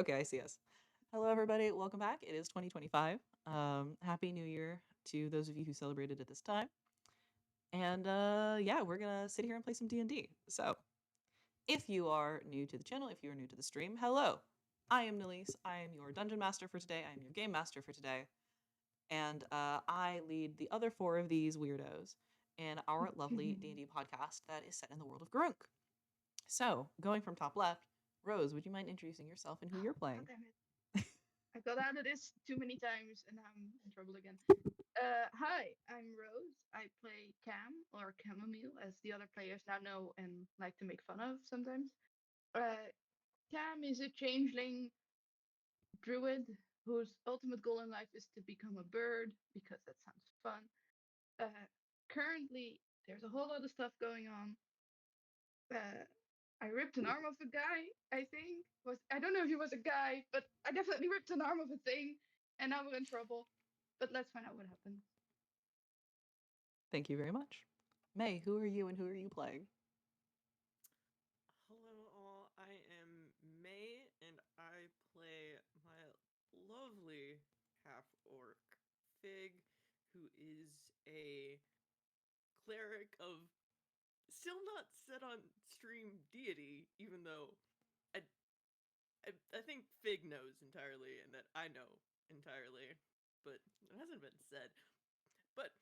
Okay, I see us. Hello, everybody. Welcome back. It is 2025. Happy New Year to those of you who celebrated at this time. And yeah, we're gonna sit here and play some D&D. So, if you are new to the channel, if you are new to the stream, hello. I am Nilise. I am your dungeon master for today. I am your game master for today, and I lead the other four of these weirdos in our lovely D&D podcast that is set in the world of Grunk. So, going from top left, Rose, would you mind introducing yourself and who you're God playing? damn it. I got out of this too many times and now I'm in trouble again. Hi, I'm Rose. I play Cam, or Chamomile, as the other players now know and like to make fun of sometimes. Uh, Cam is a changeling druid whose ultimate goal in life is to become a bird because that sounds fun. Currently, there's a whole lot of stuff going on. Uh, I ripped an arm off a guy, I think. I don't know if he was a guy, but I definitely ripped an arm of a thing, and now we're in trouble. But let's find out what happened. Thank you very much. May, who are you and who are you playing? Hello, all. I am May, and I play my lovely half orc Fig, who is a cleric of still not set on stream deity, even though I, I think Fig knows entirely, and that I know entirely, but it hasn't been said. But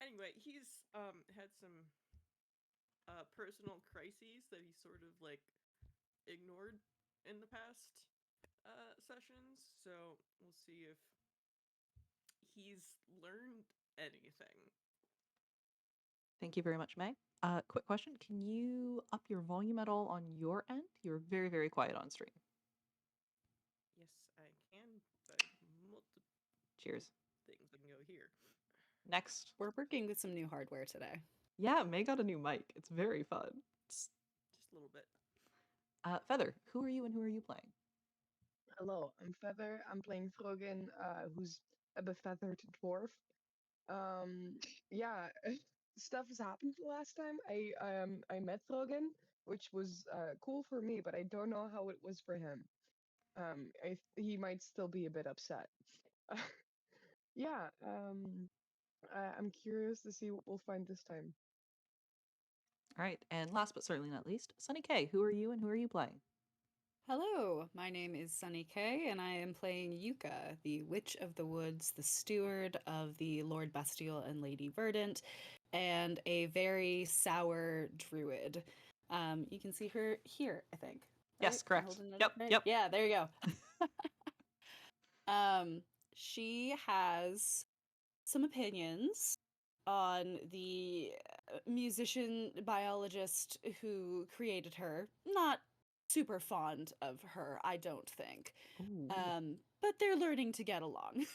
anyway, he's had some personal crises that he sort of like ignored in the past sessions, so we'll see if he's learned anything. Thank you very much, May. Quick question. Can you up your volume at all on your end? You're very, very quiet on stream. Yes, I can. By multiple Cheers. things I can go here. Next. We're working with some new hardware today. Yeah, May got a new mic. It's very fun. Just a little bit. Feather, who are you and who are you playing? Hello, I'm Feather. I'm playing Throgyn, who's a befeathered dwarf. Yeah, stuff has happened the last time. I met Throgyn, which was cool for me, but I don't know how it was for him. He might still be a bit upset. Yeah, I'm curious to see what we'll find this time. All right, and last but certainly not least, Sunny K, who are you and who are you playing? Hello, my name is Sunny Kay, and I am playing Yuka, the Witch of the Woods, the steward of the Lord Bestial and Lady Verdant, and a very sour druid. You can see her here, I think. Yes, Right? Am I correct. holding it Yep, up right? yep. Yeah, there you go. She has some opinions on the musician biologist who created her. Not super fond of her, I don't think. Ooh. But they're learning to get along.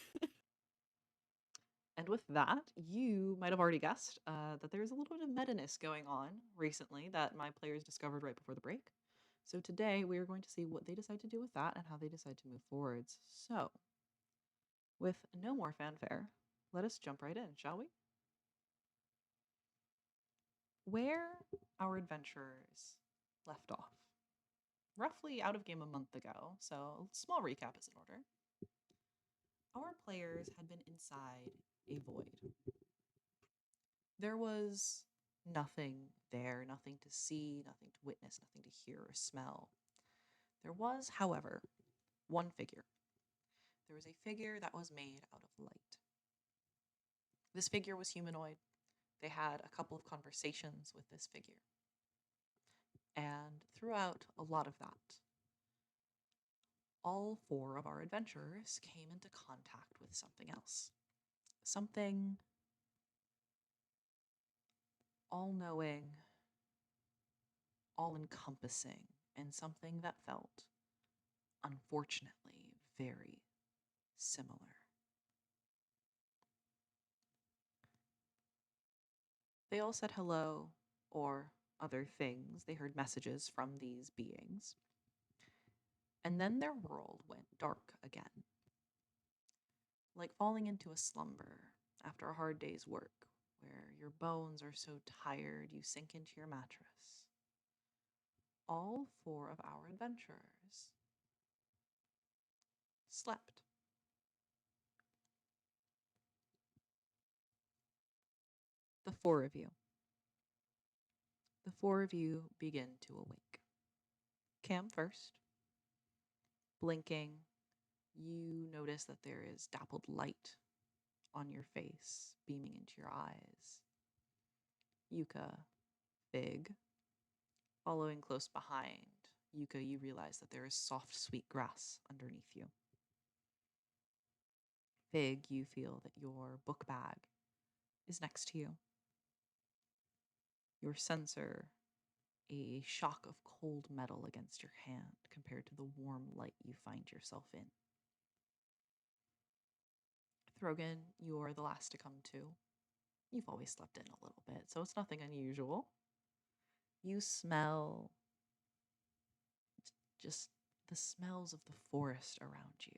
And with that, you might have already guessed that there's a little bit of meta-ness going on recently that my players discovered right before the break. So today we are going to see what they decide to do with that and how they decide to move forwards. So, with no more fanfare, let us jump right in, shall we? Where our adventurers left off. Roughly out of game a month ago, so a small recap is in order. Our players had been inside a void. There was nothing there, nothing to see, nothing to witness, nothing to hear or smell. There was, however, one figure. There was a figure that was made out of light. This figure was humanoid. They had a couple of conversations with this figure. And throughout a lot of that, all four of our adventurers came into contact with something else. Something all knowing, all encompassing, and something that felt, unfortunately, very similar. They all said hello, or other things. They heard messages from these beings. And then their world went dark again. Like falling into a slumber after a hard day's work, where your bones are so tired you sink into your mattress. All four of our adventurers slept. The four of you. The four of you begin to awake. Cam first. Blinking, you notice that there is dappled light on your face, beaming into your eyes. Yuka, Fig, following close behind. Yuka, you realize that there is soft, sweet grass underneath you. Fig, you feel that your book bag is next to you. Your sensor, a shock of cold metal against your hand compared to the warm light you find yourself in. Throgyn, you're the last to come to. You've always slept in a little bit, so it's nothing unusual. You smell just the smells of the forest around you,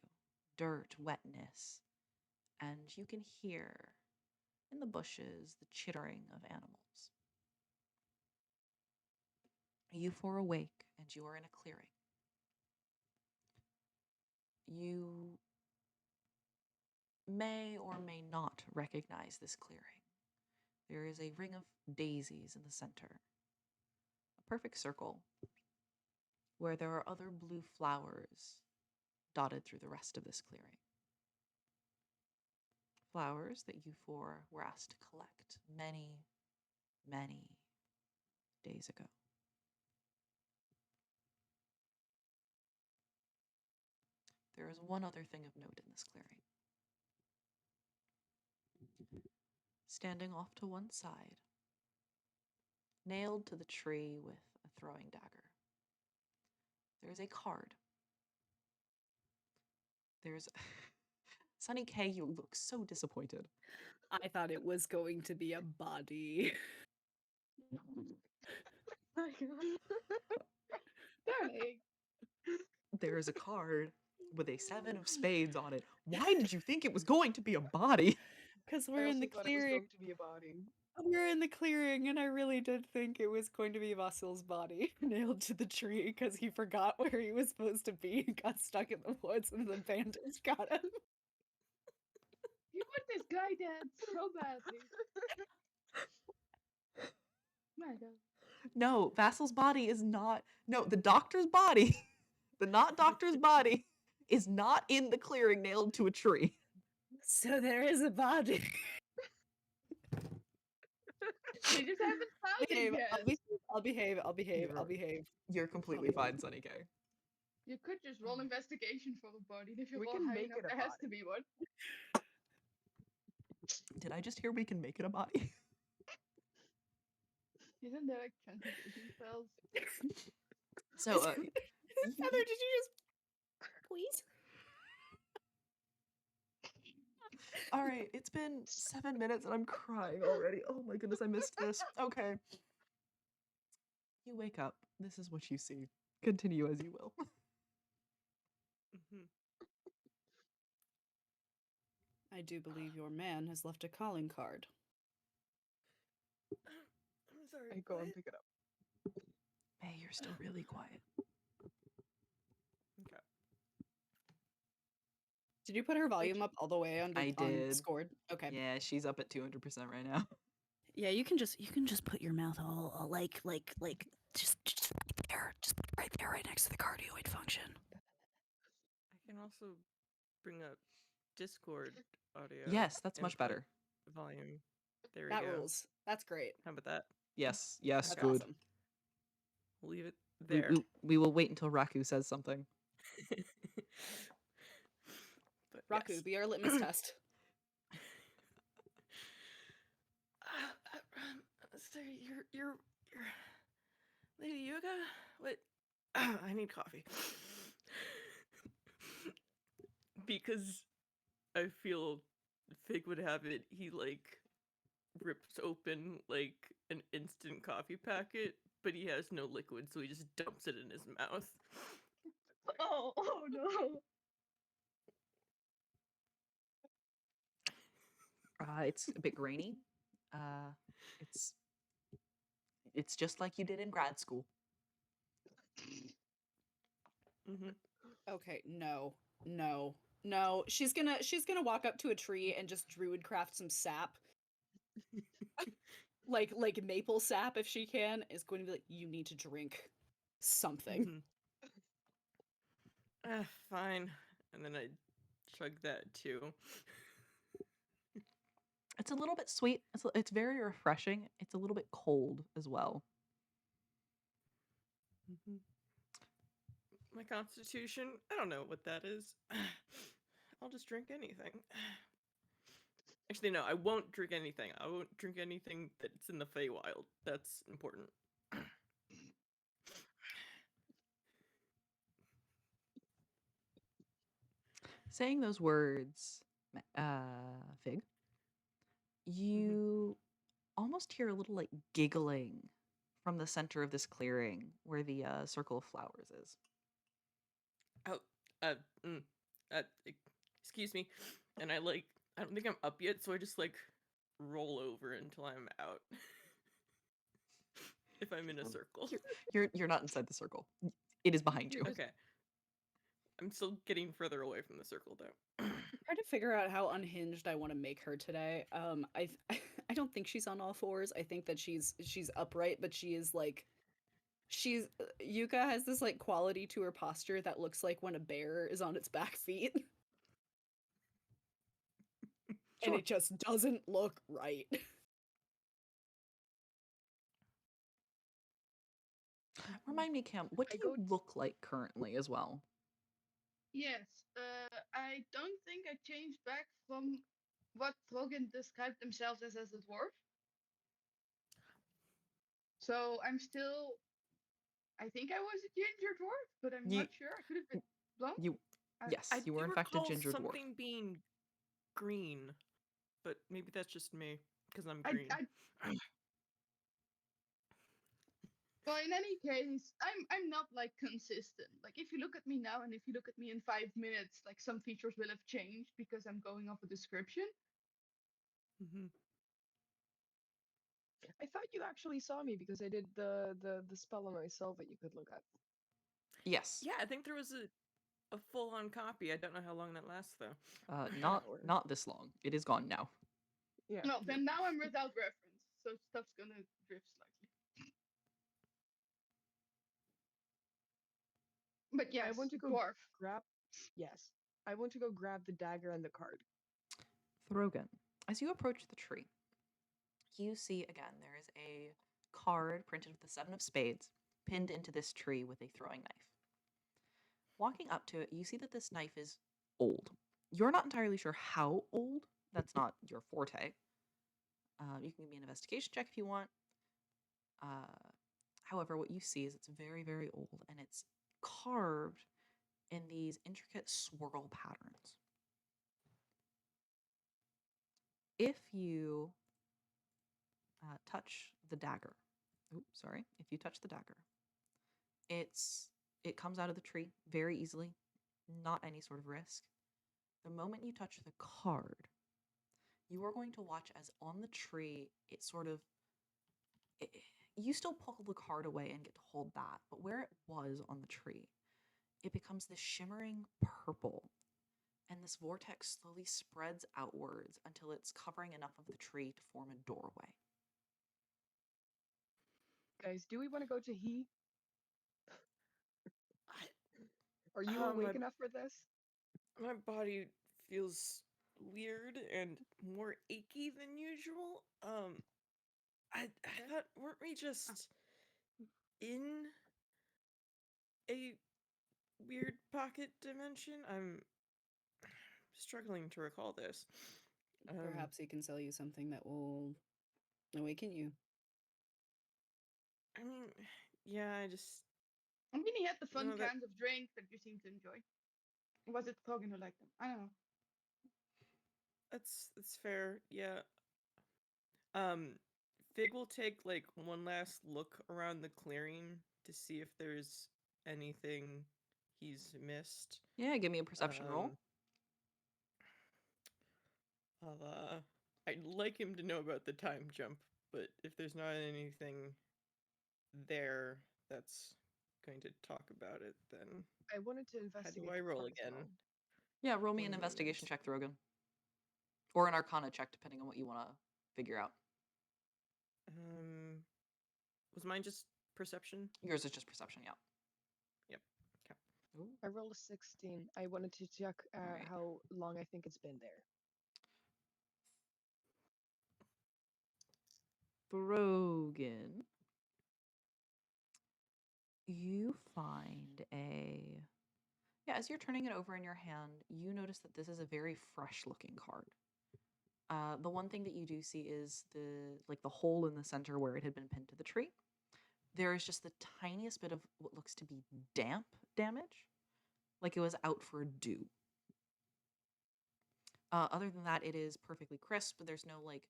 dirt, wetness, and you can hear in the bushes the chittering of animals. You four awake, and you are in a clearing. You may or may not recognize this clearing. There is a ring of daisies in the center, a perfect circle, where there are other blue flowers dotted through the rest of this clearing. Flowers that you four were asked to collect many, many days ago. There is one other thing of note in this clearing. Standing off to one side, nailed to the tree with a throwing dagger, there is a card. There's Sunny K, you look so disappointed. I thought it was going to be a body. My God. Darn it. There is a card with a 7 of spades on it. Why did you think it was going to be a body? Because I we're in also the thought it was clearing. going to be a body. We're in the clearing, and I really did think it was going to be Vasil's body nailed to the tree because he forgot where he was supposed to be and got stuck in the woods, and the bandits got him. You want this guy dead so badly. My God. No, Vassal's body is not. No, the doctor's body, the not doctor's body, is not in the clearing nailed to a tree. So there is a body. They just haven't found it Behave. yet. I'll behave. I'll behave. I'll You're- behave. You're completely fine, Sunny K. You could just roll investigation for a body. If you We roll can high make enough, it a there has to body. be one. Did I just hear we can make it a body? Isn't there like transmutation spells? So, Heather, did you just please? all right, it's been 7 minutes and I'm crying already. Oh my goodness, I missed this. Okay. You wake up. This is what you see. Continue as you will. Mhm. I do believe your man has left a calling card. I'm sorry. I go and what? pick it up. May, you're still really quiet. Okay. Did you put her volume up all the way on, I on did. Discord? Okay. Yeah, she's up at 200% right now. Yeah, you can just put your mouth all like just right there, right next to the cardioid function. I can also bring up Discord audio. Yes, that's and much put better. Volume. There we That go. rules. That's great. How about that? Yes, That's good. awesome. We'll leave it We, there. we will wait until Raku says something. But Raku, yes. be our litmus test. Sorry, you're Lady Yuga? What? I need coffee. Because I feel Fig would have it, he like rips open like an instant coffee packet, but he has no liquid, so he just dumps it in his mouth. Oh no. It's a bit grainy. It's just like you did in grad school. Mm-hmm. Okay, no. No, she's gonna walk up to a tree and just druid craft some sap, like maple sap if she can. Is going to be like, you need to drink something. Mhm. Fine. And then I chug that too. It's a little bit sweet. It's very refreshing. It's a little bit cold as well. My constitution, I don't know what that is. I'll just drink anything. Actually, no, I won't drink anything. I won't drink anything that's in the Feywild. That's important. Saying those words, Fig, you almost hear a little like giggling from the center of this clearing where the circle of flowers is. Oh, uh, mm, uh, e- excuse me. And I don't think I'm up yet, so I just roll over until I'm out. If I'm in a circle. You're not inside the circle. It is behind you. Okay. I'm still getting further away from the circle though. Trying to figure out how unhinged I want to make her today. I don't think she's on all fours. I think that she's upright, but she is like Yuka has this like quality to her posture that looks like when a bear is on its back feet. And it just doesn't look right. Remind me, Cam, what do you look like currently as well? Yes, I don't think I changed back from what Throgyn described themselves as a dwarf. So I'm still. I think I was a ginger dwarf, but I'm not sure. I could have been blonde. Yes, you were in fact a ginger dwarf. Something being green, but maybe that's just me because I'm green. Well, in any case, I'm not like consistent. Like if you look at me now and if you look at me in 5 minutes, like some features will have changed because I'm going off a description. I thought you actually saw me because I did the spell on myself that you could look at. Yes. Yeah, I think there was a full-on copy. I don't know how long that lasts though. Not this long. It is gone now. Yeah. No, then now I'm without reference, so stuff's gonna drift slightly. But yes, I want to go dwarf. grab. Yes, I want to go grab the dagger and the card. Throgyn, as you approach the tree, you see again there is a card printed with the 7 of spades pinned into this tree with a throwing knife. Walking up to it, you see that this knife is old. You're not entirely sure how old. That's not your forte. You can give me an investigation check if you want. However, what you see is it's very, very old, and it's carved in these intricate swirl patterns. If you touch the dagger, if you touch the dagger, it comes out of the tree very easily, not any sort of risk. The moment you touch the card, you are going to watch as on the tree, you still pull the card away and get to hold that, but where it was on the tree, it becomes this shimmering purple, and this vortex slowly spreads outwards until it's covering enough of the tree to form a doorway. Guys, do we want to go to he? Are you awake enough for this? My body feels weird and more achy than usual. I thought, weren't we just in a weird pocket dimension? I'm struggling to recall this. Perhaps he can sell you something that will awaken you. I mean, yeah, I mean, he had the fun No, that- kinds of drink that you seem to enjoy. Or was it Throgyn who liked them? I don't know. that's fair. Yeah. Fig will take one last look around the clearing to see if there's anything he's missed. Yeah, give me a perception roll. I'd like him to know about the time jump, but if there's not anything there that's going to talk about it, then I wanted to investigate. how do I roll the card as again? well. Yeah, roll me One an investigation moment. check, Throgyn. Or an arcana check, depending on what you want to figure out. Was mine just perception? Yours is just perception, yeah. Yep. Okay. Ooh. I rolled a 16. I wanted to check Alright. how long I think it's been there. Throgyn. You find a... Yeah, as you're turning it over in your hand, you notice that this is a very fresh-looking card. The one thing that you do see is the hole in the center where it had been pinned to the tree. There is just the tiniest bit of what looks to be damp damage, like it was out for a dew. Other than that, it is perfectly crisp. There's no like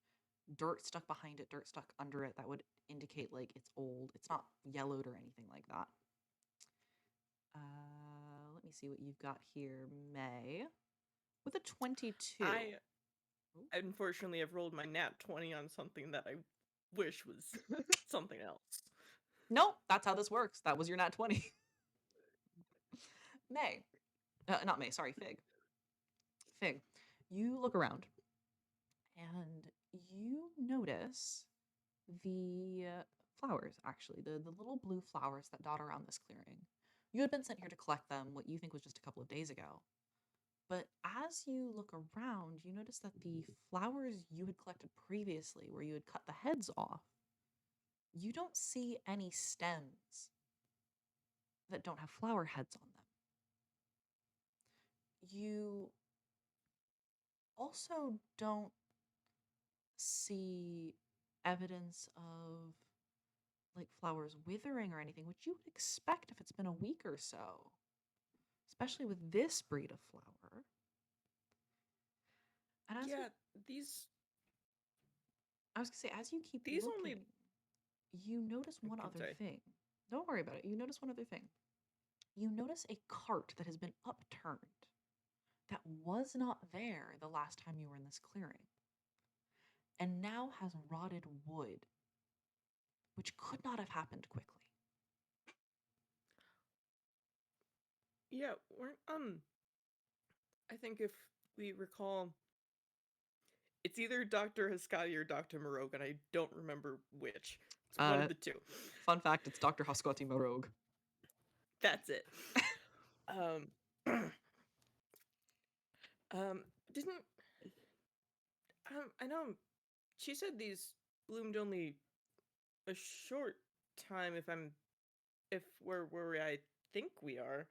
dirt stuck behind it, dirt stuck under it that would indicate like it's old. It's not yellowed or anything like that. Let me see what you've got here, May. With a 22. I unfortunately have rolled my nat 20 on something that I wish was something else. Nope, that's how this works. That was your nat 20. May. Not May, sorry, Fig. Fig, you look around and you notice the flowers, actually, the little blue flowers that dot around this clearing. You had been sent here to collect them what you think was just a couple of days ago. But as you look around, you notice that the flowers you had collected previously, where you had cut the heads off, you don't see any stems that don't have flower heads on them. You also don't see evidence of like flowers withering or anything, which you would expect if it's been a week or so, especially with this breed of flower. And as Yeah, these I was gonna say, as you keep These looking, only- you notice one Okay, other sorry. thing. Don't worry about it. You notice one other thing. You notice a cart that has been upturned that was not there the last time you were in this clearing, and now has rotted wood, which could not have happened quickly. Yeah, weren't I think if we recall, it's either Dr. Haskadi or Dr. Morogan. I don't remember which. It's one of the two. Fun fact, it's Dr. Haskoti Morog. That's it. um, didn't I know she said these bloomed only a short time if we're where I think we are,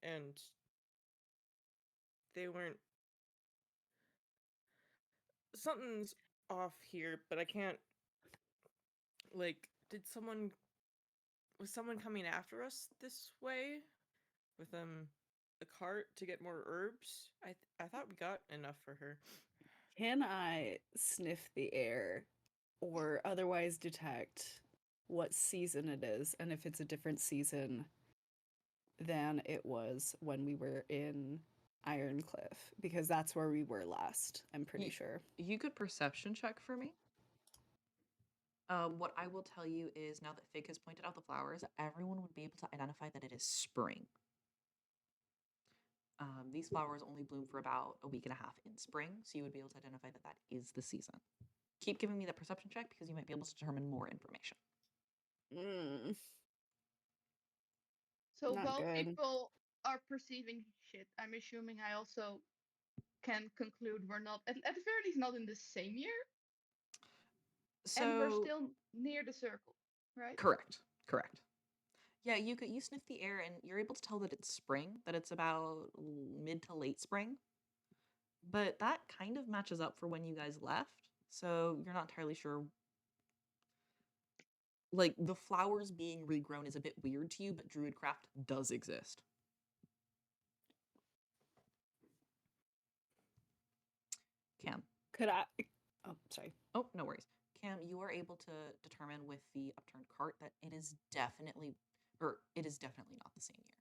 and they weren't. Something's off here, but I can't. Like, was someone coming after us this way with a cart to get more herbs? I thought we got enough for her. Can I sniff the air or otherwise detect what season it is and if it's a different season than it was when we were in Ironcliff? Because that's where we were last, I'm pretty sure. You could perception check for me. What I will tell you is, now that Fig has pointed out the flowers, everyone would be able to identify that it is spring. These flowers only bloom for about a week and a half in spring, so you would be able to identify that that is the season. Keep giving me that perception check because you might be able to determine more information. So Not while good. people are perceiving shit, I'm assuming I also can conclude we're not, at the very least, not in the same year, and we're So, still near the circle, right? correct. Yeah, you sniff the air and you're able to tell that it's spring, that it's about mid to late spring. But that kind of matches up for when you guys left, so you're not entirely sure. Like, the flowers being regrown is a bit weird to you, but Druidcraft does exist. Cam. Could I? Oh, sorry. Oh, no worries. Cam, you are able to determine with the upturned cart that it is definitely not the same year.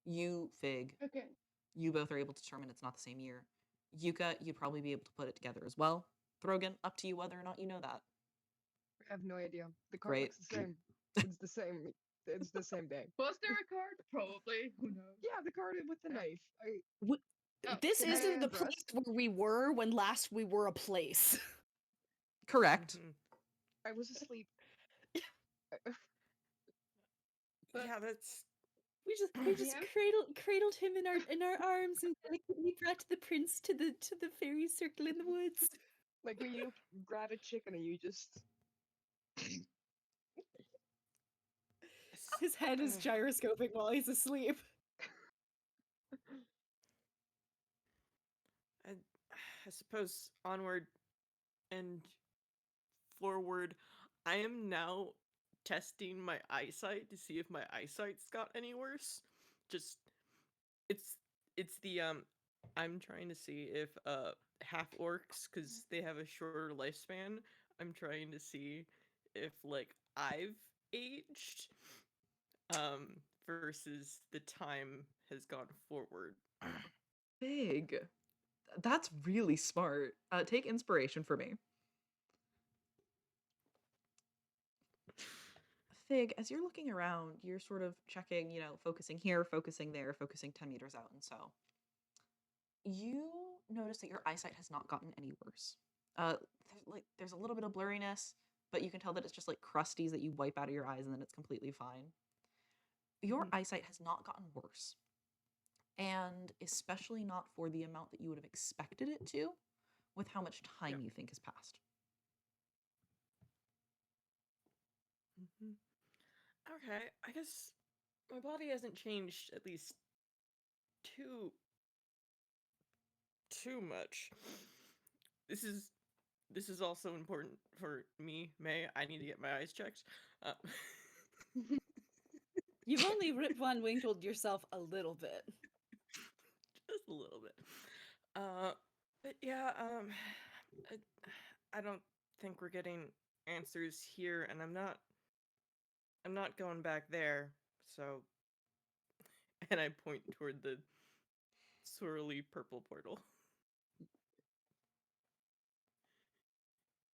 You, Fig, Okay. you both are able to determine it's not the same year. Yuka, you'd probably be able to put it together as well. Throgyn, up to you whether or not you know that. I have no idea. The card Great. looks the same. It's the same. It's the same day. Was there a card? Probably. Who knows? Yeah, the card with the knife. What? Oh, This can I isn't the address? place where we were when last we were a place. Correct. Mhm. I was asleep. But- Yeah, that's We just Yeah. cradled him in our arms and delicately brought the prince to the fairy circle in the woods. Like when you grab a chicken and you just. His head is gyroscoping while he's asleep. I suppose onward and forward. I am now testing my eyesight to see if my eyesight's got any worse. Just it's the I'm trying to see if half orcs, because they have a shorter lifespan. I'm trying to see if like I've aged versus the time has gone forward. Big. That's really smart. Take inspiration for me. Fig, as you're looking around, you're sort of checking, focusing here, focusing there, focusing 10 meters out. And so you notice that your eyesight has not gotten any worse. There's a little bit of blurriness, but you can tell that it's just like crusties that you wipe out of your eyes and then it's completely fine. Your eyesight has not gotten worse. And especially not for the amount that you would have expected it to, with how much time you think has passed. Okay, I guess my body hasn't changed at least too much. This is also important for me, May. I need to get my eyes checked. You've only Rip Von Winkled yourself a little bit. Just a little bit. But yeah, I don't think we're getting answers here, and I'm not going back there. So, and I point toward the swirly purple portal.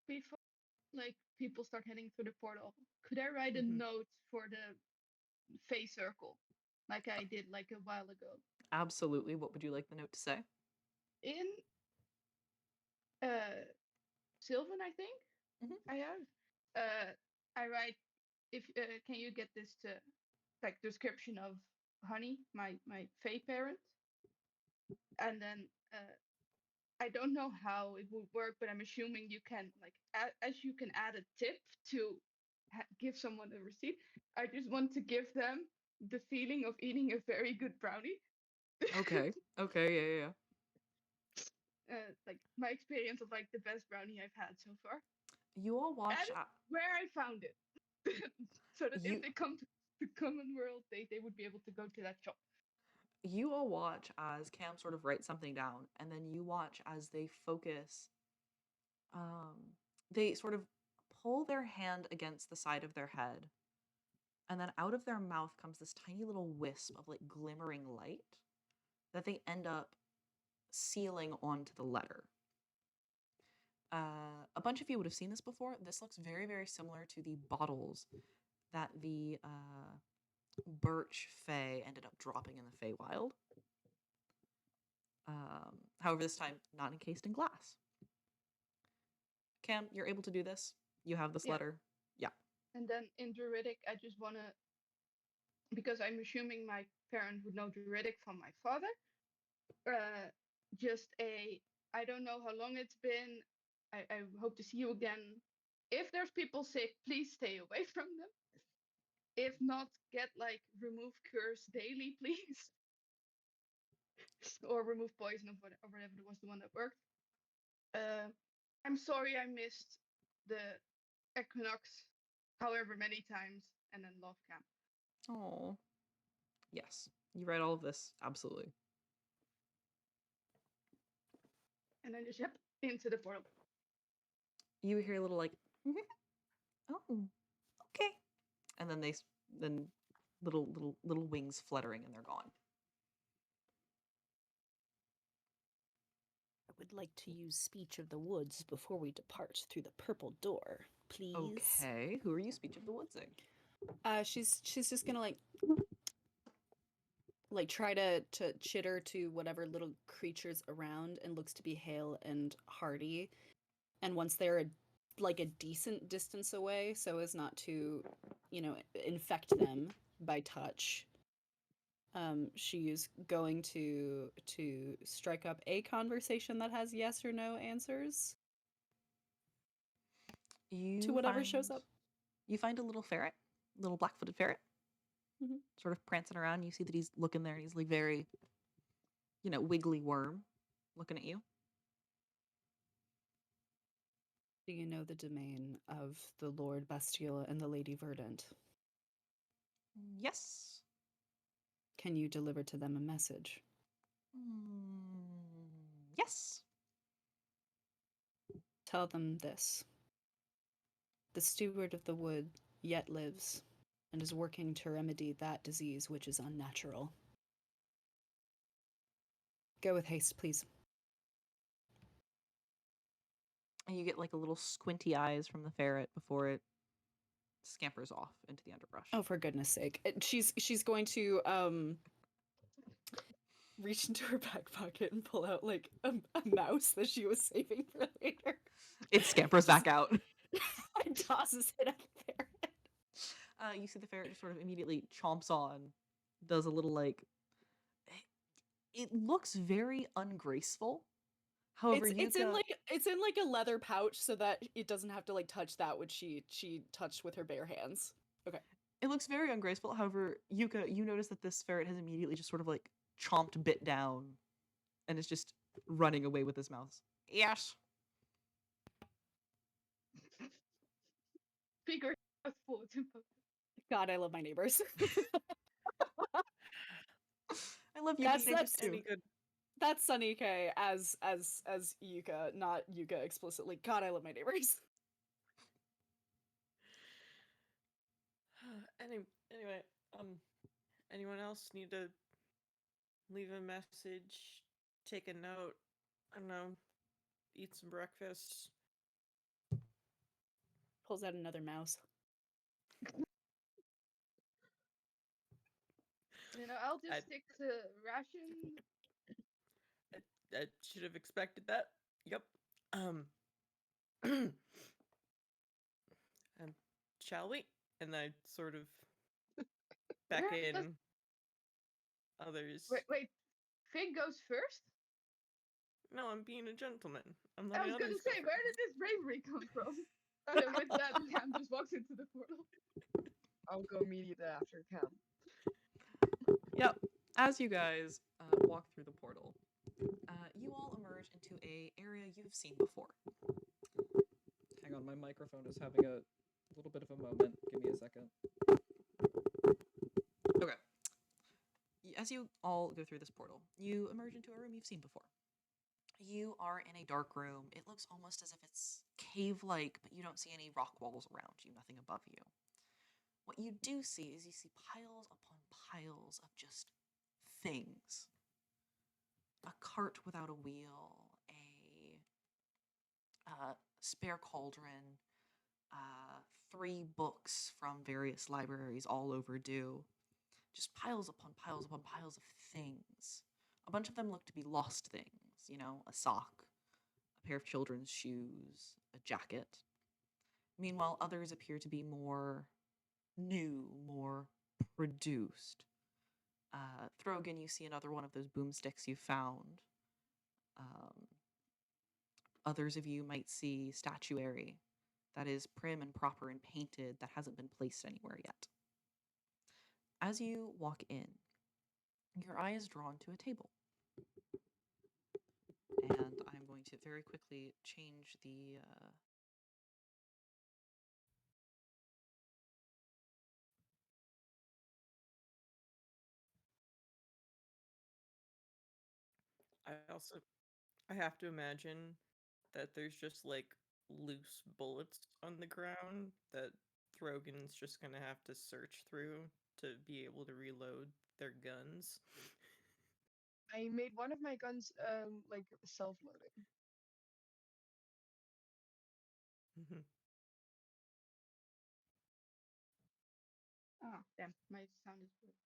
Before like people start heading through the portal, could I write a Mhm. note for the face circle, like I did like a while ago? Absolutely. What would you like the note to say? In Sylvan, I think I have. I write, if can you get this to like description of Honey, my Fae parent, and then I don't know how it would work, but I'm assuming you can like as you can add a tip to give someone a receipt. I just want to give them the feeling of eating a very good brownie. Okay. Okay. Yeah. Like my experience of like the best brownie I've had so far, You all watch. and where I found it, so that You- if they come to the common world, they would be able to go to that shop. You all watch as Cam sort of writes something down, and then you watch as they focus. They sort of pull their hand against the side of their head, and then out of their mouth comes this tiny little wisp of like glimmering light that they end up sealing onto the letter. A bunch of you would have seen this before. This looks very, very similar to the bottles that the Birch Fae ended up dropping in the Feywild. However, this time not encased in glass. Cam, you're able to do this. You have this Yeah. letter. Yeah. And then in Druidic, I just wanna, because I'm assuming my parent would know Druidic from my father. Just I don't know how long it's been. I hope to see you again. If there's people sick, please stay away from them. If not, get like remove curse daily, please. Or remove poison or whatever was the one that worked. I'm sorry I missed the equinox however many times, and then love camp. Oh. Yes. You write all of this. Absolutely. And then just into the portal. You hear a little like, oh, okay. And then then little wings fluttering and they're gone. I would like to use speech of the woods before we depart through the purple door, please. Okay. Who are you speech of the woodsing? She's just gonna like like try to chitter to whatever little creatures around and looks to be hale and hearty. And once they're like a decent distance away, so as not to, infect them by touch, she's going to strike up a conversation that has yes or no answers to whatever shows up. You find a little ferret, little black-footed ferret, sort of prancing around. You see that he's looking there. He's like very, wiggly worm looking at you. Do you know the domain of the Lord Bastille and the Lady Verdant? Yes. Can you deliver to them a message? Yes. Tell them this. The steward of the wood yet lives and is working to remedy that disease which is unnatural. Go with haste, please. And you get like a little squinty eyes from the ferret before it scampers off into the underbrush. Oh, for goodness sake. She's going to reach into her back pocket and pull out like a mouse that she was saving for later. It scampers back out. And tosses it at the ferret. You see the ferret just sort of immediately chomps on, does a little like. It looks very ungraceful. However, it's in like a leather pouch so that it doesn't have to like touch that which she touched with her bare hands. Okay. It looks very ungraceful. However, Yuka, you notice that this ferret has immediately just sort of like chomped bit down and is just running away with his mouth. Yes. Figure out forward. God, I love my neighbors. I love you. That's any good. That's Sunny K as Yuka, not Yuka explicitly. God, I love my neighbors. Anyway, anyone else need to leave a message, take a note, I don't know, eat some breakfast? Pulls out another mouse. I'll just stick to ration. I should have expected that. Yep. Shall we? And I sort of beckon others. Wait. Fig goes first? No, I'm being a gentleman. I'm I letting was gonna others go say, where did this bravery come from? And then with that, Cam just walks into the portal. I'll go immediately after Cam. Yep. As you guys walk through the portal, you all emerge into a area you've seen before. Hang on, my microphone is having a little bit of a moment. Give me a second. Okay. As you all go through this portal, you emerge into a room you've seen before. You are in a dark room. It looks almost as if it's cave-like, but you don't see any rock walls around you, nothing above you. What you do see is you see piles upon piles of just things. A cart without a wheel, a spare cauldron, 3 books from various libraries, all overdue. Just piles upon piles upon piles of things. A bunch of them look to be lost things, a sock, a pair of children's shoes, a jacket. Meanwhile, others appear to be more new, more produced. Throgyn, you see another one of those boomsticks you found. Others of you might see statuary that is prim and proper and painted that hasn't been placed anywhere yet. As you walk in, your eye is drawn to a table. And I'm going to very quickly change the... I have to imagine that there's just like loose bullets on the ground that Throgyn's just gonna have to search through to be able to reload their guns. I made one of my guns like self-loading. Oh, damn, my sound is good.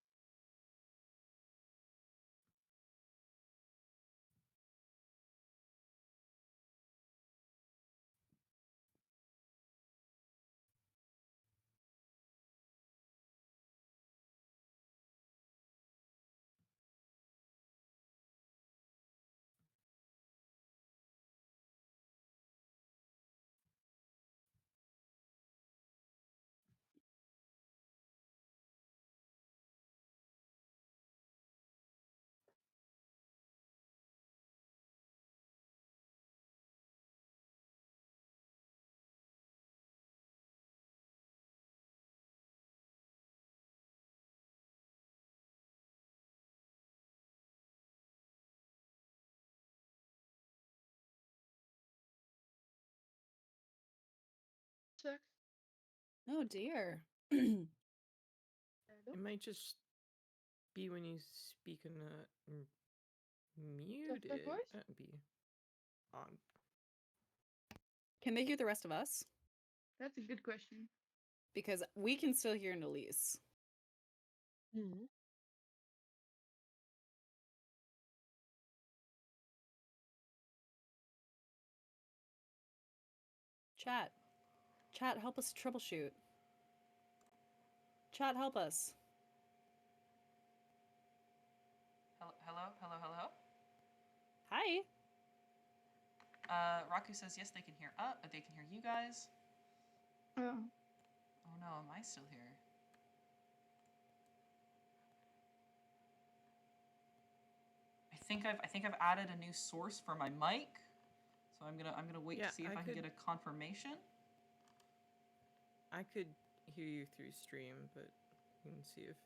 sucks. Oh dear. Hello? It might just be when you speak in a muted. voice? That'd be odd. Can they hear the rest of us? That's a good question. Because we can still hear Nelise. Mhm. Chat. Chat, help us troubleshoot. Chat, help us. Hello. Hi. Raku says yes, they can hear. They can hear you guys. Oh. Oh no, am I still here? I think I've added a new source for my mic, so I'm gonna wait Yeah, to see if I can get a confirmation. I could hear you through stream, but you can see if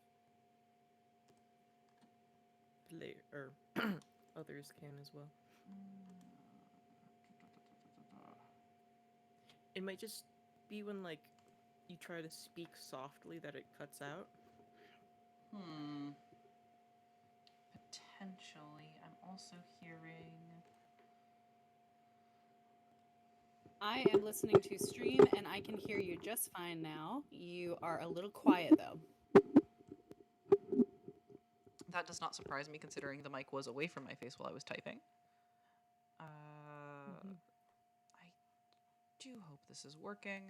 others can as well. It might just be when like you try to speak softly that it cuts out. Potentially. I'm also hearing. I am listening to stream and I can hear you just fine now. You are a little quiet though. That does not surprise me considering the mic was away from my face while I was typing. I do hope this is working.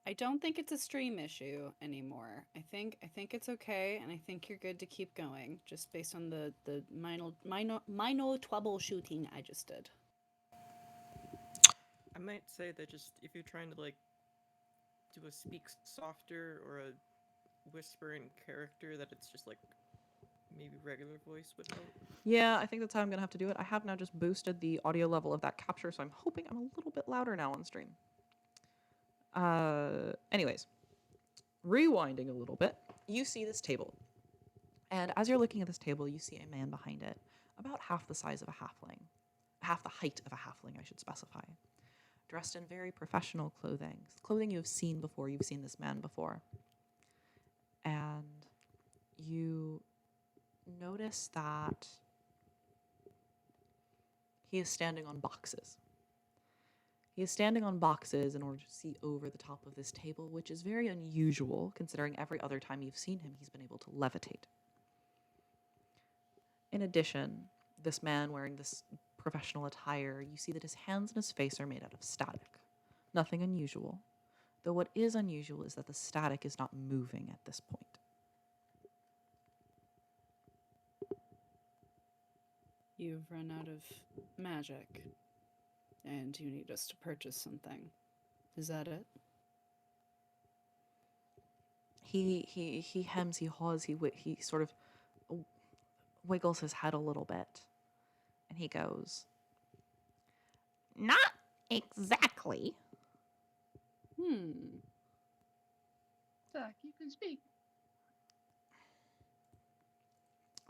I don't think it's a stream issue anymore. I think it's okay, and I think you're good to keep going, just based on the minor troubleshooting I just did. I might say that just if you're trying to like do a speak softer or a whisper in character, that it's just like maybe regular voice would help. Yeah, I think that's how I'm gonna have to do it. I have now just boosted the audio level of that capture, so I'm hoping I'm a little bit louder now on stream. Anyways, rewinding a little bit, you see this table. And as you're looking at this table, you see a man behind it, about half the size of a halfling. Half the height of a halfling, I should specify. Dressed in very professional clothing. Clothing you have seen before, you've seen this man before. And you notice that he is standing on boxes. He is standing on boxes in order to see over the top of this table, which is very unusual considering every other time you've seen him, he's been able to levitate. In addition, this man wearing this professional attire, you see that his hands and his face are made out of static. Nothing unusual, though what is unusual is that the static is not moving at this point. You've run out of magic, and you need us to purchase something. Is that it? He hems, he haws, he sort of wiggles his head a little bit, and he goes, "Not exactly." Zach, you can speak.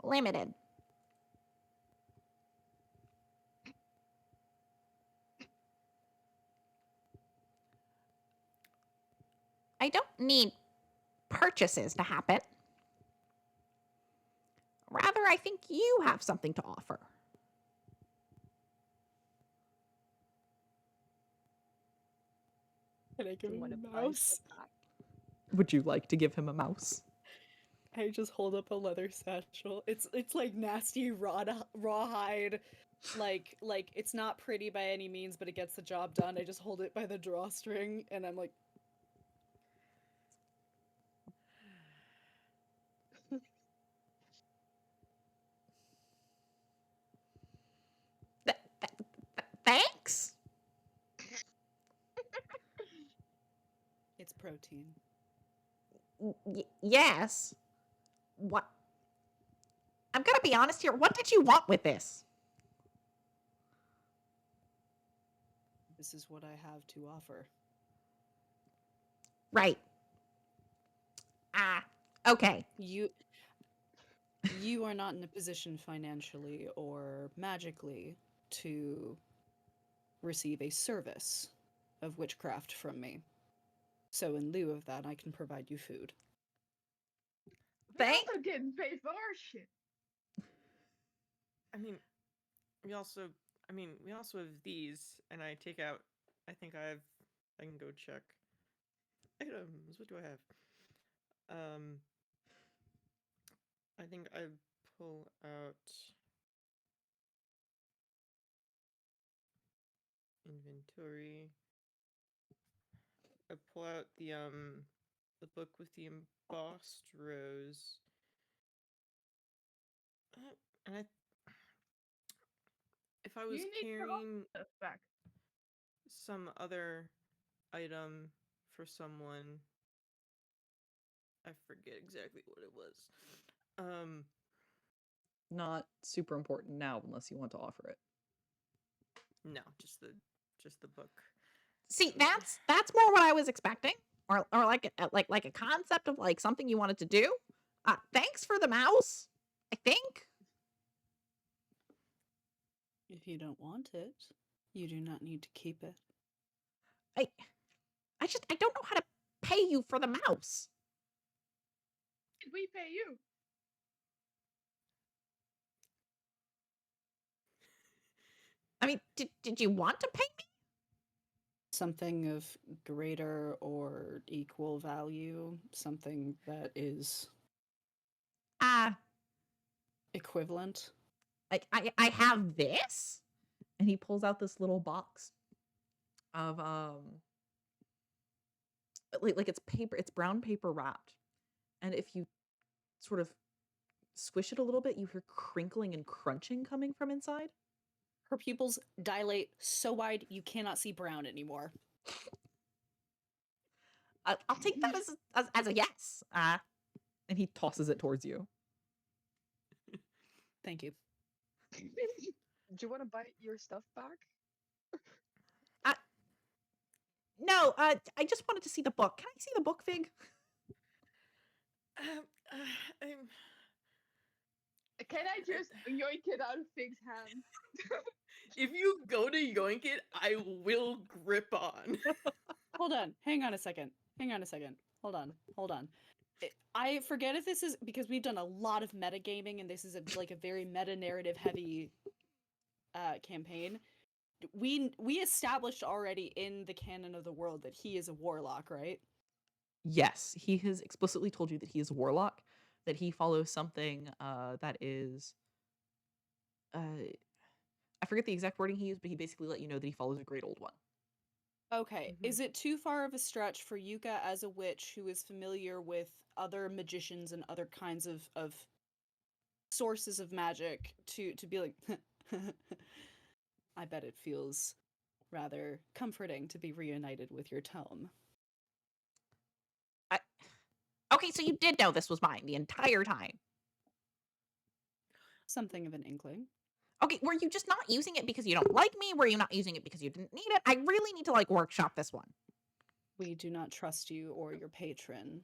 Limited. I don't need purchases to happen. Rather, I think you have something to offer. Can I give Do you him wanna a buy mouse? that? Would you like to give him a mouse? I just hold up a leather satchel. It's like nasty rawhide. Like it's not pretty by any means, but it gets the job done. I just hold it by the drawstring, and I'm like, Thanks. it's protein. Yes. What? I'm gonna be honest here. What did you want with this? This is what I have to offer. Right. Okay. You are not in a position financially or magically to receive a service of witchcraft from me. So in lieu of that, I can provide you food. We're Thank. also getting paid for our shit. I mean, we also have these, and I take out. I think I can go check items. What do I have? I think I pull out inventory. I pull out the book with the embossed rose. And if I was You need your own carrying stuff back. some other item for someone, I forget exactly what it was. Not super important now unless you want to offer it. No, just the book. See, that's more what I was expecting, or like a concept of like something you wanted to do. Thanks for the mouse. I think. If you don't want it, you do not need to keep it. I don't know how to pay you for the mouse. Did we pay you? I mean, did you want to pay me? Something of greater or equal value, something that is equivalent. Like I have this, and he pulls out this little box of like it's paper, it's brown paper wrapped, and if you sort of squish it a little bit, you hear crinkling and crunching coming from inside. Her pupils dilate so wide you cannot see brown anymore. I'll take that as a yes. And he tosses it towards you. Thank you. Do you want to buy your stuff back? No, I just wanted to see the book. Can I see the book, Fig? Can I just yoink it out of Fig's hand? If you go to yoink it, I will grip on. Hold on. Hang on a second. Hold on. I forget if this is because we've done a lot of metagaming and this is like a very meta-narrative heavy campaign. We established already in the canon of the world that he is a warlock, right? Yes, he has explicitly told you that he is a warlock, that he follows something that is I forget the exact wording he used, but he basically let you know that he follows a great old one. Okay. Is it too far of a stretch for Yuka as a witch who is familiar with other magicians and other kinds of sources of magic to be like I bet it feels rather comforting to be reunited with your tome. Okay, so you did know this was mine the entire time. Something of an inkling. Okay, were you just not using it because you don't like me? Were you not using it because you didn't need it? I really need to like workshop this one. We do not trust you or your patron.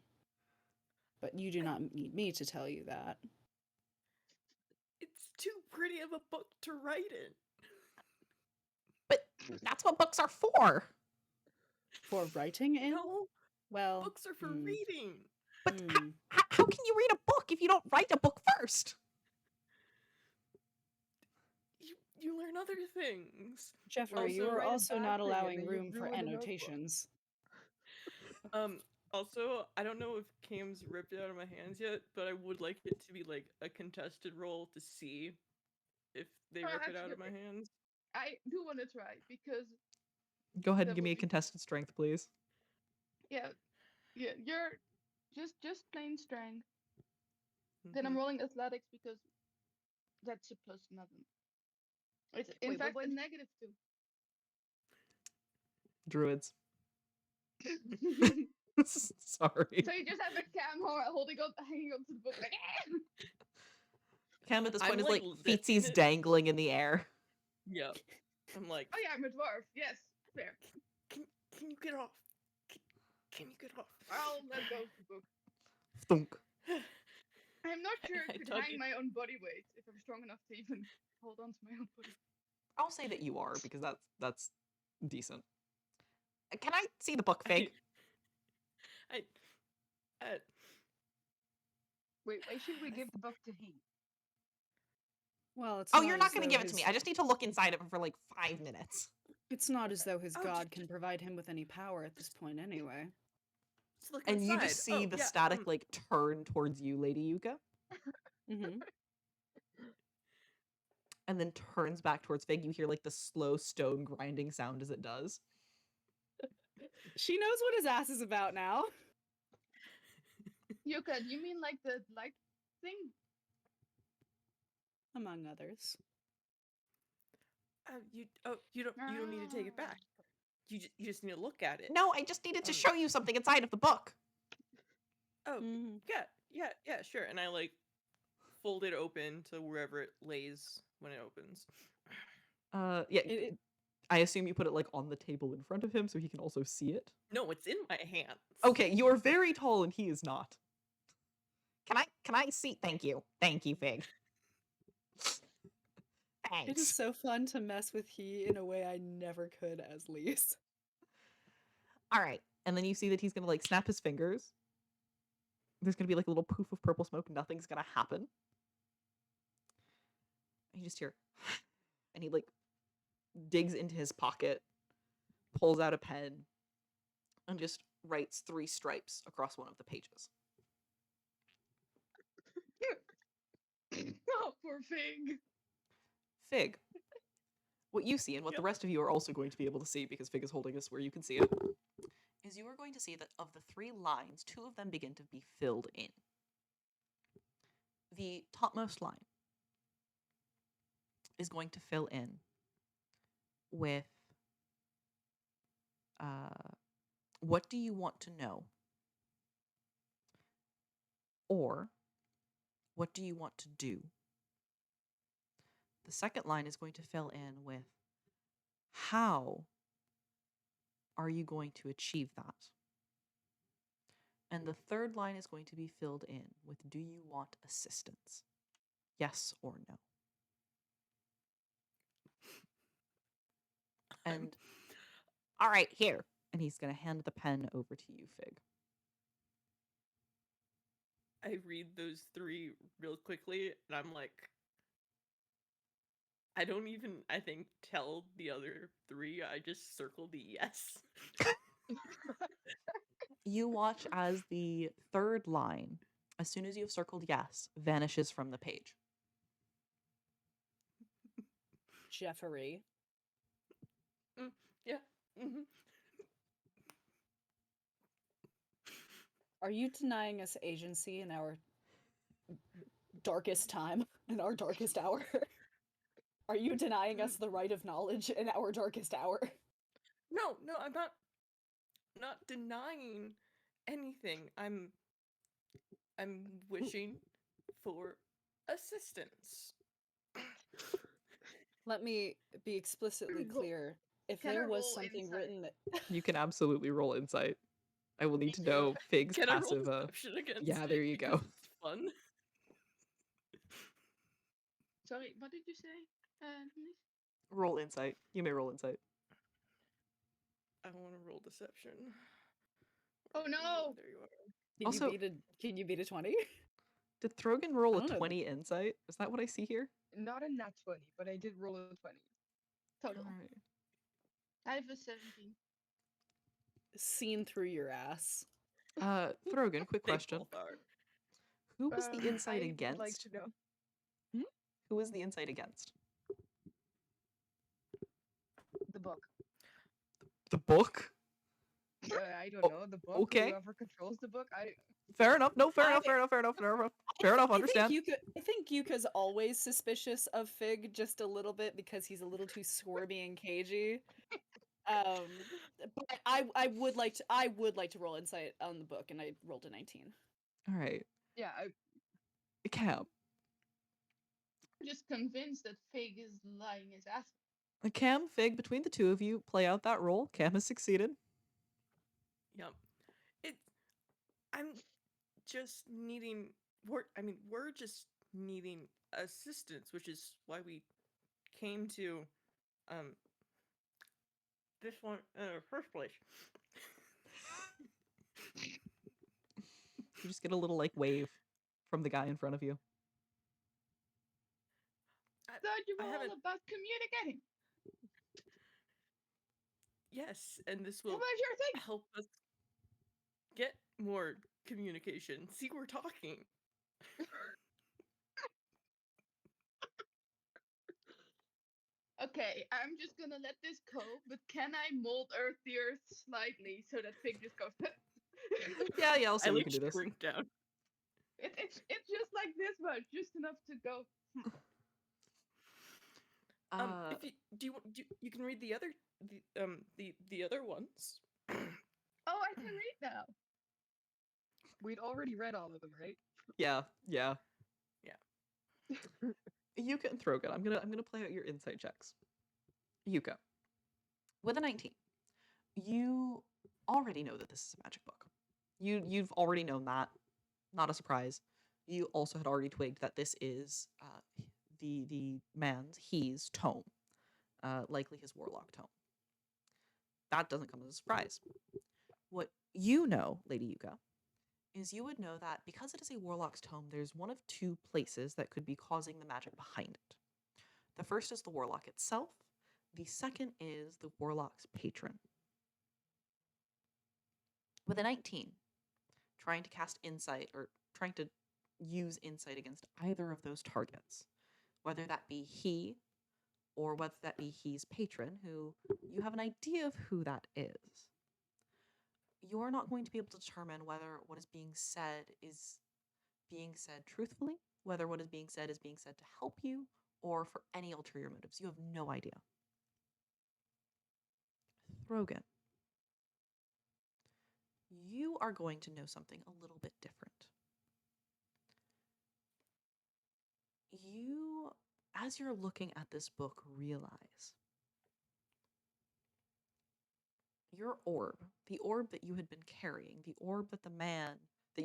But you do not need me to tell you that. It's too pretty of a book to write in. But that's what books are for. For writing in? No, well, books are for reading. But how can you read a book if you don't write a book first? You learn other things. Jeffrey, you are also not allowing room for annotations. Also, I don't know if Cam's ripped it out of my hands yet, but I would like it to be like a contested roll to see if they rip it out of my hands. I do want to try because. Go ahead and give me a contested strength, please. Yeah, you're just plain strength. Then I'm rolling athletics because that's a plus nothing. It's in fact a -2. Druids. Sorry. So you just have a Cam hanging on to the book like. Cam at this point is like feetsies dangling in the air. Yep. I'm like, oh yeah, I'm a dwarf. Yes, fair. Can you get off? Can you get off? I'll let go of the book. Thunk. I'm not sure I could hang my own body weight if I'm strong enough to even hold on to my own body. I'll say that you are because that's decent. Can I see the book, Fig? I, uh, Wait, why should we give the book to him? Well, it's Oh, you're not as going to though give it to me. his- I just need to look inside of it for like 5 minutes. It's not as though his Oh, god can provide him with any power at this point, anyway. just look And you inside. just see Oh, the yeah, static like turn towards you, Lady Yuka, Mm-hmm. and then turns back towards Fig. You hear like the slow stone grinding sound as it does. She knows what his ass is about now. Yuka, do you mean like the light thing? Among others. You don't need to take it back. You just need to look at it. No, I just needed to Um, show you something inside of the book. Oh, Mm-hmm. yeah, sure. And I like fold it open to wherever it lays when it opens. Yeah, It- I assume you put it like on the table in front of him so he can also see it. No, it's in my hands. Okay, you are very tall and he is not. Can I see? Thank you, Fig. It is Thanks. so fun to mess with he in a way I never could as Lise. All right, and then you see that he's gonna like snap his fingers. There's gonna be like a little poof of purple smoke. Nothing's gonna happen. And you just hear, and he like digs into his pocket, pulls out a pen, and just writes 3 stripes across one of the pages. Oh, poor Fig. Fig. What you see, and what the Yep. rest of you are also going to be able to see, because Fig is holding this where you can see it, is you are going to see that of the 3 lines, 2 of them begin to be filled in. The topmost line is going to fill in with what do you want to know? Or what do you want to do? The second line is going to fill in with how are you going to achieve that? And the third line is going to be filled in with do you want assistance? Yes or no? And all right, here. And he's going to hand the pen over to you, Fig. I read those 3 real quickly, and I'm like, I don't even, I think, tell the other 3. I just circle the yes. You watch as the third line, as soon as you have circled yes, vanishes from the page. Jeffrey. Yeah. Mm-hmm. Are you denying us agency in our darkest time, in our darkest hour? Are you denying us the right of knowledge in our darkest hour? No, I'm not denying anything. I'm wishing for assistance. Let me be explicitly clear. If Can I there was roll something insight? written that You can absolutely roll insight. I will need to Thank you. know Fig's Can I roll passive. deception against yeah, it there you because go. It's fun. Sorry, what did you say? Denise? Roll insight. You may roll insight. I want to roll deception. Oh no! There you are. can Also- you beat a 20? Did Throgyn roll I a don't know. 20 insight? Is that what I see here? Not a nat 20, but I did roll a 20. Total. Alright. I have a 17. Seen through your ass. Throgyn, quick They question. both are. Who was the insight I would against? like to know. Who was the insight against? The book. The book? I don't Oh, know. The book. okay. Whoever controls the book. Fair enough. No, fair I- enough. Fair enough. Understand. I think Yuka's always suspicious of Fig just a little bit because he's a little too swarmy and cagey. But I would like to roll insight on the book, and I rolled a 19. All right. Yeah. Cam. I'm just convinced that Fig is lying his ass. Cam, Fig, between the two of you, play out that role. Cam has succeeded. Yep. I'm just needing we're just needing assistance, which is why we came to this one in the first place. You just get a little like wave from the guy in front of you. Thought you I were all haven't. about communicating. Yes, and this What will was your thing? help us get more communication. See, we're talking. Okay, I'm just gonna let this go, but can I mold Earth the Earth slightly so that Fig just goes? Yeah, I'll I say you like can do this. shrink down. It's just like this much, just enough to go. If you you can read the other the other ones. Oh, I can read now. We'd already read all of them, right? Yeah. Yeah. Yuka and Throgyn, I'm gonna play out your insight checks. Yuka, with a 19, you already know that this is a magic book. You've already known that. Not a surprise. You also had already twigged that this is the he's tome, likely his warlock tome. That doesn't come as a surprise. What you know, Lady Yuka, is you would know that because it is a warlock's tome, there's one of two places that could be causing the magic behind it. The first is the warlock itself. The second is the warlock's patron. With a 19, trying to cast insight or trying to use insight against either of those targets, whether that be he or whether that be he's patron, who you have an idea of who that is. You're not going to be able to determine whether what is being said truthfully, whether what is being said to help you or for any ulterior motives. You have no idea. Throgyn, you are going to know something a little bit different. You, as you're looking at this book, realize your orb, the orb that you had been carrying, the orb that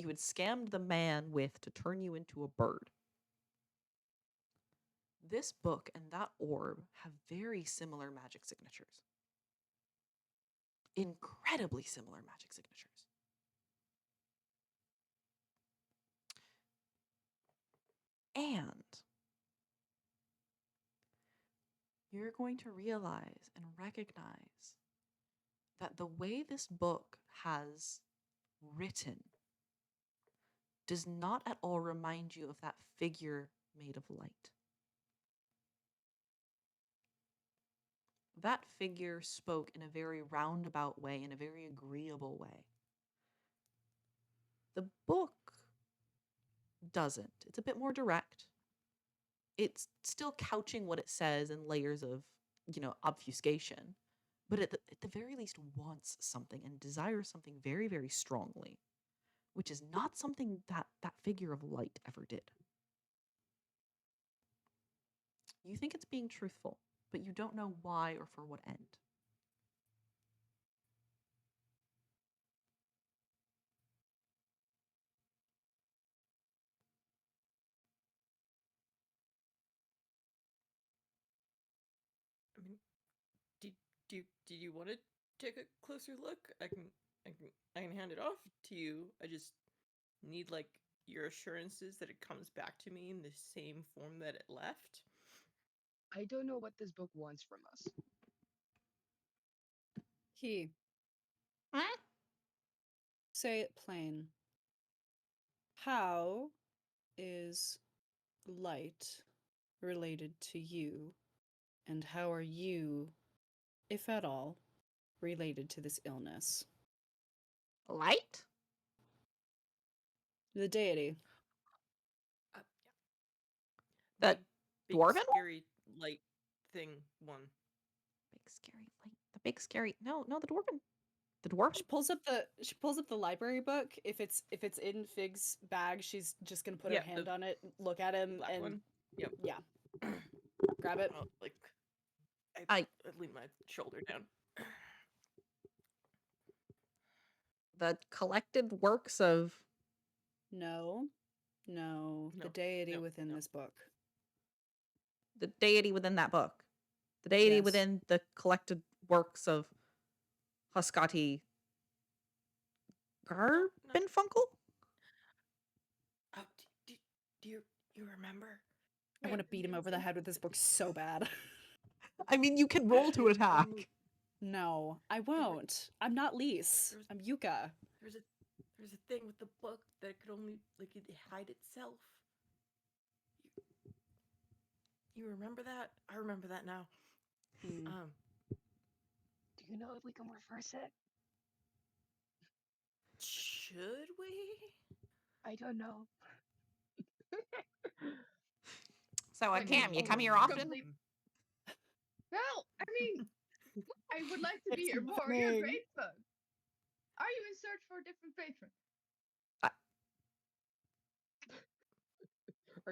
you had scammed the man with to turn you into a bird. This book and that orb have very similar magic signatures. Incredibly similar magic signatures. And you're going to realize and recognize that the way this book has written does not at all remind you of that figure made of light. That figure spoke in a very roundabout way, in a very agreeable way. The book doesn't. It's a bit more direct. It's still couching what it says in layers of, obfuscation, but at the very least wants something and desires something very, very strongly, which is not something that figure of light ever did. You think it's being truthful, but you don't know why or for what end. I mean, do you want to take a closer look? I can hand it off to you. I just need like your assurances that it comes back to me in the same form that it left. I don't know what this book wants from us. He. Huh? Say it plain. How is light related to you, and how are you, if at all, related to this illness? Light? The deity. Yeah. That big dwarven one? scary light thing one. Big scary light. The big scary. No, the dwarven. The dwarf? She pulls up the library book. If it's in Fig's bag, she's just gonna put Yeah, her hand the on it, look at him, black and one. Yep. yeah, grab it. Well, like I lean my shoulder down. the collected works of No, the No, deity no, within no. this book. the deity within that book. The deity Yes. within the collected works of Huskati No. Garbenfunkel? Do you remember? I want to beat him over the head with this book so bad. I mean, you can roll to attack. No, I won't. I'm not Lise. I'm Yuka. There's a thing with the book that could only hide itself. You remember that? I remember that now. Hmm. Do you know if we can reverse it? Should we? I don't know. So, I mean, Cam, you come here oh, often? complete- Well, I mean, I would like to be It's a warrior happening. patron. Are you in search for a different patron?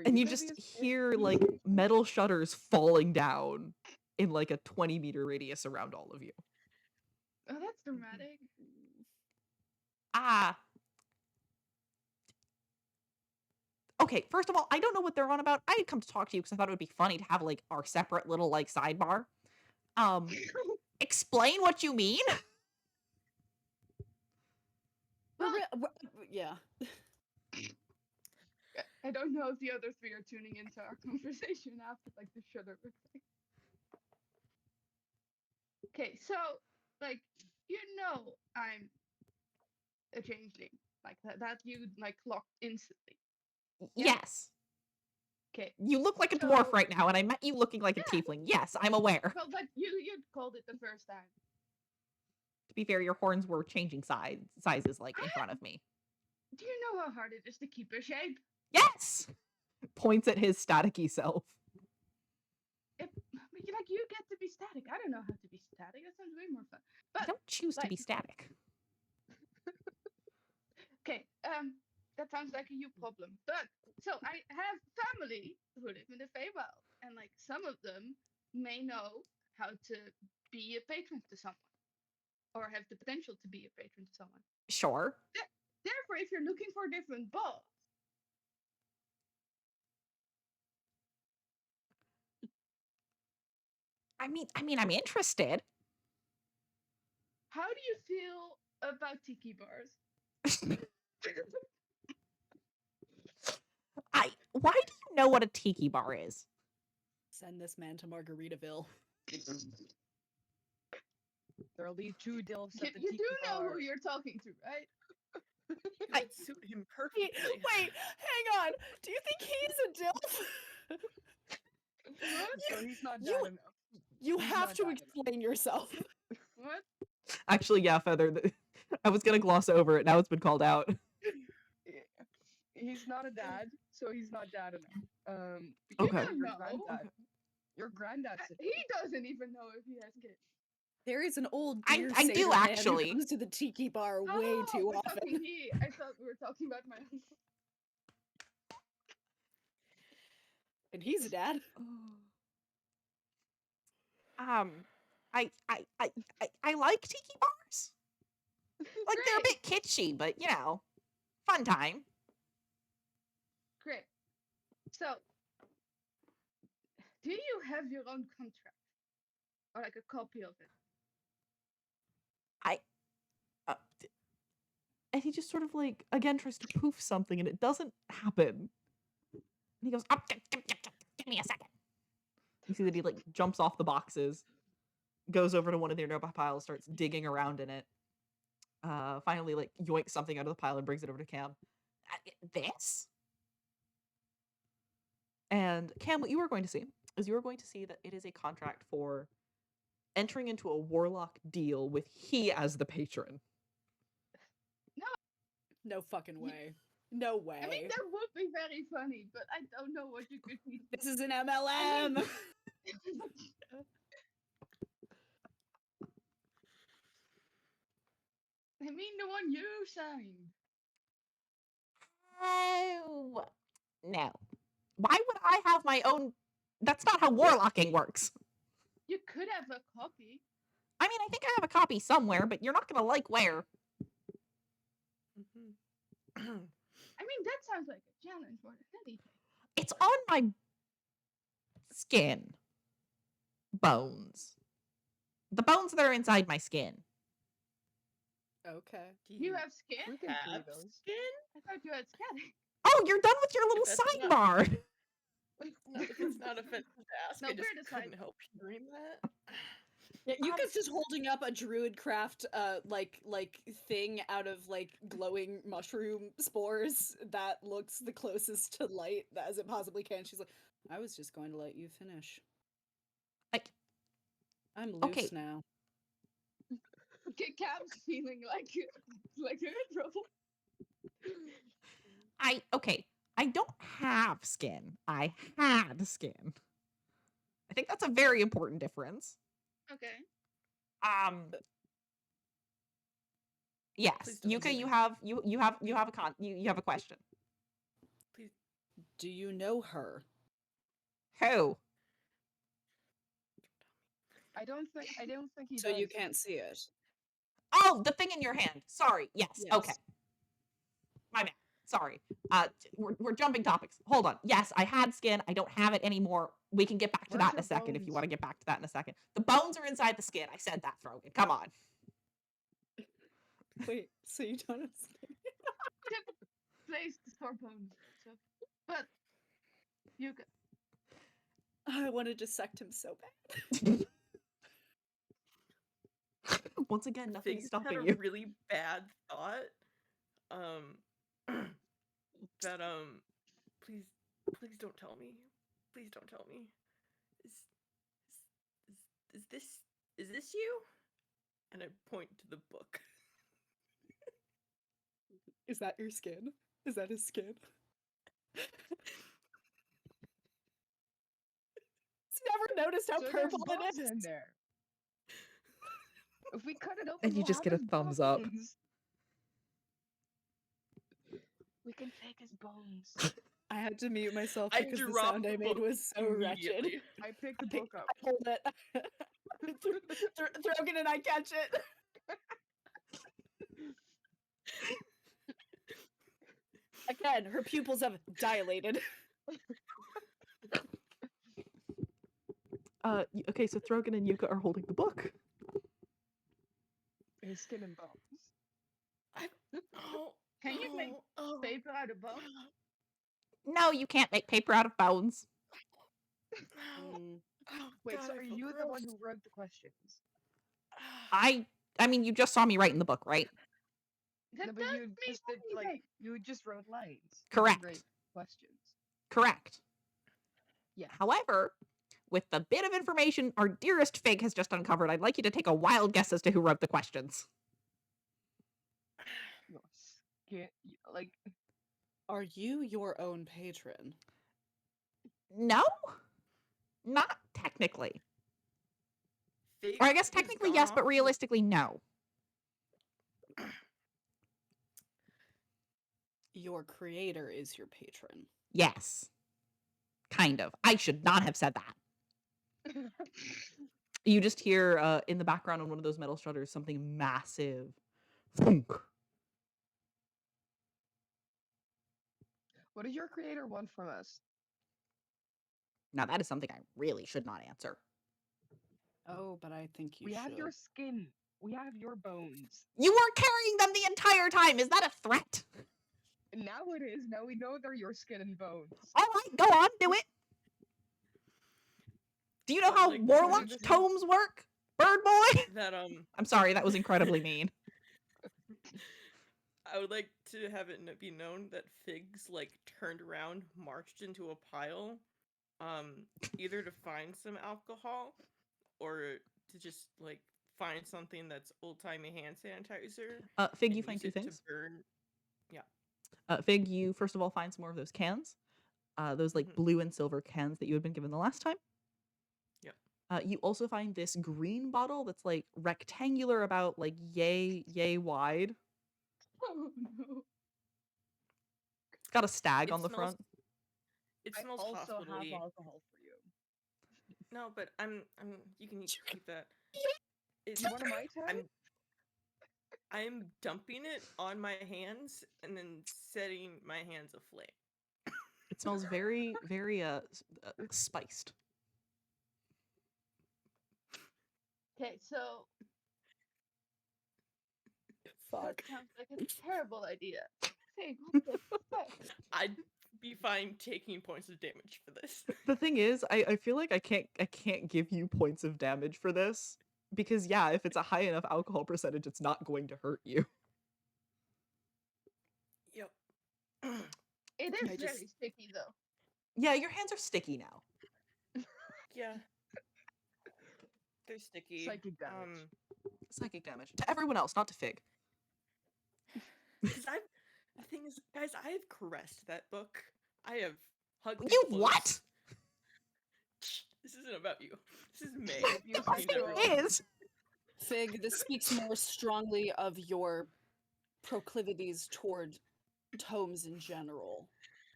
And you just hear, like, metal shutters falling down in, like, a 20-meter radius around all of you. Oh, that's dramatic. Okay, first of all, I don't know what they're on about. I had come to talk to you because I thought it would be funny to have, like, our separate little, like, sidebar. Explain what you mean? Yeah. I don't know if the other three are tuning into our conversation after like the shutter effect. Okay, so like I'm a changeling. Like that you like clocked instantly. Yeah. Yes. Okay. You look like a dwarf So- right now, and I met you looking like a Yeah. tiefling. Yes, I'm aware. Well, but you called it the first time. To be fair, your horns were changing sizes, like, in front of me. Do you know how hard it is to keep a shape? Yes! Points at his staticky self. Like you get to be static. I don't know how to be static. That sounds way more fun. I But don't choose to be like- static. okay, that sounds like a you problem. But so I have family who live in the Feywild, and like some of them may know how to be a patron to someone, or have the potential to be a patron to someone. Sure. Therefore, if you're looking for a different boss, I mean, I'm interested. how do you feel about tiki bars? Why do you know what a tiki bar is? Send this man to Margaritaville. There'll be 2 dilfs at the You tiki do know bar. who you're talking to, right? It would suit him perfectly. Wait, hang on. Do you think he's a dilf? So he's not you- bad enough. You He's have not to bad enough. explain yourself. What? Actually, yeah, Feather. I was gonna gloss over it. Now it's been called out. He's not a dad, so he's not dad enough. You Okay. don't Your know. granddad. Your granddad's a He doesn't even know if he has kids. There is an old I deer do satyr man who actually. comes to the tiki bar way Oh, too we're often. talking he. I thought we were talking about my uncle. And he's a dad. I like tiki bars. Like, they're a Great. bit kitschy, but you know, fun time. Great. So, do you have your own contract? Or like a copy of it? And he just sort of, like, again tries to poof something, and it doesn't happen. And he goes, oh, give me a second. You see that he, like, jumps off the boxes, goes over to one of their nearby piles, starts digging around in it. Finally, like, yoinks something out of the pile and brings it over to Cam. This? And Cam, what you are going to see is you are going to see that it is a contract for entering into a warlock deal with he as the patron. No fucking way. No way. I mean, that would be very funny, but I don't know what you could be. This is an MLM. I mean, the one you signed. Oh, no. Why would I have my own? That's not how warlocking works. You could have a copy. I mean, I think I have a copy somewhere, but you're not going to like where. I mean, that sounds like a challenge more than anything. It's on my skin. Bones. The bones that are inside my skin. Okay. Do You have skin? We can have free those. skin? I thought you had skin. Oh, you're done with your little That's not- sidebar. If it's not offensive to ask, No, I just we're the couldn't side- help hearing that. Yeah, Yuka's just holding up a druidcraft like thing out of like glowing mushroom spores that looks the closest to light as it possibly can. She's like, I was just going to let you finish. Like, I'm loose okay. now. Okay, Cam's feeling like they're in trouble. Okay. I don't have skin. I had skin. I think that's a very important difference. Okay. Yes, Please don't Yuka, say you it. have you have a question. Please. Do you know her? Who? I don't think he So does. you can't see it. Oh, the thing in your hand. Sorry. Yes. Yes. Okay. My bad. Sorry. We're jumping topics. Hold on. Yes, I had skin. I don't have it anymore. We can get back to Where's that in a your second if you bones? want to get back to that in a second. The bones are inside the skin. I said that, Throgyn. Come on. Wait, so you don't have skin? Place to store bones. So, but Yuka, I want to dissect him so bad. Once again, nothing's Fig's stopping had a you. really bad thought. That please don't tell me. Please don't tell me. Is this you? And I point to the book. Is that your skin? Is that his skin? He's never noticed how So there's purple it bones is. in there. If we cut it open, And you we'll just have get a his thumbs up. bones. We can fake his bones. I had to mute myself I because the dropped sound I the made book was so wretched. immediately. I picked the I book up. hold it. Throgyn and I catch it. Again, her pupils have dilated. Okay, so Throgyn and Yuka are holding the book. His skin and bones. can you make paper out of bone? No, you can't make paper out of bones. Wait, so are you the one who wrote the questions? I mean, you just saw me write in the book, right? That No, but does you mean just did anything. you just wrote lines. You didn't Correct. write questions. Correct. Yeah. However, with the bit of information our dearest Fig has just uncovered, I'd like you to take a wild guess as to who wrote the questions. Yes. Can't like Are you your own patron? No? Not technically. Fig Or I guess has technically gone yes, off but to- realistically no. Your creator is your patron. Yes. Kind of. I should not have said that. You just hear in the background on one of those metal strutters something massive. Thunk. what does your creator want from us? Now that is something I really should not answer. Oh, but I think you We should. have your skin. We have your bones. You were carrying them the entire time. Is that a threat? Now it is. Now we know they're your skin and bones. All right, go on, do it. Do you know how Like, warlock this is- tomes work, bird boy? that I'm sorry, that was incredibly mean. I would like to have it be known that Figs like turned around, marched into a pile, either to find some alcohol or to just like find something that's old-timey hand sanitizer. Fig, and you find use two it to things. burn. Fig, you first of all find some more of those cans. Those like Mhm. blue and silver cans that you had been given the last time. Yep. You also find this green bottle that's like rectangular, about like yay wide. Oh no. It's got a stag It on the smells- front. It I smells also have hospitally. alcohol for you. No, but you can keep that. It's, You want a Mai Tai? I'm dumping it on my hands and then setting my hands aflame. It smells very, very spiced. Okay, so Fuck. that sounds like a terrible idea. Fig, what the fuck? I'd be fine taking points of damage for this. The thing is, I feel like I can't give you points of damage for this because yeah, if it's a high enough alcohol percentage, it's not going to hurt you. Yep. It I is just- very sticky though. Yeah, your hands are sticky now. Yeah. They're sticky. Psychic damage. Psychic damage to everyone else, not to Fig. Because the thing is, guys, I have caressed that book. I have hugged it You close. what? This isn't about you. This is May. You talking to sexual. everyone. It is. Fig, this speaks more strongly of your proclivities toward tomes in general,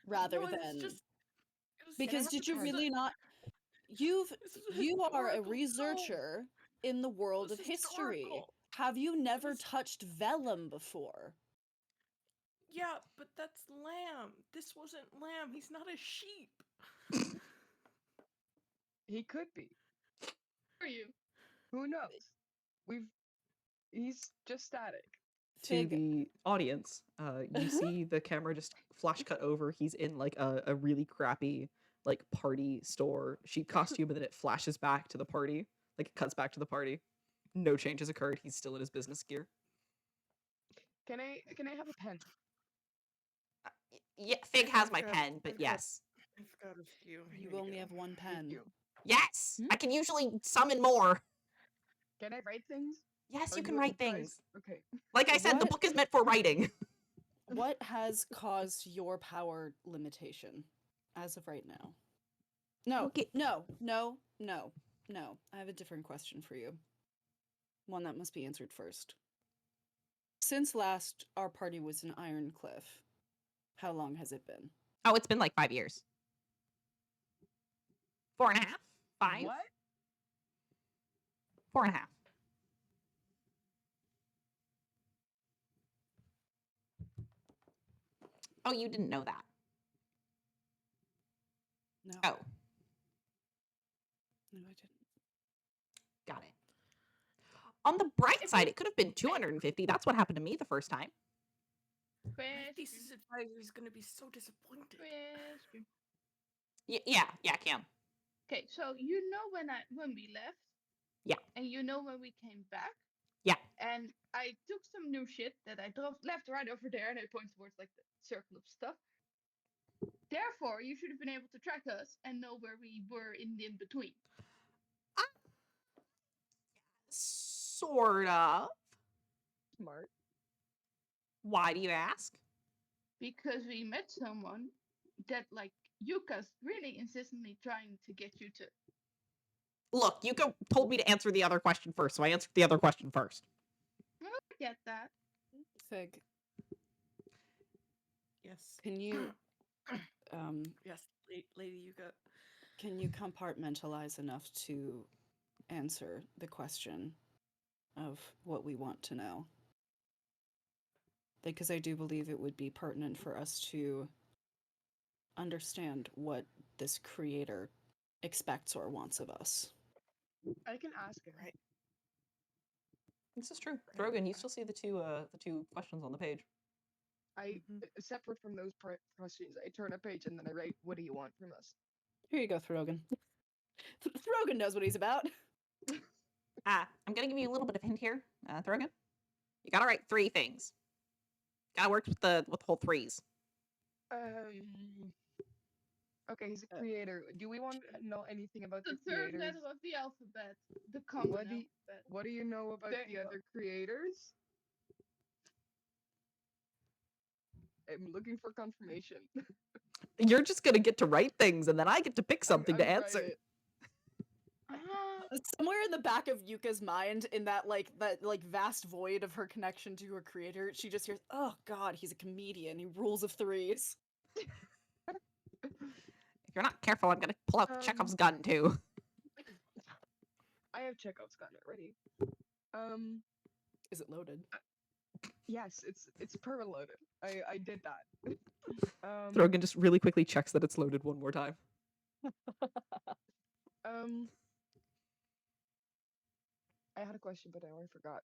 rather No, it's than just- it was- because have did to you try really not? this is a You are a historical tome. researcher in the world This of is history. historical. Have you never is- touched vellum before? Yeah, but that's lamb. This wasn't lamb. He's not a sheep. He could be. For you. Who knows? He's just static. To Fig, the audience, you see the camera just flash cut over. He's in like a really crappy like party store chic costume, and then it flashes back to the party. Like it cuts back to the party. No changes occurred. He's still in his business gear. Can I have a pen? Yeah, Fig has my I've got- pen, but I've got- yes. I've got a few. Here you you only go. have one pen. you. Yes, Hmm? I can usually summon more. Can I write things? Yes, Are you can you write guys- things. Okay. Like I said, the What? book is meant for writing. What has caused your power limitation as of right now? No, Okay. no. I have a different question for you. One that must be answered first. Since last our party was in Iron Cliff, how long has it been? Oh, it's been like 5 years. 4.5? 5? What? 4.5. Oh, you didn't know that. No. Oh, No, I didn't. got it. On the bright side, it could have been 250. That's what happened to me the first time. My Question. thesis advisor is gonna be so disappointed. Question. Yeah, Cam. Okay, so you know when we left. Yeah. And you know when we came back. Yeah. And I took some new shit that I left right over there, and I point towards like the circle of stuff. Therefore, you should have been able to track us and know where we were in the in between. Sort of. Smart. Why do you ask? Because we met someone that like Yuka's really insistently trying to get you to. Look, Yuka told me to answer the other question first, so I answered the other question first. I get that. Fig, Yes. can you Yes, Lady Yuka. can you compartmentalize enough to answer the question of what we want to know? Because I do believe it would be pertinent for us to understand what this creator expects or wants of us. I can ask him. Right. This is true. Throgyn, you still see the two questions on the page. Separate from those questions, I turn a page and then I write, "What do you want from us?" Here you go, Throgyn. Throgyn knows what he's about. I'm gonna give you a little bit of hint here, Throgyn. You gotta write 3 things. Gotta work with the whole 3s. Okay, he's a creator. Do we want to know anything about The the third creators? letter of the alphabet. The common What do you- alphabet. What do you know about There the you go. other creators? I'm looking for confirmation. You're just gonna get to write things, and then I get to pick something to I'm answer. private. Somewhere in the back of Yuka's mind, in that vast void of her connection to her creator, she just hears, "Oh God, he's a comedian. He rules of 3s." If you're not careful, I'm gonna pull out Um, Chekhov's gun too. I have Chekhov's gun already. Is it loaded? Yes, it's perma-loaded. I did that. Throgyn just really quickly checks that it's loaded one more time. I had a question, but I forgot.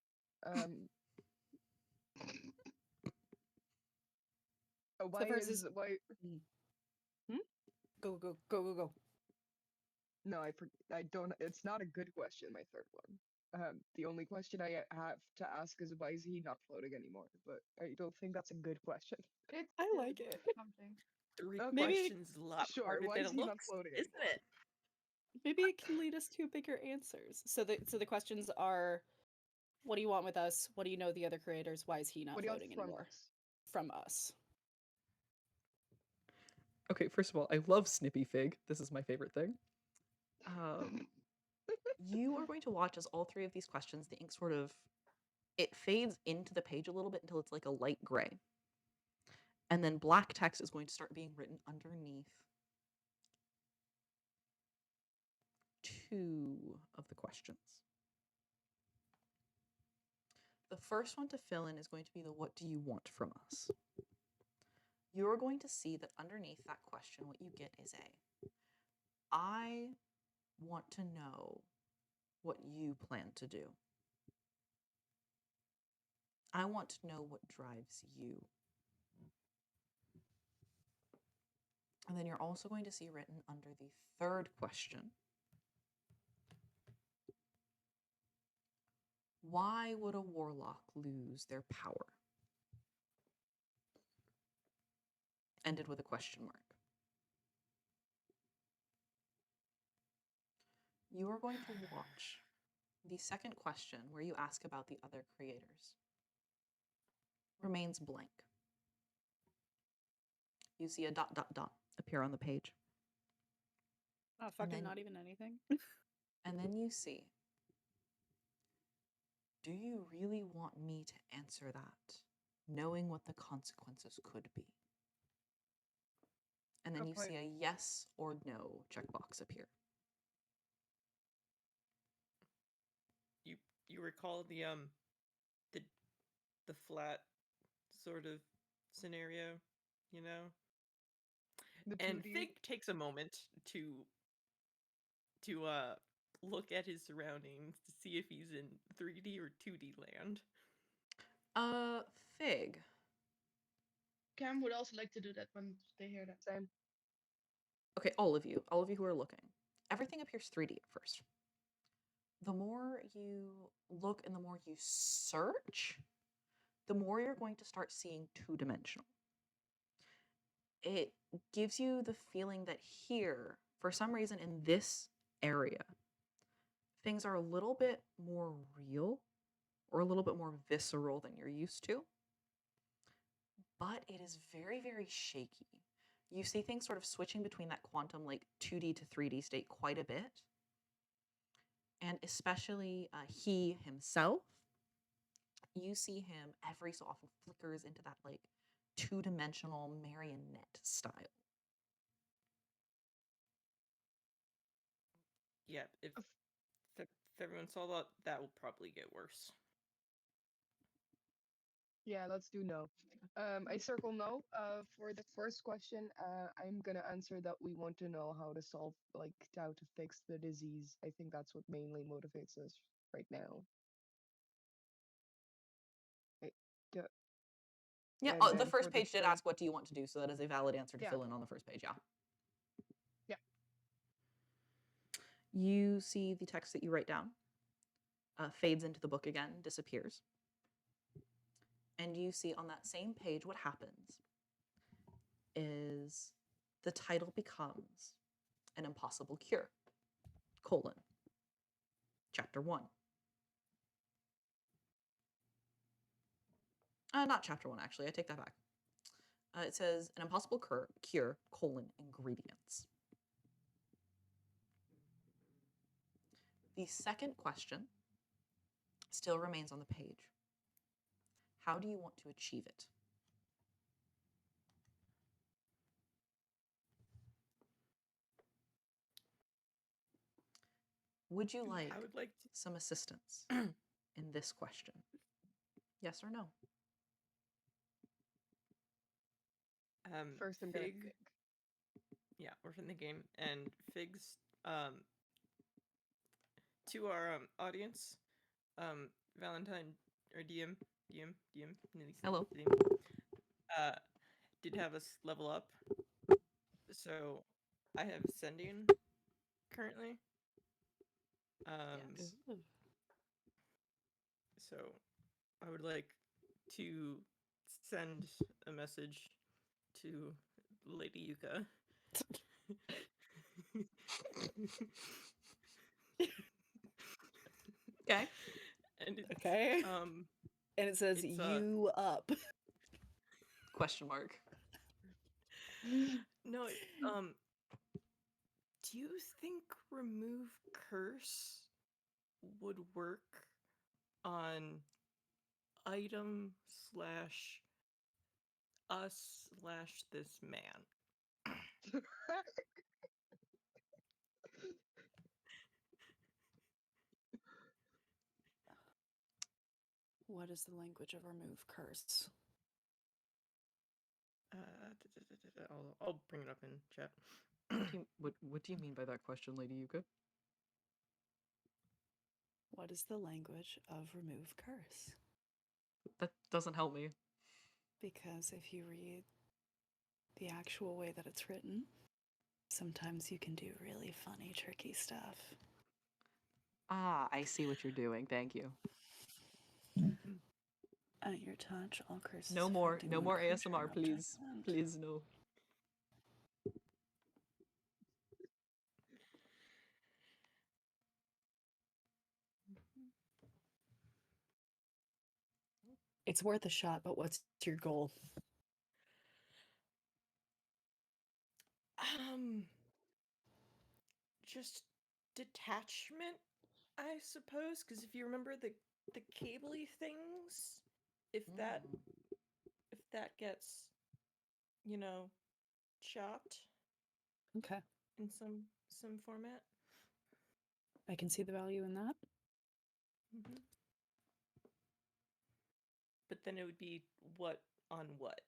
Why first is why? Go, go, go, go, go. No, I don't. It's not a good question. My third one. The only question I have to ask is why is he not floating anymore? But I don't think that's a good question. It's I still like it. something. Three Okay. Maybe- questions is a lot Sure, harder why than is it he not looks, floating isn't anymore? it? Maybe it can lead us to bigger answers. So the questions are, what do you want with us? What do you know the other creators? Why is he not What do you want floating from anymore? us? From us. Okay, first of all, I love Snippy Fig. This is my favorite thing. You are going to watch as all three of these questions, the ink sort of, it fades into the page a little bit until it's like a light gray. And then black text is going to start being written underneath 2 of the questions. The first one to fill in is going to be the what do you want from us? You're going to see that underneath that question, what you get is I want to know what you plan to do. I want to know what drives you. And then you're also going to see written under the third question, why would a warlock lose their power? Ended with a question mark. You are going to watch the second question where you ask about the other creators. Remains blank. You see a ... appear on the page. Oh, fucking then- not even anything. And then you see, do you really want me to answer that, knowing what the consequences could be? And then Good you point. see a yes or no checkbox appear. You recall the flat sort of scenario, you know? The And 2D. Fig takes a moment to look at his surroundings to see if he's in 3D or 2D land. Fig. Cam would also like to do that when they hear that. Same. Okay, all of you who are looking. Everything appears 3D at first. The more you look and the more you search, the more you're going to start seeing 2-dimensional. It gives you the feeling that here, for some reason in this area, things are a little bit more real or a little bit more visceral than you're used to. But it is very, very shaky. You see things sort of switching between that quantum, like 2D to 3D state quite a bit. And especially he himself, you see him every so often flickers into that like 2-dimensional marionette style. Yeah, if everyone saw that, that will probably get worse. Yeah, let's do no. I circle no. For the first question, I'm gonna answer that we want to know how to solve, like, how to fix the disease. I think that's what mainly motivates us right now. Yeah. Yeah, And the then first for the page did third- ask what do you want to do, so that is a valid answer to Yeah. fill in on the first page, yeah. Yeah. You see the text that you write down fades into the book again, disappears. And you see on that same page what happens is the title becomes An Impossible Cure, : Chapter 1. Not Chapter 1, actually. I take that back. It says An Impossible Cure, : Ingredients. The second question still remains on the page. How do you want to achieve it? Would you like I would like to. some assistance in this question? Yes or no? First, I'm gonna Fig. think. Yeah, we're from the game, and Fig's to our audience, Valentine or DM, Nilly, Hello. DM, did have us level up. So I have sending currently. Yes. Ooh. So I would like to send a message to Lady Yuka. Okay. And it's, Okay. And it says it's, you up. Question mark. no, do you think remove curse would work on item slash us slash this man? What is the language of remove curse? I'll bring it up in chat. What do you mean by that question, Lady Yuka? What is the language of remove curse? That doesn't help me. Because if you read the actual way that it's written, sometimes you can do really funny, tricky stuff. Ah, I see what you're doing. Thank you. At your touch, all curses. No more affecting one creature ASMR, or please. object. Please, no. It's worth a shot, but what's your goal? Just detachment, I suppose, because if you remember the cabley things, if that gets, you know, chopped Okay. in some format. I can see the value in that. Mm-hmm. But then it would be what on what?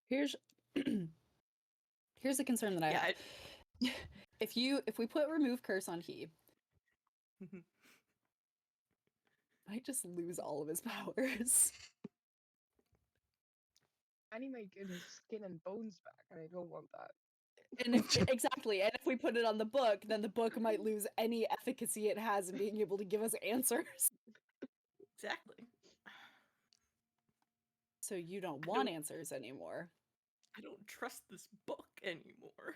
Here's here's a concern that I have. If we put remove curse on he, might just lose all of his powers. And he might get his skin and bones back, and I don't want that. And exactly, and if we put it on the book, then the book might lose any efficacy it has in being able to give us answers. Exactly. So you don't want answers anymore. I don't trust this book anymore.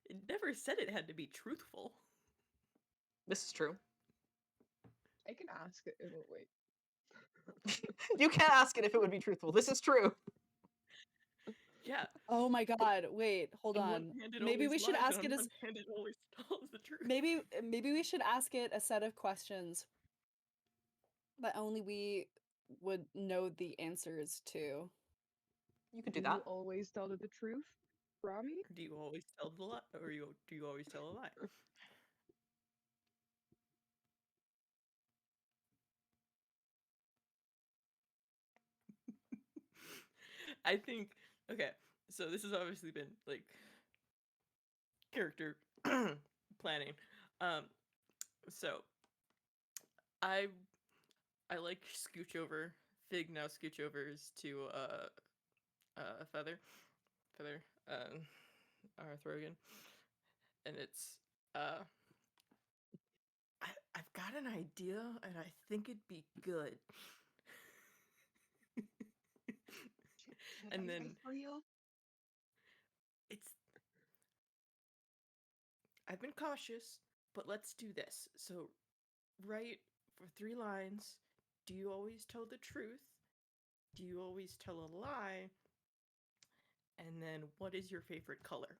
It never said it had to be truthful. This is true. I can ask it. It will wait. You can't ask it if it would be truthful. This is true. Yeah. Oh my god, wait, hold on. Maybe we should ask it as it always tells the truth. maybe we should ask it a set of questions that only we would know the answers to. You could do Do that. you always tell it the truth, Rami? Do you always tell the lie, or do you always tell a lie? I think okay. So this has obviously been like character planning. So I like scooch over. Fig now scooch overs to Feather, our Throgyn, and it's I've got an idea, and I think it'd be good. And then for you. it's I've been cautious, but let's do this. So write for 3 lines. Do you always tell the truth? Do you always tell a lie? And then what is your favorite color?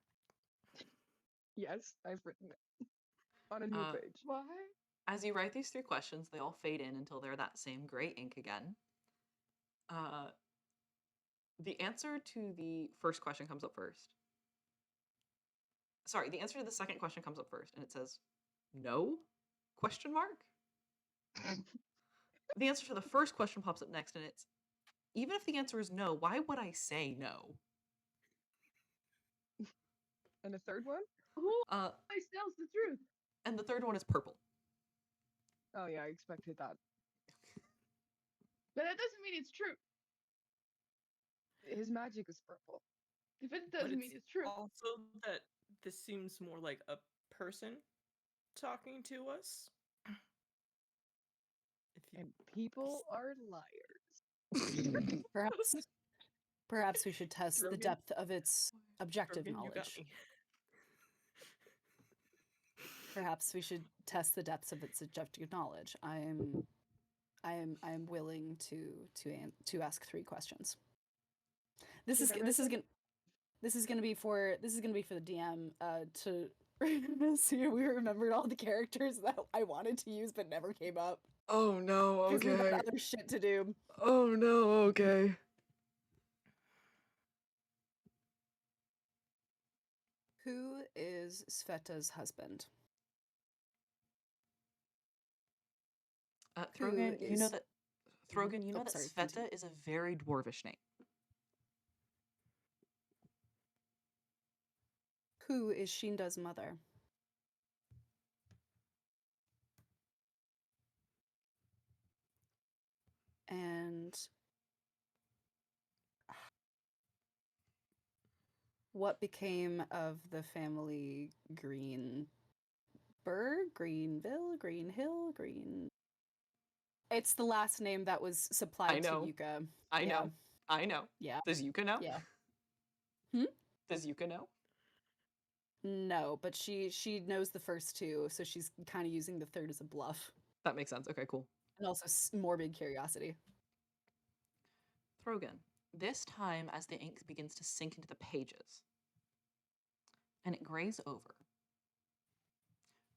Yes, I've written it on a new page. Why? As you write these 3 questions, they all fade in until they're that same gray ink again. The answer to the first question comes up first. Sorry, the answer to the second question comes up first, and it says, no? Question mark? The answer to the first question pops up next, and it's, even if the answer is no, why would I say no? And the third one? Who Uh, always tells the truth? and the third one is purple. Oh yeah, I expected that. But that doesn't mean it's true. His magic is purple. If it But doesn't mean it's true. also that this seems more like a person talking to us. If you And people are liars. Perhaps we should test the Throgyn- depth of its objective Throgyn, you got knowledge. me. Perhaps we should test the depths of its objective knowledge. I am willing to ask 3 questions. This is gonna be for the DM to see if we remembered all the characters that I wanted to use but never came up Oh no, because we had other shit to do. Oh no, okay. Who is Sveta's husband? Throgyn, Who you know is- that Throgyn, you know Oh, that sorry, Sveta continue. is a very dwarvish name. Who is Shinda's mother? And what became of the family Greenberg, Greenville, Greenhill, Green? It's the last name that was supplied know. to Yuka. I Yeah. know. I know. Yeah. Does Yuka know? Yeah. Does Yuka know? No, but she knows the first 2, so she's kind of using the third as a bluff. That makes sense. Okay, cool. And also morbid curiosity. Throgyn, this time as the ink begins to sink into the pages and it grays over,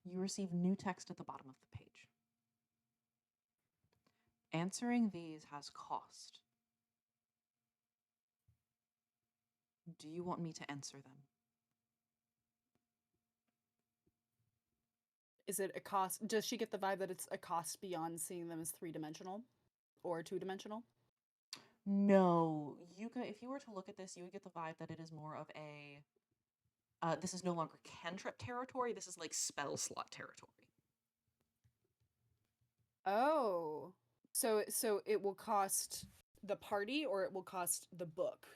you receive new text at the bottom of the page. Answering these has cost. Do you want me to answer them? Is it a cost? Does she get the vibe that it's a cost beyond seeing them as 3-dimensional or 2-dimensional? No. Yuka, if you were to look at this, you would get the vibe that it is more of a this is no longer cantrip territory, this is like spell slot territory. Oh. So it will cost the party or it will cost the book?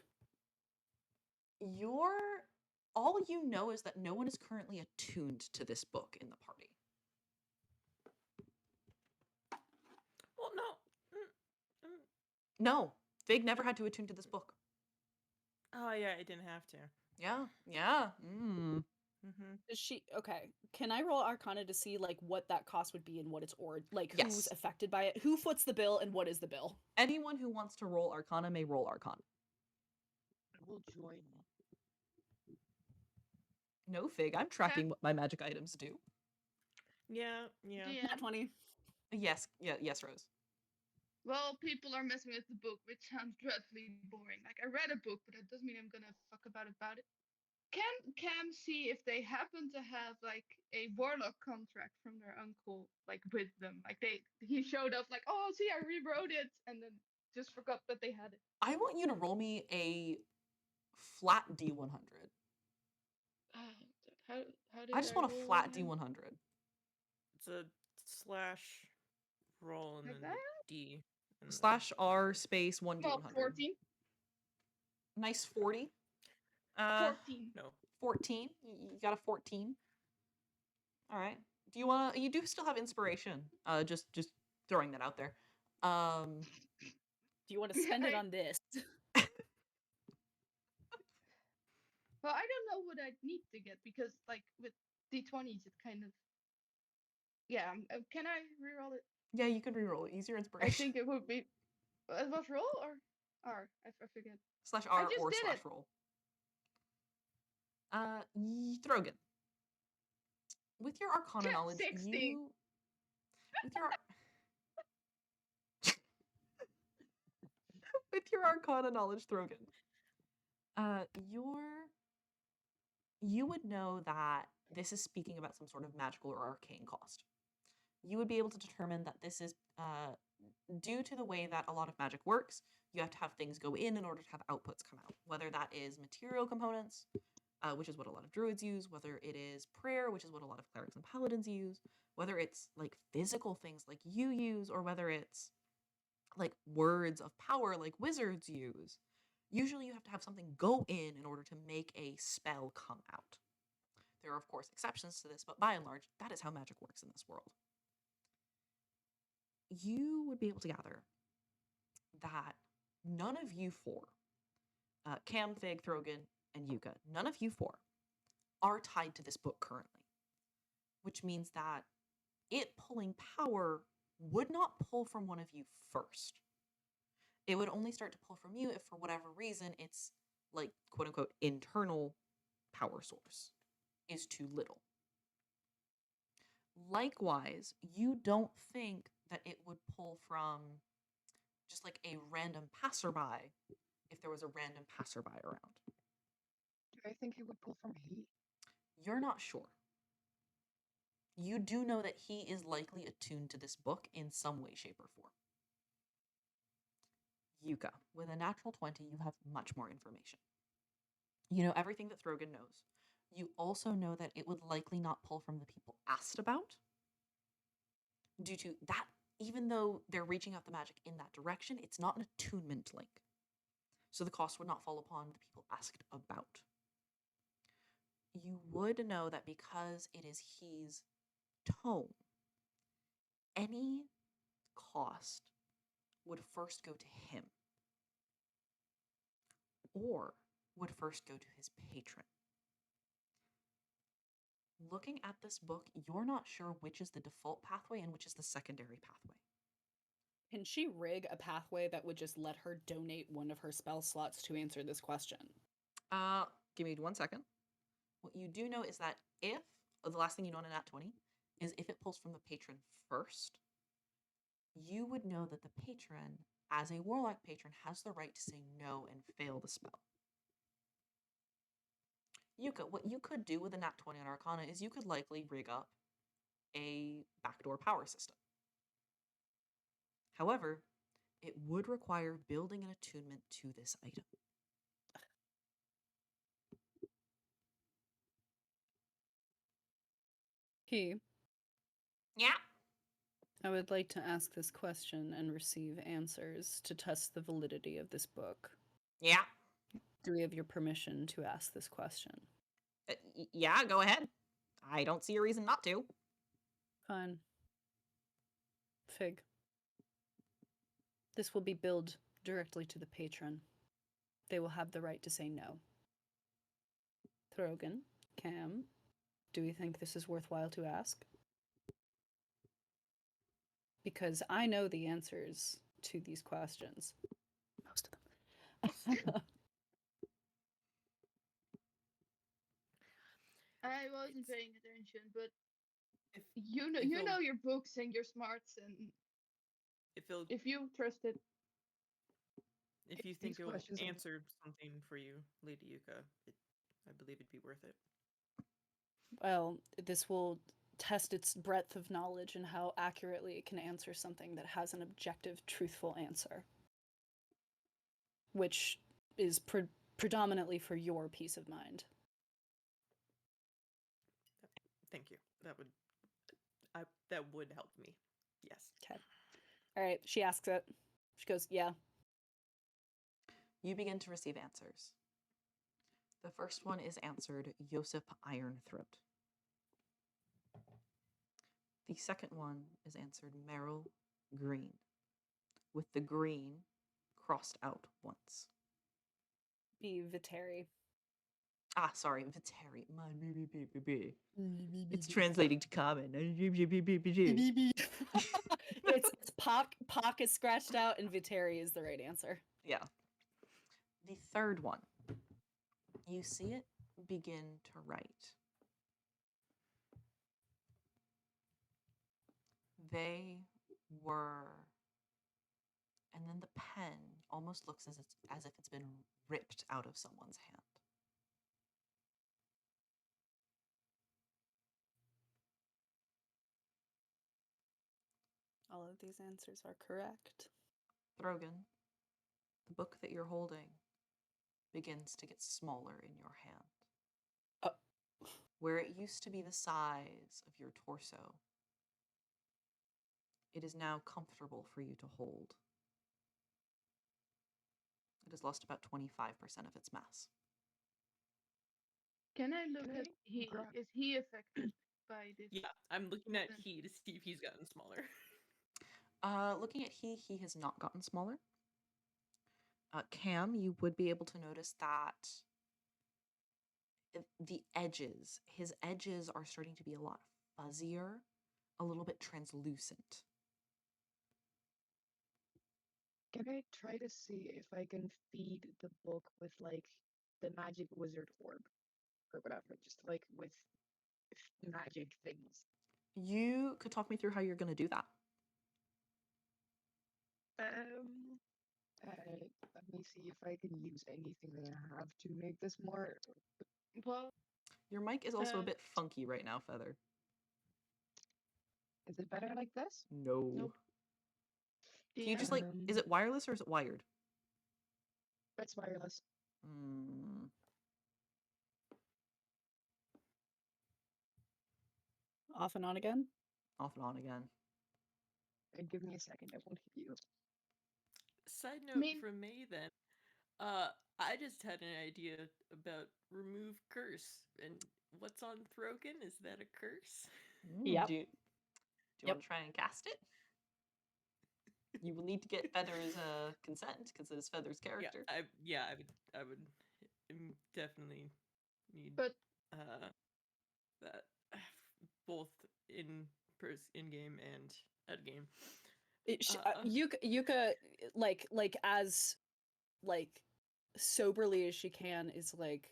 All you know is that no one is currently attuned to this book in the party. Well, no. No, Fig never had to attune to this book. Oh yeah, I didn't have to. Yeah. Mm-hmm. Is she okay? Can I roll Arcana to see like what that cost would be and what it's like Yes. who's affected by it? Who foots the bill and what is the bill? Anyone who wants to roll Arcana may roll Arcana. I will join. No, Fig, I'm tracking what my magic items do. Yeah. DM. Not 20. Yes, Rose. Well, people are messing with the book, which sounds dreadfully boring. Like, I read a book, but that doesn't mean I'm gonna fuck about it. Can Cam see if they happen to have, like, a warlock contract from their uncle, like, with them? Like, he showed up, like, oh, see, I rewrote it, and then just forgot that they had it. I want you to roll me a flat D100. How did I just want a roll flat again? D100. It's a slash roll and Like then that? D. And then /R space 1 Well, D100. 14. Nice 40. 14. No. 14. You got a 14. All right. You do still have inspiration. Just throwing that out there. Do you want to spend it on this? Well, I don't know what I'd need to get because, like, with D20s, it kind of. Yeah, can I reroll it? Yeah, you can reroll it. Use your I inspiration. think it would be. It was roll or R? I forget. /R just or did it. /roll. Throgyn. With your Arcana Yeah, knowledge, 16. With your Arcana knowledge, Throgyn, you would know that this is speaking about some sort of magical or arcane cost. You would be able to determine that this is due to the way that a lot of magic works. You have to have things go in order to have outputs come out, whether that is material components, which is what a lot of druids use, whether it is prayer, which is what a lot of clerics and paladins use, whether it's like physical things like you use, or whether it's like words of power like wizards use. Usually you have to have something go in order to make a spell come out. There are, of course, exceptions to this, but by and large, that is how magic works in this world. You would be able to gather that none of you four, Cam, Fig, Throgyn, and Yuka, none of you four are tied to this book currently, which means that it pulling power would not pull from one of you first. It would only start to pull from you if, for whatever reason, it's like, quote unquote, internal power source is too little. Likewise, you don't think that it would pull from just like a random passerby if there was a random passerby around. Do I think it would pull from he? You're not sure. You do know that he is likely attuned to this book in some way, shape, or form. Yuka, with a natural 20, you have much more information. You know everything that Throgyn knows. You also know that it would likely not pull from the people asked about, due to that, even though they're reaching out the magic in that direction, it's not an attunement link. So the cost would not fall upon the people asked about. You would know that because it is his tone, any cost would first go to him, or would first go to his patron. Looking at this book, you're not sure which is the default pathway and which is the secondary pathway. Can she rig a pathway that would just let her donate one of her spell slots to answer this question? Give me 1 second. What you do know is that if, the last thing you know in a nat 20, is if it pulls from the patron first, you would know that the patron, as a warlock patron, has the right to say no and fail the spell. Yuka, what you could do with a nat 20 on Arcana is you could likely rig up a backdoor power system. However, it would require building an attunement to this item. He, Yeah. I would like to ask this question and receive answers to test the validity of this book. Yeah. Do we have your permission to ask this question? Yeah, go ahead. I don't see a reason not to. Fine. Fig. This will be billed directly to the patron. They will have the right to say no. Throgyn, Cam, do we think this is worthwhile to ask? Because I know the answers to these questions. Most of them. I wasn't paying attention, but If you know if you you'll- know your books and your smarts, and if you trust it, if you These think it will questions are- answer something for you, Lady Yuka, I believe it'd be worth it. Well, this will test its breadth of knowledge and how accurately it can answer something that has an objective, truthful answer. Which is predominantly for your peace of mind. Thank you. That would help me. Yes. Okay. All right, she asks it. She goes, yeah. You begin to receive answers. The first one is answered Yosip Ironthroat. The second one is answered Merrill Green, with the green crossed out once. Be Viteri. Ah, sorry, Viteri. It's translating to common. It's Pock is scratched out and Viteri is the right answer. Yeah. The third one, you see it begin to write. They were, and then the pen almost looks as if it's been ripped out of someone's hand. All of these answers are correct. Throgyn, the book that you're holding begins to get smaller in your hand. Where it used to be the size of your torso, it is now comfortable for you to hold. It has lost about 25% of its mass. Can I look Can at I he? grab- Is he affected by this? Yeah, I'm looking at Then- he to see if he's gotten smaller. Looking at he has not gotten smaller. Cam, you would be able to notice that the edges, his edges are starting to be a lot fuzzier, a little bit translucent. Can I try to see if I can feed the book with like the magic wizard orb or whatever, just like with magic things? You could talk me through how you're going to do that. Let me see if I can use anything that I have to make this more. Well, Your mic is also a Uh, bit funky right now, Feather. Is it better like this? No. Nope. Can you just DM? is it wireless or is it wired? It's wireless. Mm, Off and on again. off and on again. Give me a second. I won't hit you. Side note mean- from May then. I just had an idea about remove curse. And what's on Throgyn? Is that a curse? Yep. Do you want to try and cast it? You will need to get Feather's consent because it is Feather's character. I would definitely need But that both in game and at game. Yuka, as soberly as she can, is like,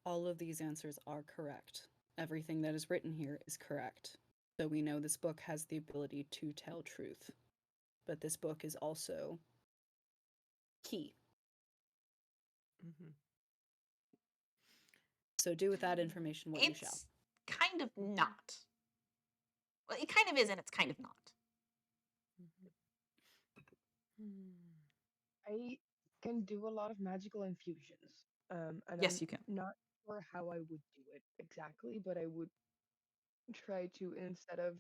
all of these answers are correct. Everything that is written here is correct. So we know this book has the ability to tell truth. But this book is also key. Mm-hmm. So do with that information what you shall. It's kind of not. Well, it kind of is and it's kind of not. I can do a lot of magical infusions. And Yes, I'm you can. not sure how I would do it exactly, but I would try to, instead of,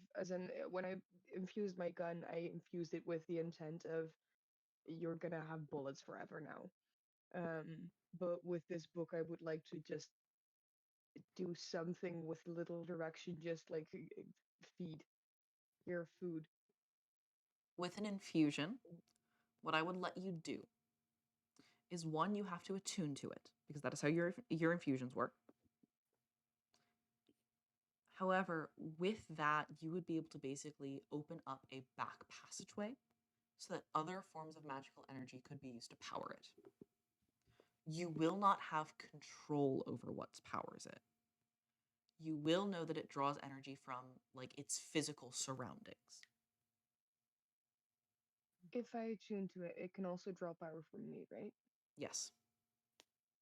when I infused my gun, I infused it with the intent of you're gonna have bullets forever now. But with this book, I would like to just do something with little direction, just like feed your food. With an infusion, what I would let you do is one, you have to attune to it because that is how your infusions work. However, with that, you would be able to basically open up a back passageway so that other forms of magical energy could be used to power it. You will not have control over what powers it. You will know that it draws energy from its physical surroundings. If I attune to it, it can also draw power from me, right? Yes.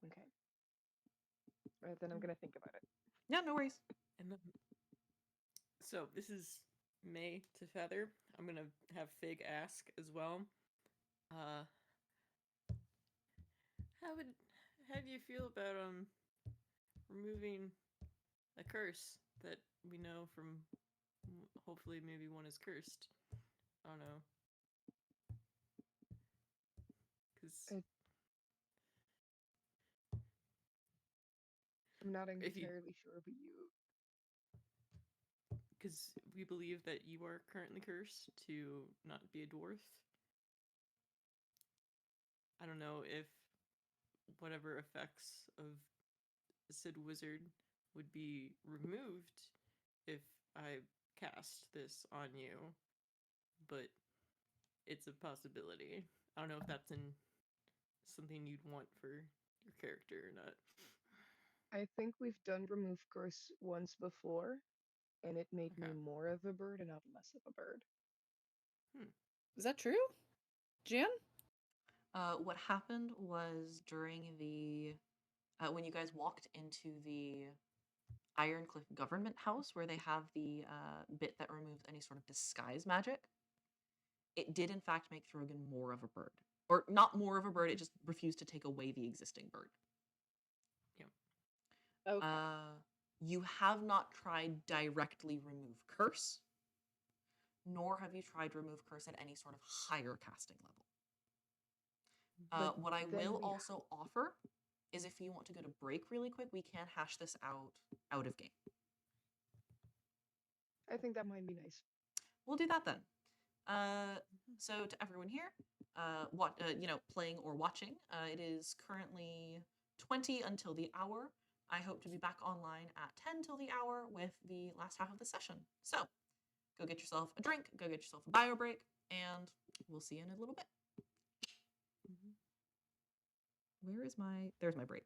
Okay. Right, then I'm gonna think about it. Yeah, no worries. And then, so this is May to Feather. I'm gonna have Fig ask as well. How do you feel about removing a curse that we know from hopefully maybe one is cursed? I don't know. Because I'm not if you- entirely sure, but you. because we believe that you are currently cursed to not be a dwarf. I don't know if whatever effects of said wizard would be removed if I cast this on you, but it's a possibility. I don't know if that's something you'd want for your character or not. I think we've done remove curse once before, and it made me Okay. more of a bird and not less of a bird. Is that true? Jan? What happened was during the when you guys walked into the Ironcliff Government House, where they have the bit that removes any sort of disguise magic, it did in fact make Throgyn more of a bird, or not more of a bird. It just refused to take away the existing bird. Yeah. Okay. You have not tried directly remove curse, nor have you tried remove curse at any sort of higher casting level. But What I then will we- also offer is if you want to go to break really quick, we can hash this out of game. I think that might be nice. We'll do that then. So to everyone here, playing or watching, it is currently 20 until the hour. I hope to be back online at 10 till the hour with the last half of the session. So go get yourself a drink, go get yourself a bio break, and we'll see you in a little bit. Where is my... There's my break.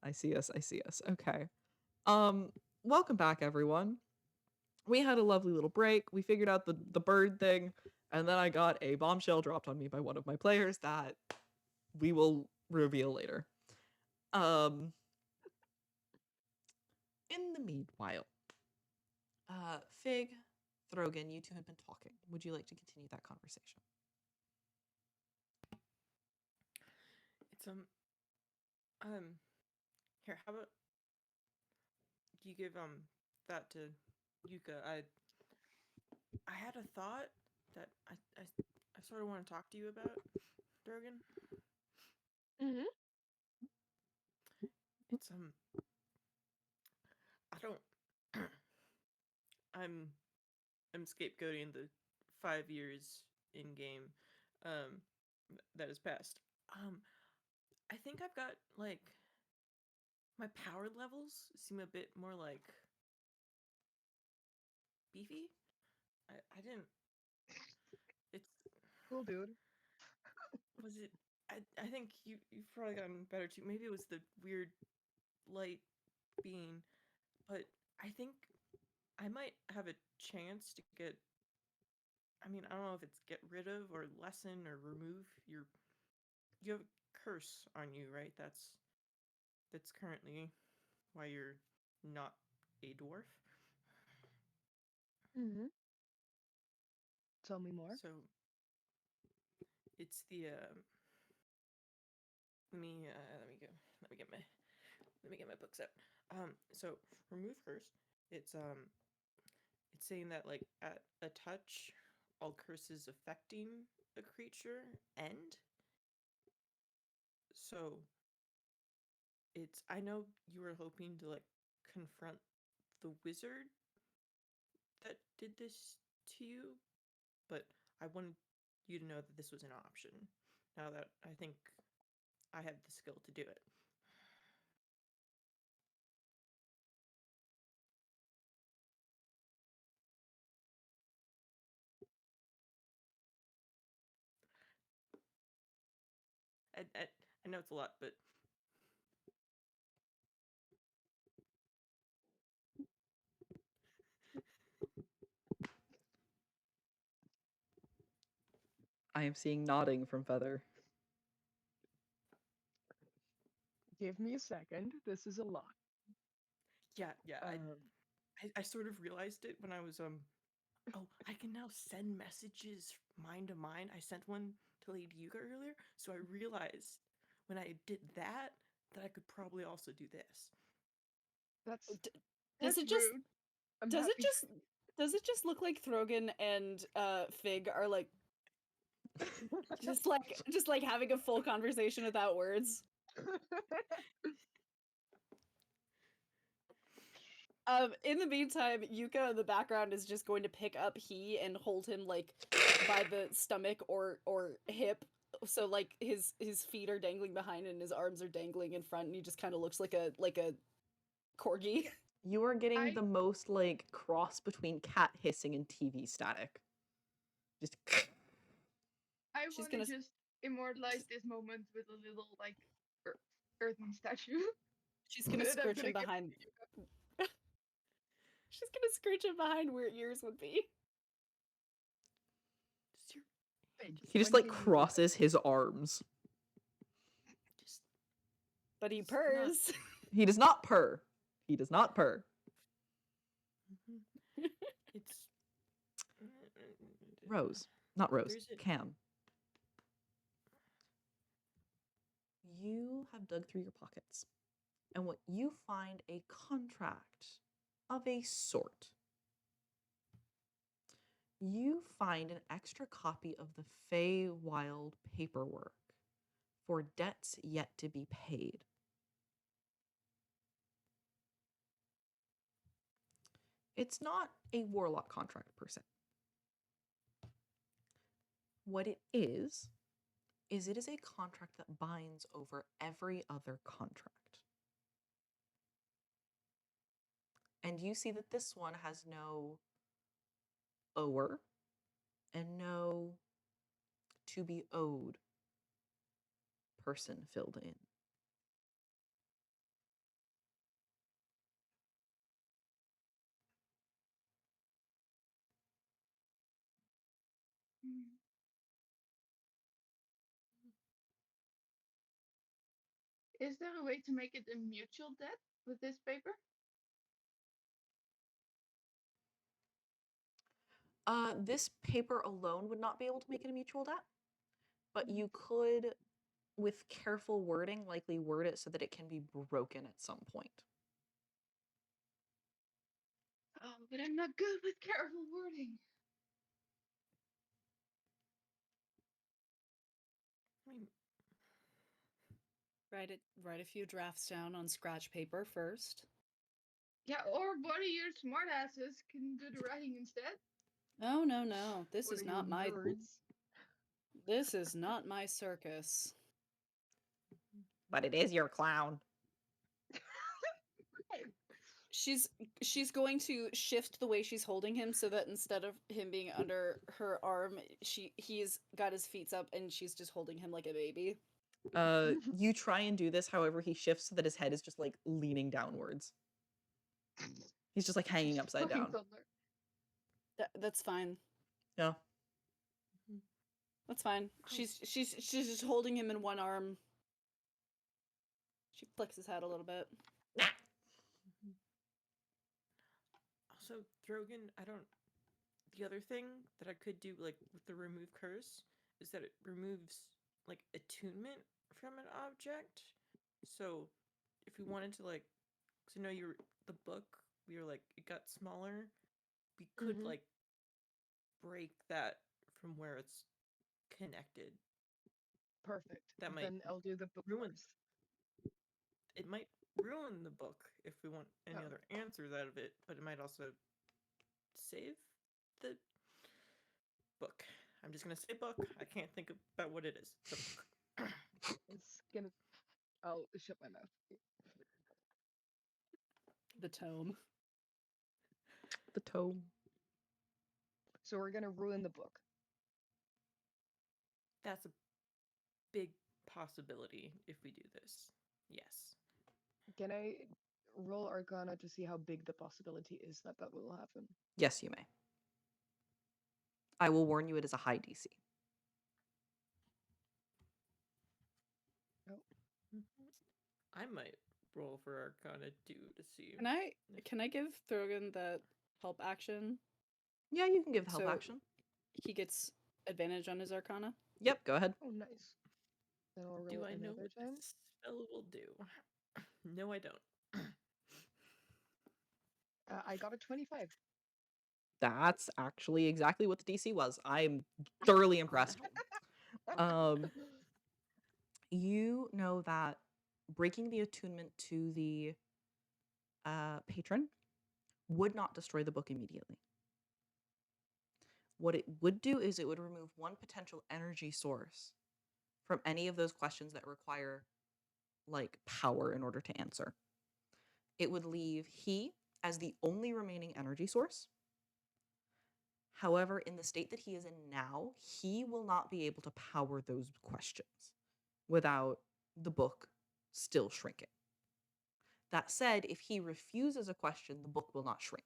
I see us. I see us. Okay. Welcome back, everyone. We had a lovely little break. We figured out the bird thing, and then I got a bombshell dropped on me by one of my players that we will reveal later. In the meanwhile, Fig, Throgyn, you two have been talking. Would you like to continue that conversation? It's here, how about you give that to Yuka? I had a thought that I sort of want to talk to you about, Throgyn. Mm-hmm. It's I don't I'm scapegoating the 5 years in game that has passed. I think I've got like my power levels seem a bit more like beefy. I didn't. It's Cool, dude. was it. I think you've probably gotten better too. Maybe it was the weird light being, but I think I might have a chance to get. I mean, I don't know if it's get rid of or lessen or remove your. You have a curse on you, right? That's currently why you're not a dwarf. Mm-hmm. Tell me more. So it's the let me get my books out. So remove curse. It's it's saying that like at a touch, all curses affecting a creature end. So it's I know you were hoping to like confront the wizard that did this to you, but I wanted you to know that this was an option. Now that I think I have the skill to do it. I know it's a lot, but I am seeing nodding from Feather. Give me a second. This is a lot. yeah, I sort of realized it when I was oh, I can now send messages mind to mind. I sent one to Lady Yuka earlier, so I realized when I did that I could probably also do this. That's Does that's it just rude. I'm does it happy. just look like Throgyn and Fig are like just like having a full conversation without words? In the meantime, Yuka in the background is just going to pick up he and hold him like by the stomach or hip, so like his feet are dangling behind and his arms are dangling in front, and he just kind of looks like a corgi. You are getting I the most like cross between cat hissing and TV static. Just I She's want to gonna just immortalize this moment with a little like earthen statue. she's gonna that I'm scritch gonna him give behind. to Yuka. She's gonna scritch him behind where ears would be. Just your he just When like can you do that? crosses his arms. just But he it's not- purrs. He does not purr. He does not purr. It's Rose, not Rose. There's a Cam. You have dug through your pockets, and what you find a contract of a sort. You find an extra copy of the Feywild paperwork for debts yet to be paid. It's not a warlock contract per se. What it is it is a contract that binds over every other contract. And you see that this one has no ower and no to be owed person filled in. Is there a way to make it a mutual debt with this paper? This paper alone would not be able to make it a mutual debt, but Mhm. you could, with careful wording, likely word it so that it can be broken at some point. Oh, but I'm not good with careful wording. I mean, Write a few drafts down on scratch paper first. Yeah, or one of your smartasses can do the writing instead. Oh no. This What is are you, not my nerds? this is not my circus. But it is your clown. She's going to shift the way she's holding him so that instead of him being under her arm, he's got his feet up and she's just holding him like a baby. You try and do this, however, he shifts so that his head is just like leaning downwards. He's just like hanging upside Fucking down. thunder. That's fine. Yeah. That's fine. She's just holding him in one arm. She flicks his head a little bit. also, Throgyn, I don't. The other thing that I could do, like with the remove curse, is that it removes like attunement from an object. So, if we wanted to like, because I know the book, we were like it got smaller. We could Mhm. like break that from where it's connected. Perfect. That might Then I'll do the book ruin- first. It might ruin the book if we want any Oh. other answers out of it, but it might also save the book. I'm just gonna say book. I can't think about what it is. The book. It's gonna. I'll shut my mouth. The tome. The tome. So we're gonna ruin the book. That's a big possibility if we do this. Yes. Can I roll Arcana to see how big the possibility is that that will happen? Yes, you may. I will warn you, it is a high DC. I might roll for Arcana too to see. Can I give Throgyn the help action? Yeah, you can give the help So- action. He gets advantage on his Arcana. Yep, go ahead. Oh, nice. Then I'll roll Do I know another what time. this spell will do? No, I don't. I got a 25. That's actually exactly what the DC was. I'm thoroughly impressed. You know that breaking the attunement to the patron would not destroy the book immediately. What it would do is it would remove one potential energy source from any of those questions that require like power in order to answer. It would leave he as the only remaining energy source. However, in the state that he is in now, he will not be able to power those questions without the book still shrinking. That said, if he refuses a question, the book will not shrink.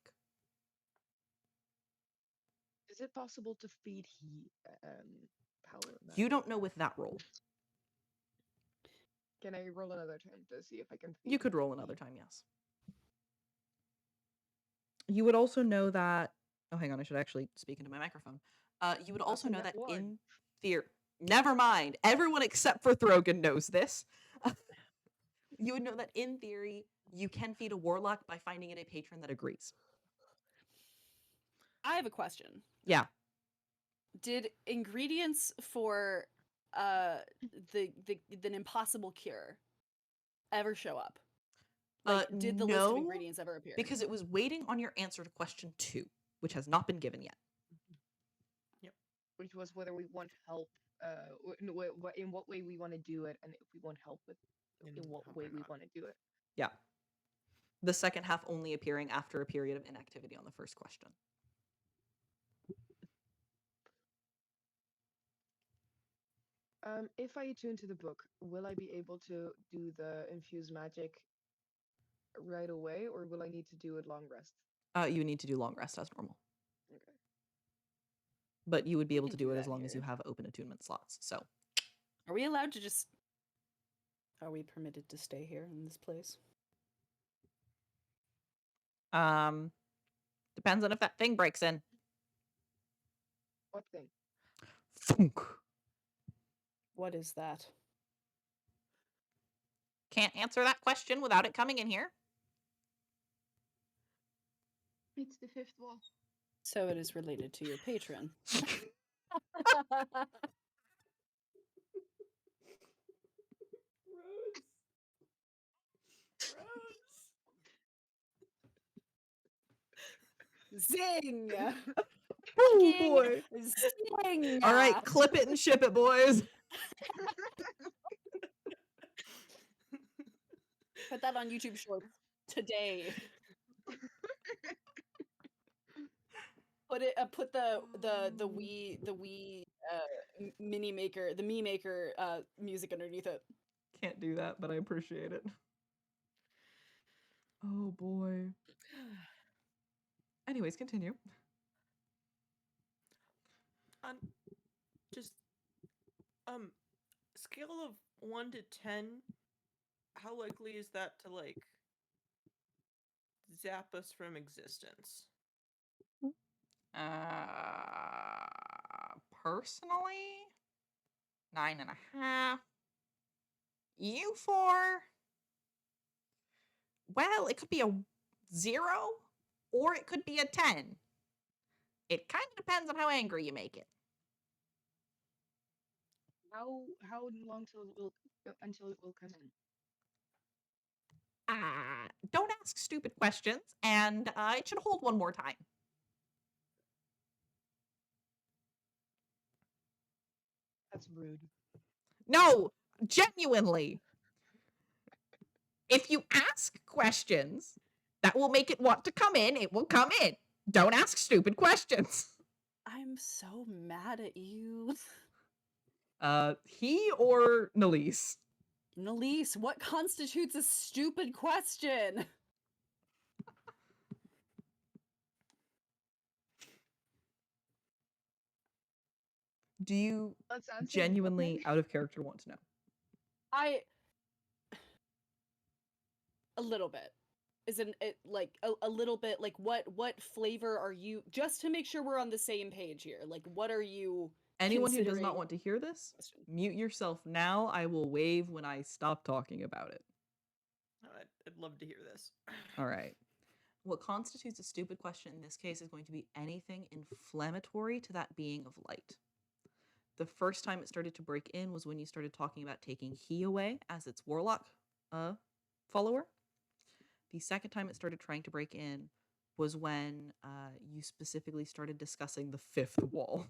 Is it possible to feed power? You don't know with that roll. Can I roll another time to see if I can feed? You could roll another time, yes. You would also know that. Oh, hang on, I should actually speak into my microphone. You would also a know nat that one. in theory. Never mind. Everyone except for Throgyn knows this. You would know that in theory, you can feed a warlock by finding it a patron that agrees. I have a question. Yeah. Did ingredients for the impossible cure ever show up? Like, did the list of no, ingredients ever appear? Because it was waiting on your answer to question 2, which has not been given yet. Which was whether we want help, in what way we want to do it, and if we want help with in what help way or we not. want to do it. Yeah. The second half only appearing after a period of inactivity on the first question. If I attune to the book, will I be able to do the infuse magic right away, or will I need to do it long rest? You need to do long rest as normal. Okay. But you would be We able can to do do it as that long as you here. have open attunement slots. So Are we allowed to just Are we permitted to stay here in this place? Depends on if that thing breaks in. What thing? Thunk. What is that? Can't answer that question without it coming in here. It's the fifth wall. So it is related to your patron. Zing! Oh boy. Zing! All right, clip it and ship it, boys. Put that on YouTube Shorts today. Put the Wii mini maker, the me maker music underneath it. Can't do that, but I appreciate it. Oh boy. Anyways, continue. Just scale of 1 to 10. How likely is that to like zap us from existence? Personally, 9.5. You 4. Well, it could be a 0 or it could be a 10. It kind of depends on how angry you make it. How long until it will come in? Don't ask stupid questions, and it should hold one more time. That's rude. No, genuinely. If you ask questions that will make it want to come in, it will come in. Don't ask stupid questions. I'm so mad at you. He or Nalise? Nalise, what constitutes a stupid question? Do you Let's answer genuinely, out of character, want to know? A little bit. Isn't it like a little bit like what flavor are you, just to make sure we're on the same page here? Like, what are you Anyone who does not considering? want to hear this, mute yourself now. I will wave when I stop talking about it. I'd love to hear this. All right. What constitutes a stupid question in this case is going to be anything inflammatory to that being of light. The first time it started to break in was when you started talking about taking he away as its warlock follower. The second time it started trying to break in was when you specifically started discussing the fifth wall.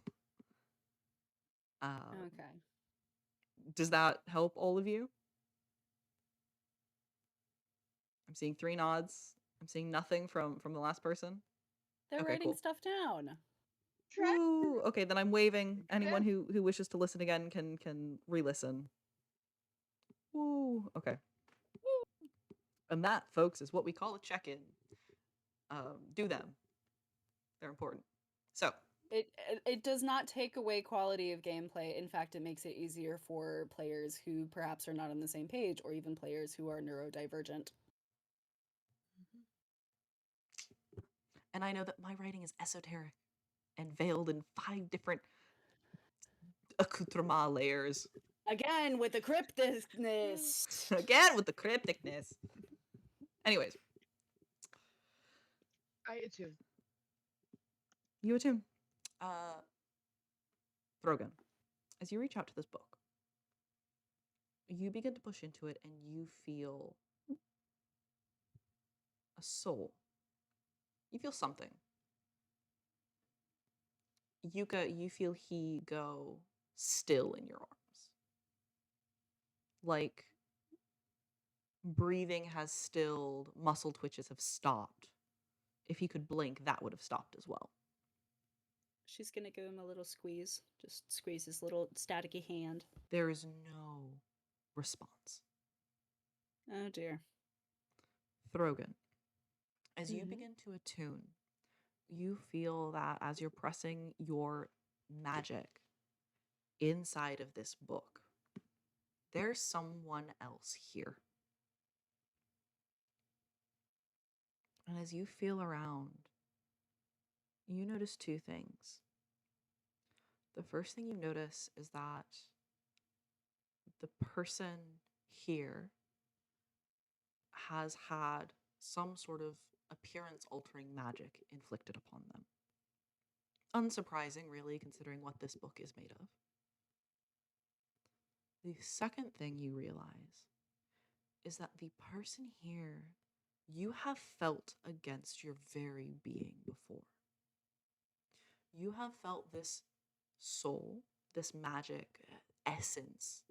Okay. Does that help all of you? I'm seeing 3 nods. I'm seeing nothing from the last person. They're Okay, writing cool. stuff down. Ooh, okay, then I'm waving. Anyone who wishes to listen again can re-listen. Woo, okay. And that, folks, is what we call a check-in. Do them. They're important. So It does not take away quality of gameplay. In fact, it makes it easier for players who perhaps are not on the same page, or even players who are neurodivergent. And I know that my writing is esoteric and veiled in 5 different accoutrement layers. Again, with the crypticness. Again, with the crypticness. Anyways. I attune. You attune. Throgyn, as you reach out to this book, you begin to push into it and you feel a soul. You feel something. Yuka, you feel he go still in your arms. Like breathing has stilled, muscle twitches have stopped. If he could blink, that would have stopped as well. She's gonna give him a little squeeze. Just squeeze his little staticky hand. There is no response. Oh dear. Throgyn, as you begin to attune, you feel that as you're pressing your magic inside of this book, there's someone else here. And as you feel around, you notice two things. The first thing you notice is that the person here has had some sort of appearance-altering magic inflicted upon them. Unsurprising, really, considering what this book is made of. The second thing you realize is that the person here you have felt against your very being before. You have felt this soul, this magic essence,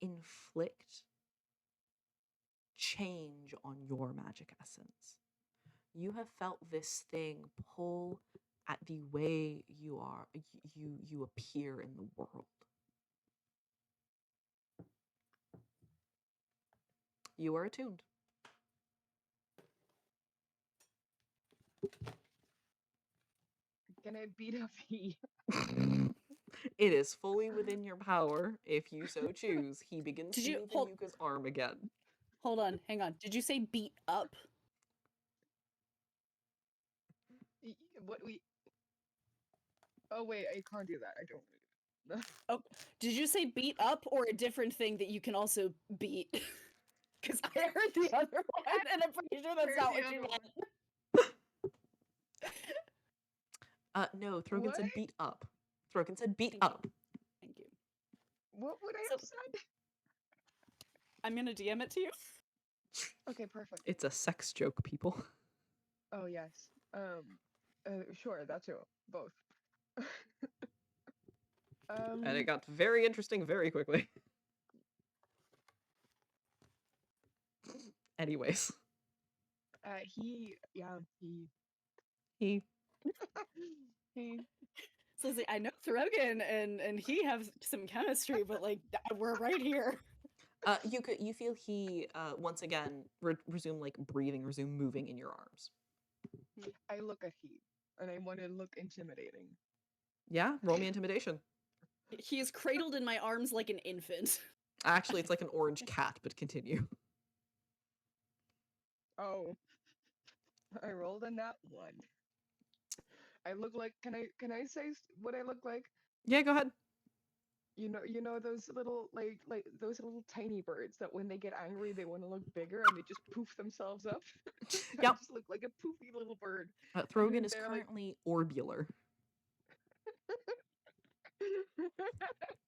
inflict change on your magic essence. You have felt this thing pull at the way you appear in the world. You are attuned. Can I beat up he? It is fully within your power, if you so choose. He begins Did to you move hold- Yuka's arm again. Hold on, hang on. Did you say beat up? What we? Oh wait, I can't do that. I don't. Oh, did you say beat up or a different thing that you can also beat? Because I heard the other one, and I'm pretty sure that's Heard not the what you other meant. No, Throgyn said What? beat up. Throgyn said beat Thank you. up. Thank you. What would I So- have said? I'm gonna DM it to you. Okay, perfect. It's a sex joke, people. Oh yes. Sure, that too. Both. And it got very interesting very quickly. Anyways. He. He. He. So it's like, I know Throgyn and he have some chemistry, but like we're right here. You feel he once again resume like breathing, resume moving in your arms. I look at he, and I want to look intimidating. Yeah, roll me intimidation. He is cradled in my arms like an infant. Actually, it's like an orange cat, but continue. Oh. I rolled a nat 1. I look like. Can I say what I look like? Yeah, go ahead. You know those little like those little tiny birds that when they get angry they want to look bigger and they just poof themselves up. I Yep. just look like a poofy little bird. Throgyn is They're like- currently orbular.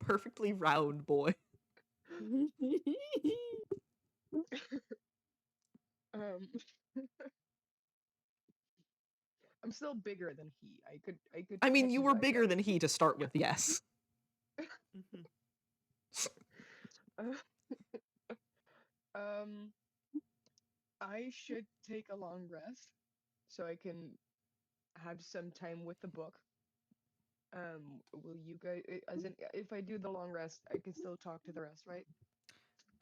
Perfectly round boy. um, I'm still bigger than he. I could. I mean, catch you his were eye, bigger guess. than he to start with, yes. Mhm. Um, I should take a long rest so I can have some time with the book. Will you guys, as in, if I do the long rest, I can still talk to the rest, right?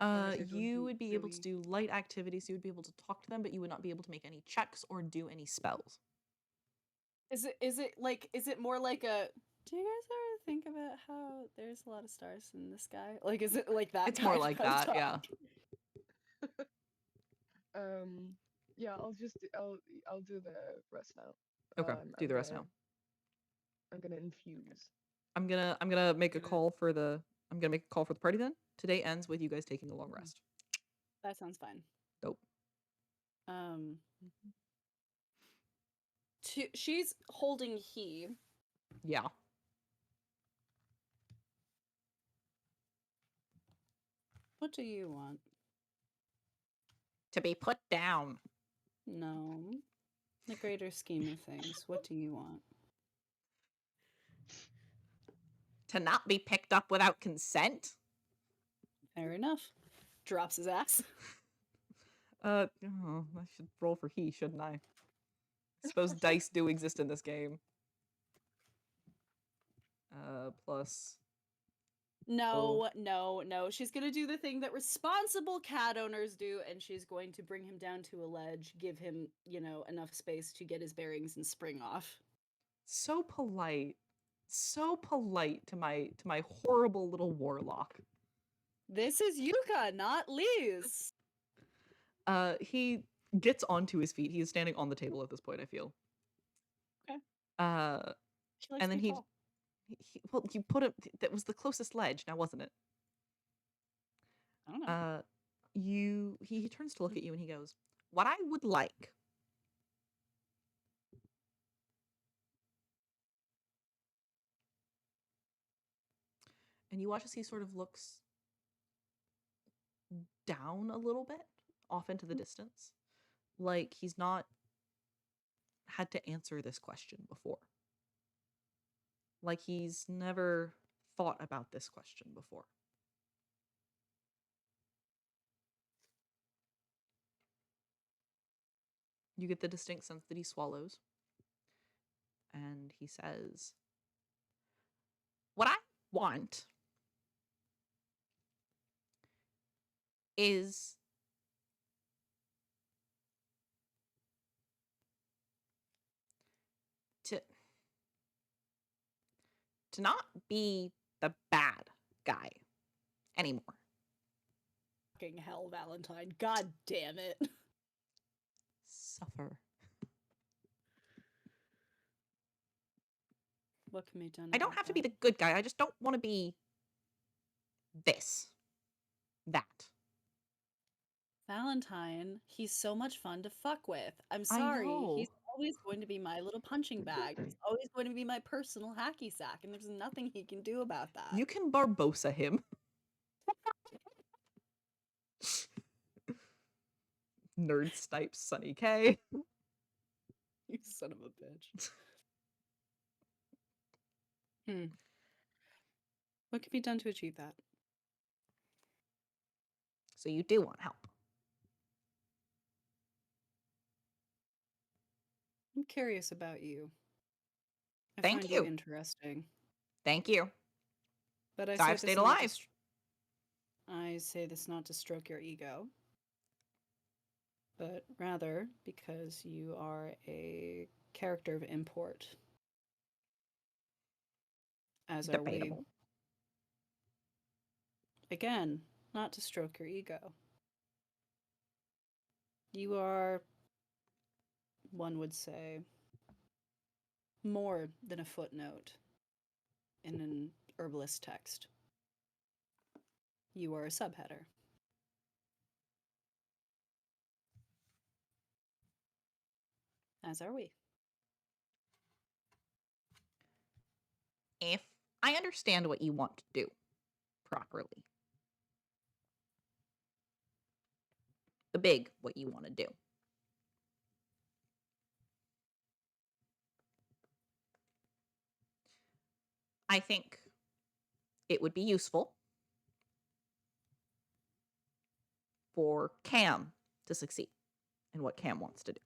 Unless I don't You do would be able to really- do light activities. You would be able to talk to them, but you would not be able to make any checks or do any spells. Is it more like a, do you guys ever think about how there's a lot of stars in the sky? Like, is it like that? It's more kind like of that, talk? yeah. Yeah, I'll do the rest now. Okay, do I'm the rest gonna- now. I'm gonna infuse. I'm gonna make a Gonna- call for the party then. Today ends with you guys taking a long rest. That sounds fine. Dope. She's holding he. Yeah. What do you want? To be put down. No. The greater scheme of things, what do you want? To not be picked up without consent. Fair enough. Drops his ass. I should roll for he, shouldn't I? Suppose dice do exist in this game. Plus. No, no, no. She's gonna do the thing that responsible cat owners do, and she's going to bring him down to a ledge, give him, enough space to get his bearings and spring off. So polite to my horrible little warlock. This is Yuka, not Liz. He gets onto his feet. He is standing on the table at this point, I feel. Okay. Uh, She likes and then to be tall. well, you put him. That was the closest ledge, now wasn't it? I don't know. He turns to look at you and he goes, "What I would like." And you watch as he sort of looks down a little bit off into the distance, like he's not had to answer this question before. Like he's never thought about this question before. You get the distinct sense that he swallows. And he says, "What I want is to not be the bad guy anymore." Fucking hell, Valentine. God damn it. Suffer. What can be done? I don't about have to be that? the good guy. I just don't want to be this. That. Valentine, he's so much fun to fuck with. I'm sorry. know. He's always going to be my little punching bag. He's always going to be my personal hacky sack, and there's nothing he can do about that. You can Barbosa him. Nerd snipes Sunny K. You son of a bitch. What can be done to achieve that? So you do want help. I'm curious about you. I Thank find you. Interesting. Thank you. But I So say I've this stayed not to alive. I say this not to stroke your ego, but rather because you are a character of import. As are we. Debatable. Again, not to stroke your ego. You are, one would say, more than a footnote in an herbalist text. You are a subheader. As are we. If I understand what you want to do properly, the big what you want to do, I think it would be useful for Cam to succeed in what Cam wants to do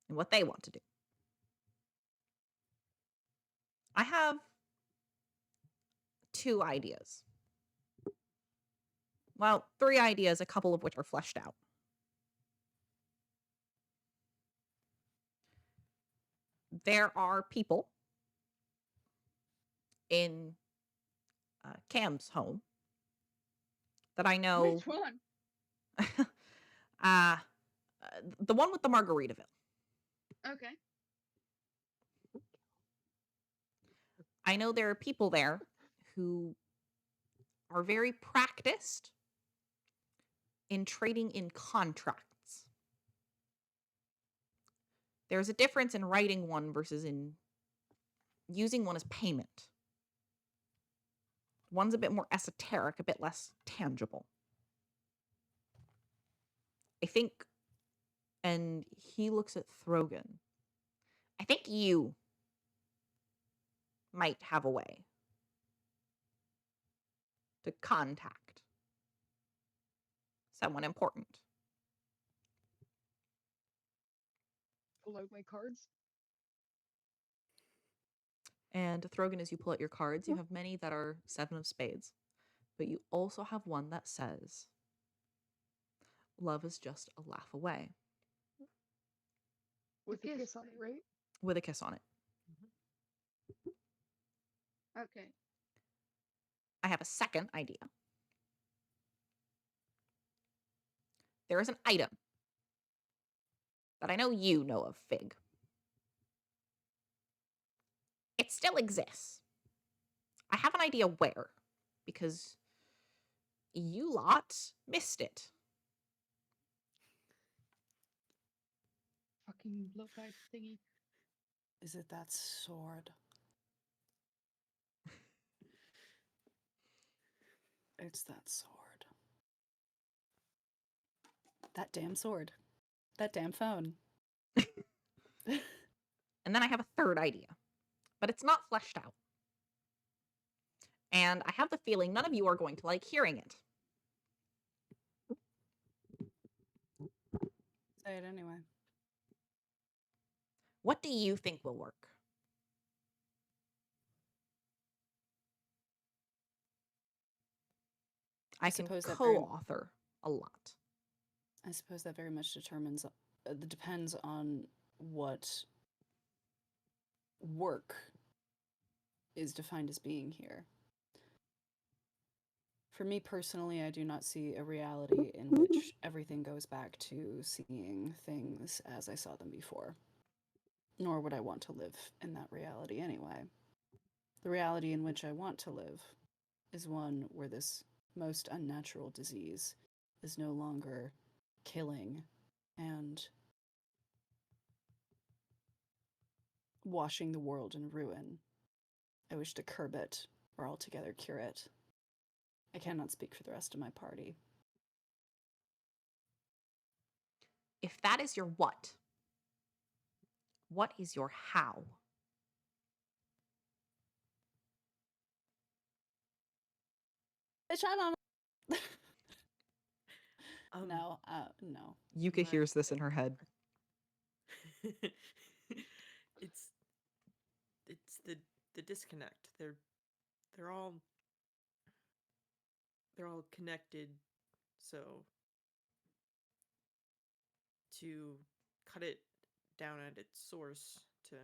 and what they want to do. I have 2 ideas. Well, 3 ideas, a couple of which are fleshed out. There are people in Cam's home that I know. Which one? The one with the Margaritaville. Okay. I know there are people there who are very practiced in trading in contracts. There's a difference in writing one versus in using one as payment. One's a bit more esoteric, a bit less tangible. I think, and he looks at Throgyn, I think you might have a way to contact someone important. Pull out my cards. And Throgyn, as you pull out your cards, you have many that are 7 of spades, but you also have one that says, "Love is just a laugh away." With a kiss, kiss on it, right? With a kiss on it. Okay. I have a second idea. there is an item that I know you know of, Fig. It still exists. I have an idea where, because you lot missed it. Fucking blowpipe thingy. Is it that sword? It's that sword. That damn sword. That damn phone. And then I have a third idea, but it's not fleshed out. And I have the feeling none of you are going to like hearing it. Say it anyway. What do you think will work? I can suppose that very- co-author a lot. I suppose that very much depends on what work is defined as being here. For me personally, I do not see a reality in which everything goes back to seeing things as I saw them before. Nor would I want to live in that reality anyway. The reality in which I want to live is one where this most unnatural disease is no longer killing and washing the world in ruin. I wish to curb it or altogether cure it. I cannot speak for the rest of my party. If that is your what is your how? Bitch, I don't know. Um, No. Yuka My- hears this in her head. it's the disconnect. They're all connected, so to cut it down at its source, to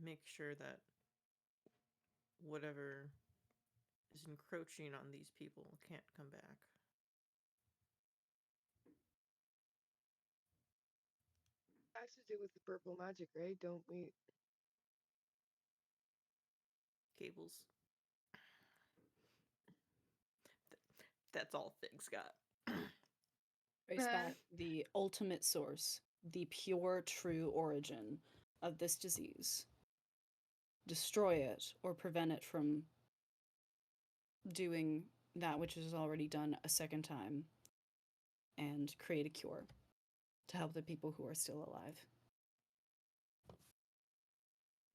make sure that whatever is encroaching on these people can't come back. Has to do with the purple magic, right? Don't we? Cables. That's all Fig's got. Trace Uh. back the ultimate source, the pure, true origin of this disease. Destroy it or prevent it from doing that which is already done a second time, and create a cure to help the people who are still alive.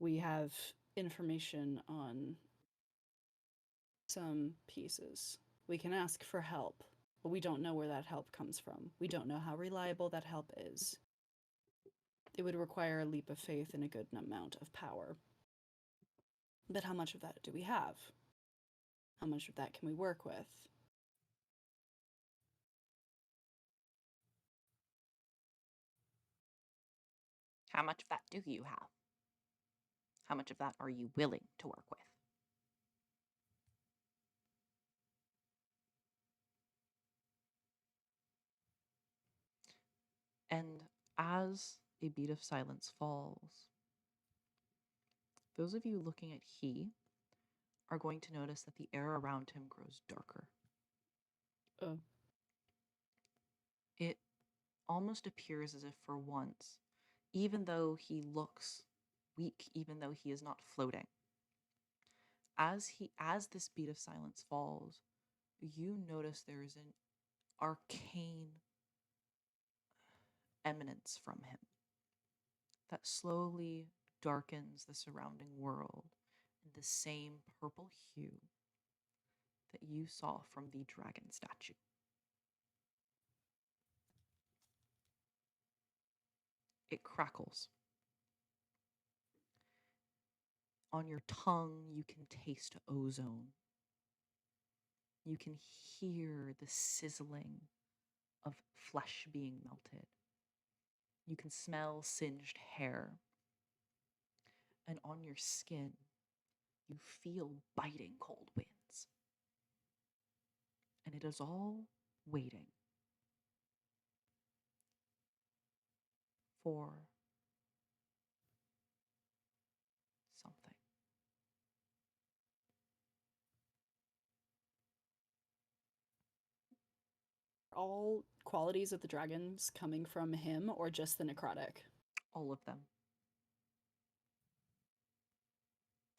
We have information on some pieces. We can ask for help, but we don't know where that help comes from. We don't know how reliable that help is. It would require a leap of faith and a good amount of power. But how much of that do we have? How much of that can we work with? How much of that do you have? How much of that are you willing to work with? And as a beat of silence falls, those of you looking at he are going to notice that the air around him grows darker. Oh. It almost appears as if for once, even though he looks weak, even though he is not floating, as this beat of silence falls, you notice there is an arcane eminence from him that slowly darkens the surrounding world in the same purple hue that you saw from the dragon statue. It crackles. On your tongue, you can taste ozone. You can hear the sizzling of flesh being melted. You can smell singed hair. And on your skin, you feel biting cold winds. And it is all waiting for something. All qualities of the dragons coming from him or just the necrotic? All of them.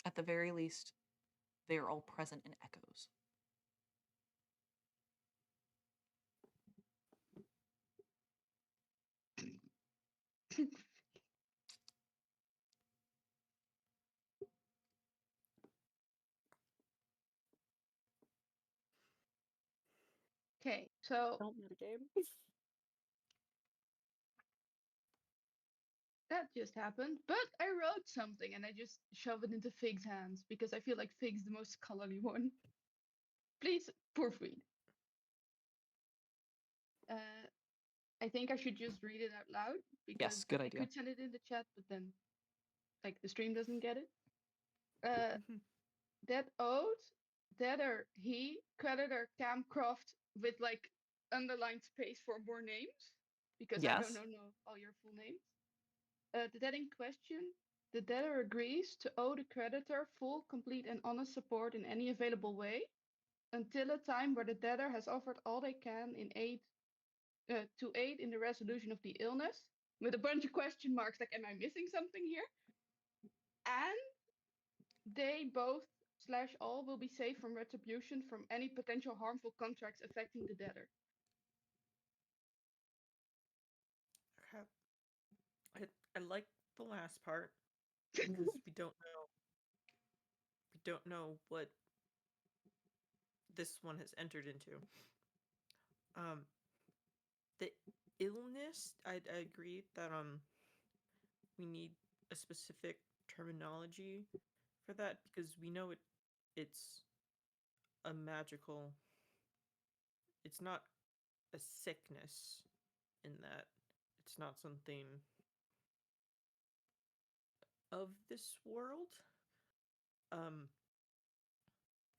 At the very least, they are all present in echoes. Okay, so Don't metagame. that just happened. But I wrote something and I just shove it into Fig's hands because I feel like Fig's the most scholarly one. Please proofread. I think I should just read it out loud because Yes, good I idea. could send it in the chat, but then like the stream doesn't get it. That owed, debtor he, creditor Camcroft with like underlined space for more names because I don't Yes. know all your full names. The debt in question, the debtor agrees to owe the creditor full, complete, and honest support in any available way until a time where the debtor has offered all they can in aid to aid in the resolution of the illness, with a bunch of question marks like, am I missing something here? And they both / all will be safe from retribution from any potential harmful contracts affecting the debtor. Okay. I like the last part because we don't know what this one has entered into. The illness, I agree that we need a specific terminology for that because we know it's a magical. It's not a sickness in that it's not something of this world.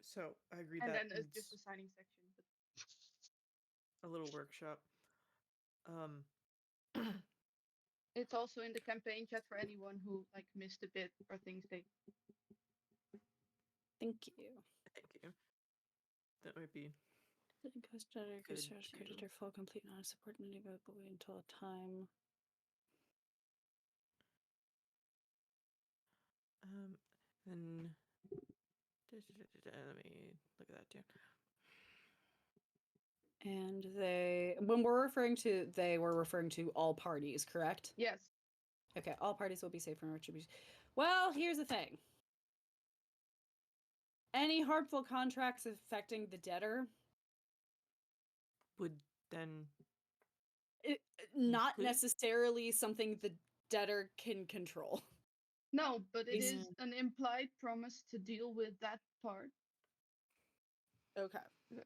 So I agree And that then it's just needs a signing section. But a little workshop. it's also in the campaign chat for anyone who like missed a bit or things they. Thank you. Thank you. That might be Creditor, good too. creditor, full, complete, non support in any available way until a time. Then let me look at that too. And they, when we're referring to they, we're referring to all parties, correct? Yes. Okay, all parties will be safe from retribution. Well, here's the thing. Any harmful contracts affecting the debtor Would then not include? necessarily something the debtor can control. No, but it is Mm. an implied promise to deal with that part. Okay.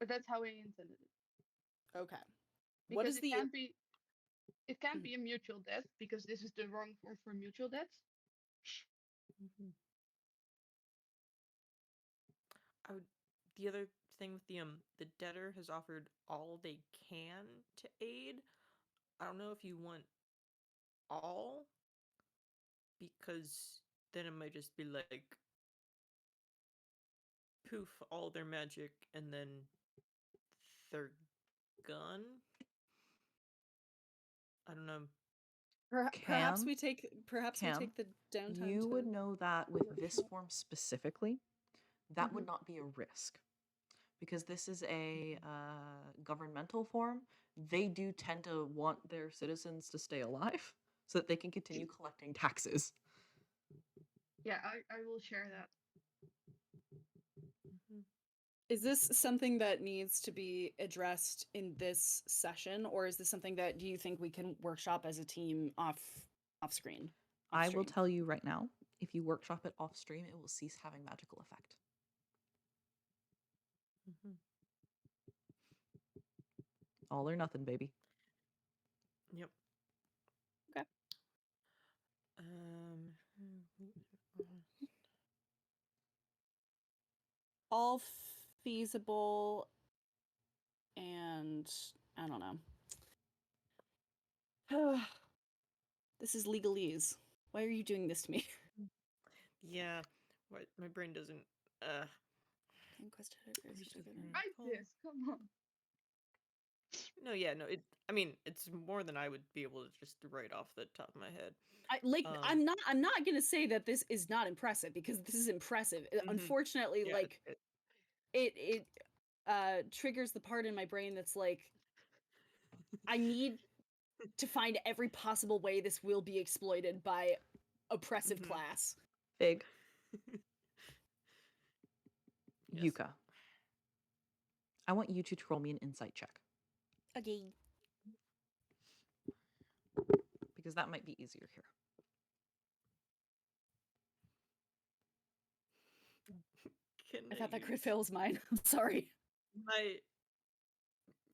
That's how I intended it. Okay. Because What is it the can't be. It can't be a mutual debt because this is the wrong form for mutual debts. Mhm. The other thing with the debtor has offered all they can to aid. I don't know if you want all because then it might just be like poof all their magic and then they're gone. I don't know. perhaps Cam, we take the downtime you to would know that with this workshop. form specifically, that would Mhm. not be a risk. Because this is a governmental form, they do tend to want their citizens to stay alive so that they can continue collecting taxes. Yeah, I will share that. Mhm. Is this something that needs to be addressed in this session, or is this something that you think we can workshop as a team off screen? I will tell you right now, if you workshop it off stream, it will cease having magical effect. Mhm. All or nothing, baby. Yep. Okay. All feasible and I don't know. This is legalese. Why are you doing this to me? Yeah. What? My brain doesn't. Write this. Come on. No, yeah, no. I mean, it's more than I would be able to just write off the top of my head. I'm not gonna say that this is not impressive, because this is impressive. Unfortunately, Yeah, like it triggers the part in my brain that's like, I need to find every possible way this will be exploited by oppressive class. Fig. Yes. Yuka. I want you to roll me an insight check. Okay. Because that might be easier here. I thought that use crit fail was mine. I'm sorry. my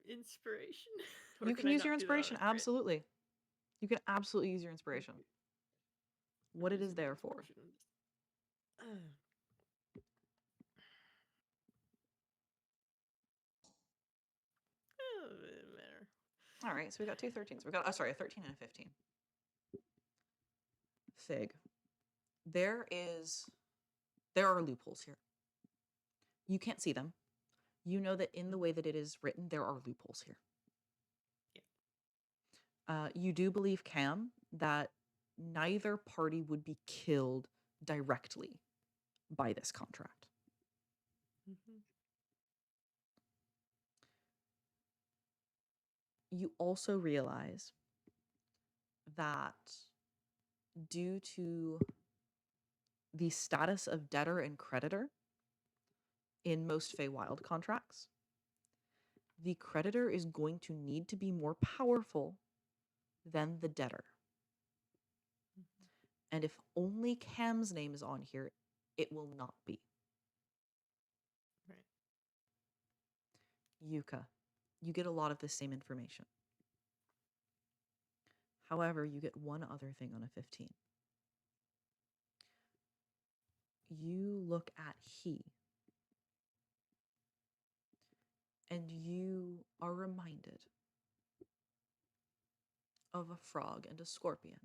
inspiration? Or You can can I use not your do that on a inspiration, crit? absolutely. You can absolutely use your inspiration. What it is Using my there for. inspiration. Oh, it doesn't matter. All right, so we got two 13s. We got, a 13 and a 15. Fig. There are loopholes here. You can't see them. You know that in the way that it is written, there are loopholes here. Yeah. You do believe, Cam, that neither party would be killed directly by this contract. You also realize that due to the status of debtor and creditor in most Feywild contracts, the creditor is going to need to be more powerful than the debtor. And if only Cam's name is on here, it will not be. Right. Yuka, you get a lot of the same information. However, you get one other thing on a 15. You look at he, and you are reminded of a frog and a scorpion.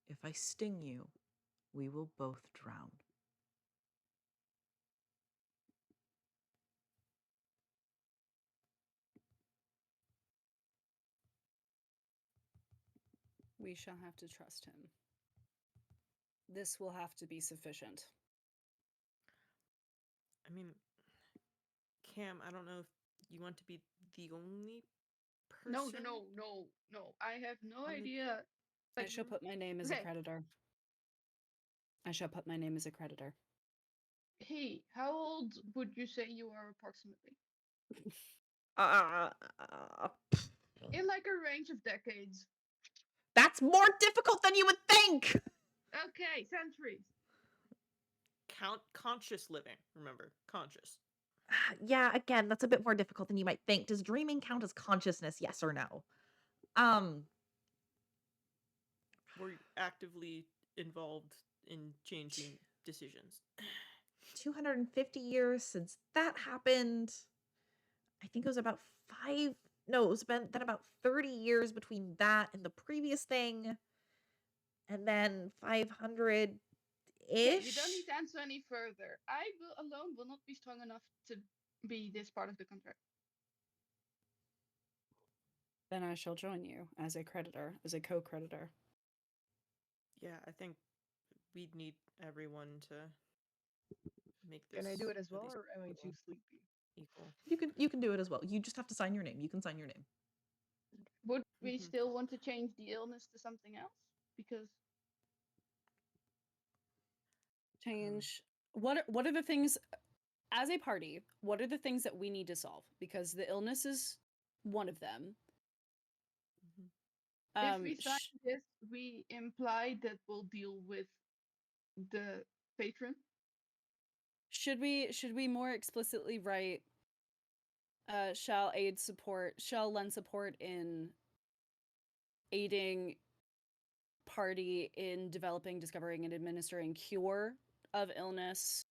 If I sting you, we will both drown. We shall have to trust him. This will have to be sufficient. I mean, Cam, I don't know if you want to be the only person. No. I have no on the- idea. I shall put my name as a creditor. I shall put my name as a creditor. Hey, how old would you say you are approximately? In like a range of decades. That's more difficult than you would think! Okay, centuries. Count conscious living. Remember, conscious. Yeah, again, that's a bit more difficult than you might think. Does dreaming count as consciousness, yes or no? Were you actively involved in changing decisions? 250 years since that happened. I think it was about then about 30 years between that and the previous thing. And then 500-ish. Okay, you don't need to answer any further. I alone will not be strong enough to be this part of the contract. Then I shall join you as a creditor, as a co-creditor. Yeah, I think we'd need everyone to make this. Can I do it as at well, least or am I too sleepy? equal. You can do it as well. You just have to sign your name. You can sign your name. Would we still want to change the illness to something else? Because Change. What are the things, as a party, what are the things that we need to solve? Because the illness is one of them. if we sign this, we imply that we'll deal with the patron. Should we more explicitly write shall lend support in aiding party in developing, discovering, and administering cure of illness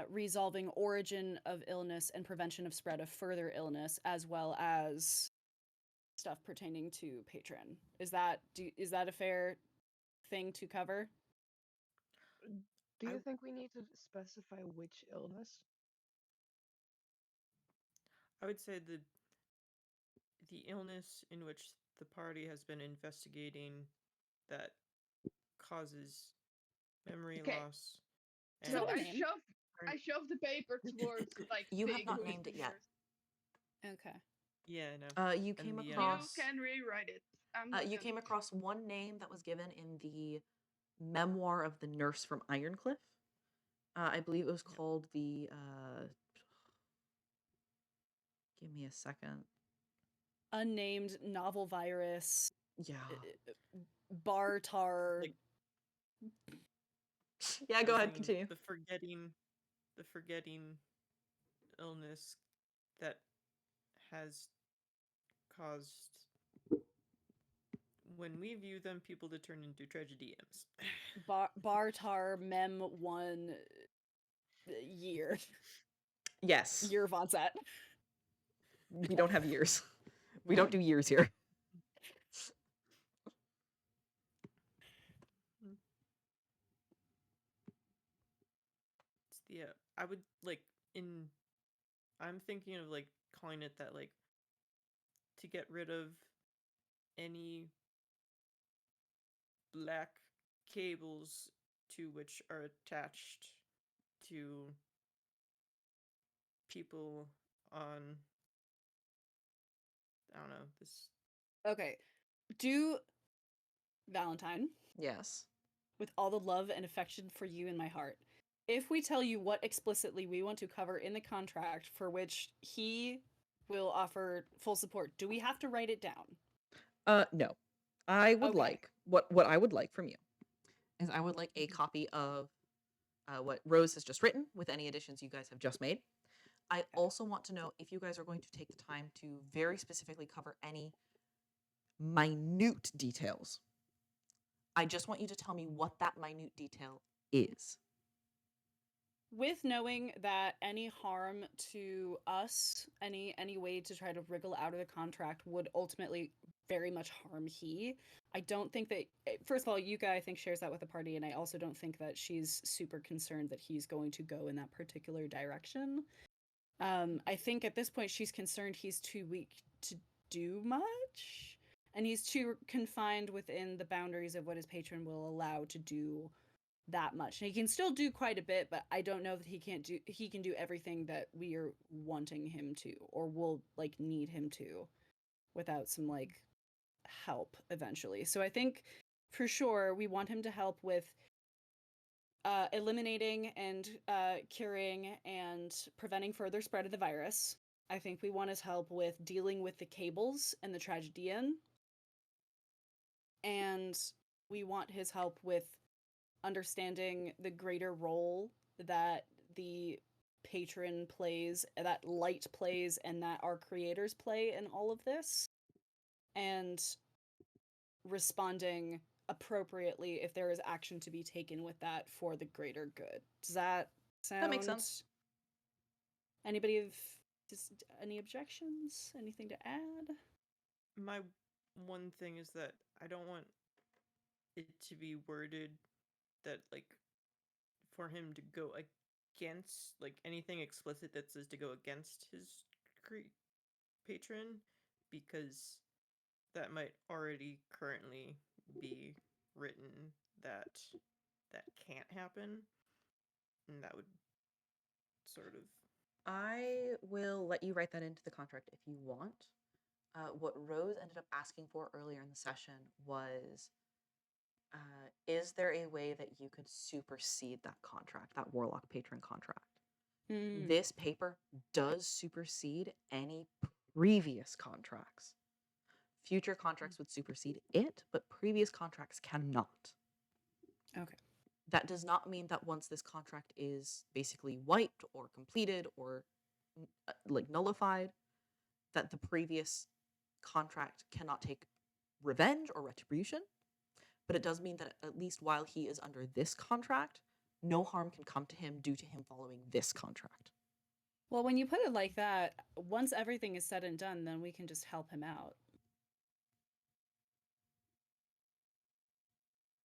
resolving origin of illness and prevention of spread of further illness, as well as stuff pertaining to patron. Is that a fair thing to cover? Do you I- think we need to specify which illness? I would say the illness in which the party has been investigating that causes memory Okay. loss. Does So that have a I name? shove the paper towards like You have Fig, not who is named the it yet. nearest. Okay. Yeah, no. You And came the, across. You can rewrite it. You came across one name that was given in the memoir of the nurse from Ironcliff. I believe it was called the. Give me a second. Unnamed novel virus. Yeah. Bartar. Like- Yeah, I go was ahead. thinking Continue. the forgetting illness that has caused when we view them people to turn into tragedians. Bartar Mem 1 year. Yes. Year of onset. We don't have years. We don't do years here. It's the I would like in I'm thinking of like calling it that, like, to get rid of any black cables to which are attached to people on, I don't know, this. Okay. Do Valentine, Yes. with all the love and affection for you in my heart, if we tell you what explicitly we want to cover in the contract for which he will offer full support, do we have to write it down? No. I would Okay. like what I would like from you is I would like a copy of what Rose has just written with any additions you guys have just made. I also want to know if you guys are going to take the time to very specifically cover any minute details. I just want you to tell me what that minute detail is. With knowing that any harm to us, any way to try to wriggle out of the contract would ultimately very much harm he. I don't think that, first of all, Yuka, I think, shares that with the party, and I also don't think that she's super concerned that he's going to go in that particular direction. I think at this point she's concerned he's too weak to do much, and he's too confined within the boundaries of what his patron will allow to do that much. And he can still do quite a bit, but I don't know that he can do everything that we are wanting him to, or will like need him to, without some like help eventually. So I think for sure we want him to help with eliminating and curing and preventing further spread of the virus. I think we want his help with dealing with the cables and the tragedian. And we want his help with understanding the greater role that the patron plays, that light plays, and that our creators play in all of this. And responding appropriately if there is action to be taken with that for the greater good. Does that sound? That makes sense. Anybody have any objections? Anything to add? My one thing is that I don't want it to be worded that, like, for him to go against, like, anything explicit that says to go against his patron, because that might already currently be written that can't happen, and that would sort of. I will let you write that into the contract if you want. What Rose ended up asking for earlier in the session was, is there a way that you could supersede that contract, that Warlock patron contract? This paper does supersede any previous contracts. Future contracts would supersede it, but previous contracts cannot. Okay. That does not mean that once this contract is basically wiped or completed or like nullified, that the previous contract cannot take revenge or retribution. But it does mean that at least while he is under this contract, no harm can come to him due to him following this contract. Well, when you put it like that, once everything is said and done, then we can just help him out.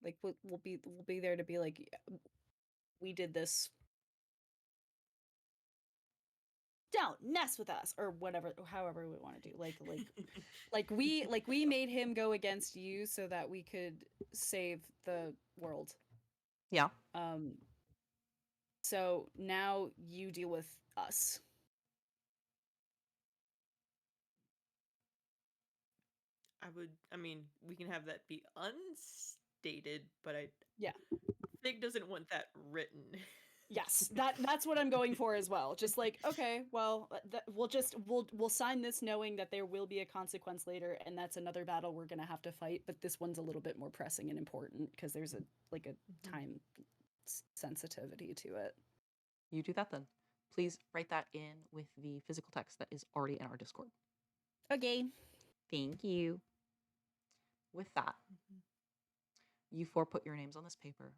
Like we'll be there to be like, we did this. Don't mess with us, or whatever, however we want to do. Like we made him go against you so that we could save the world. Yeah. So now you deal with us. I mean, we can have that be unstated, but Yeah. Fig doesn't want that written. Yes, that's what I'm going for as well. Just like, okay, well, we'll sign this knowing that there will be a consequence later, and that's another battle we're gonna have to fight. But this one's a little bit more pressing and important because there's a time sensitivity to it. You do that then. Please write that in with the physical text that is already in our Discord. Okay. Thank you. With that, you four put your names on this paper,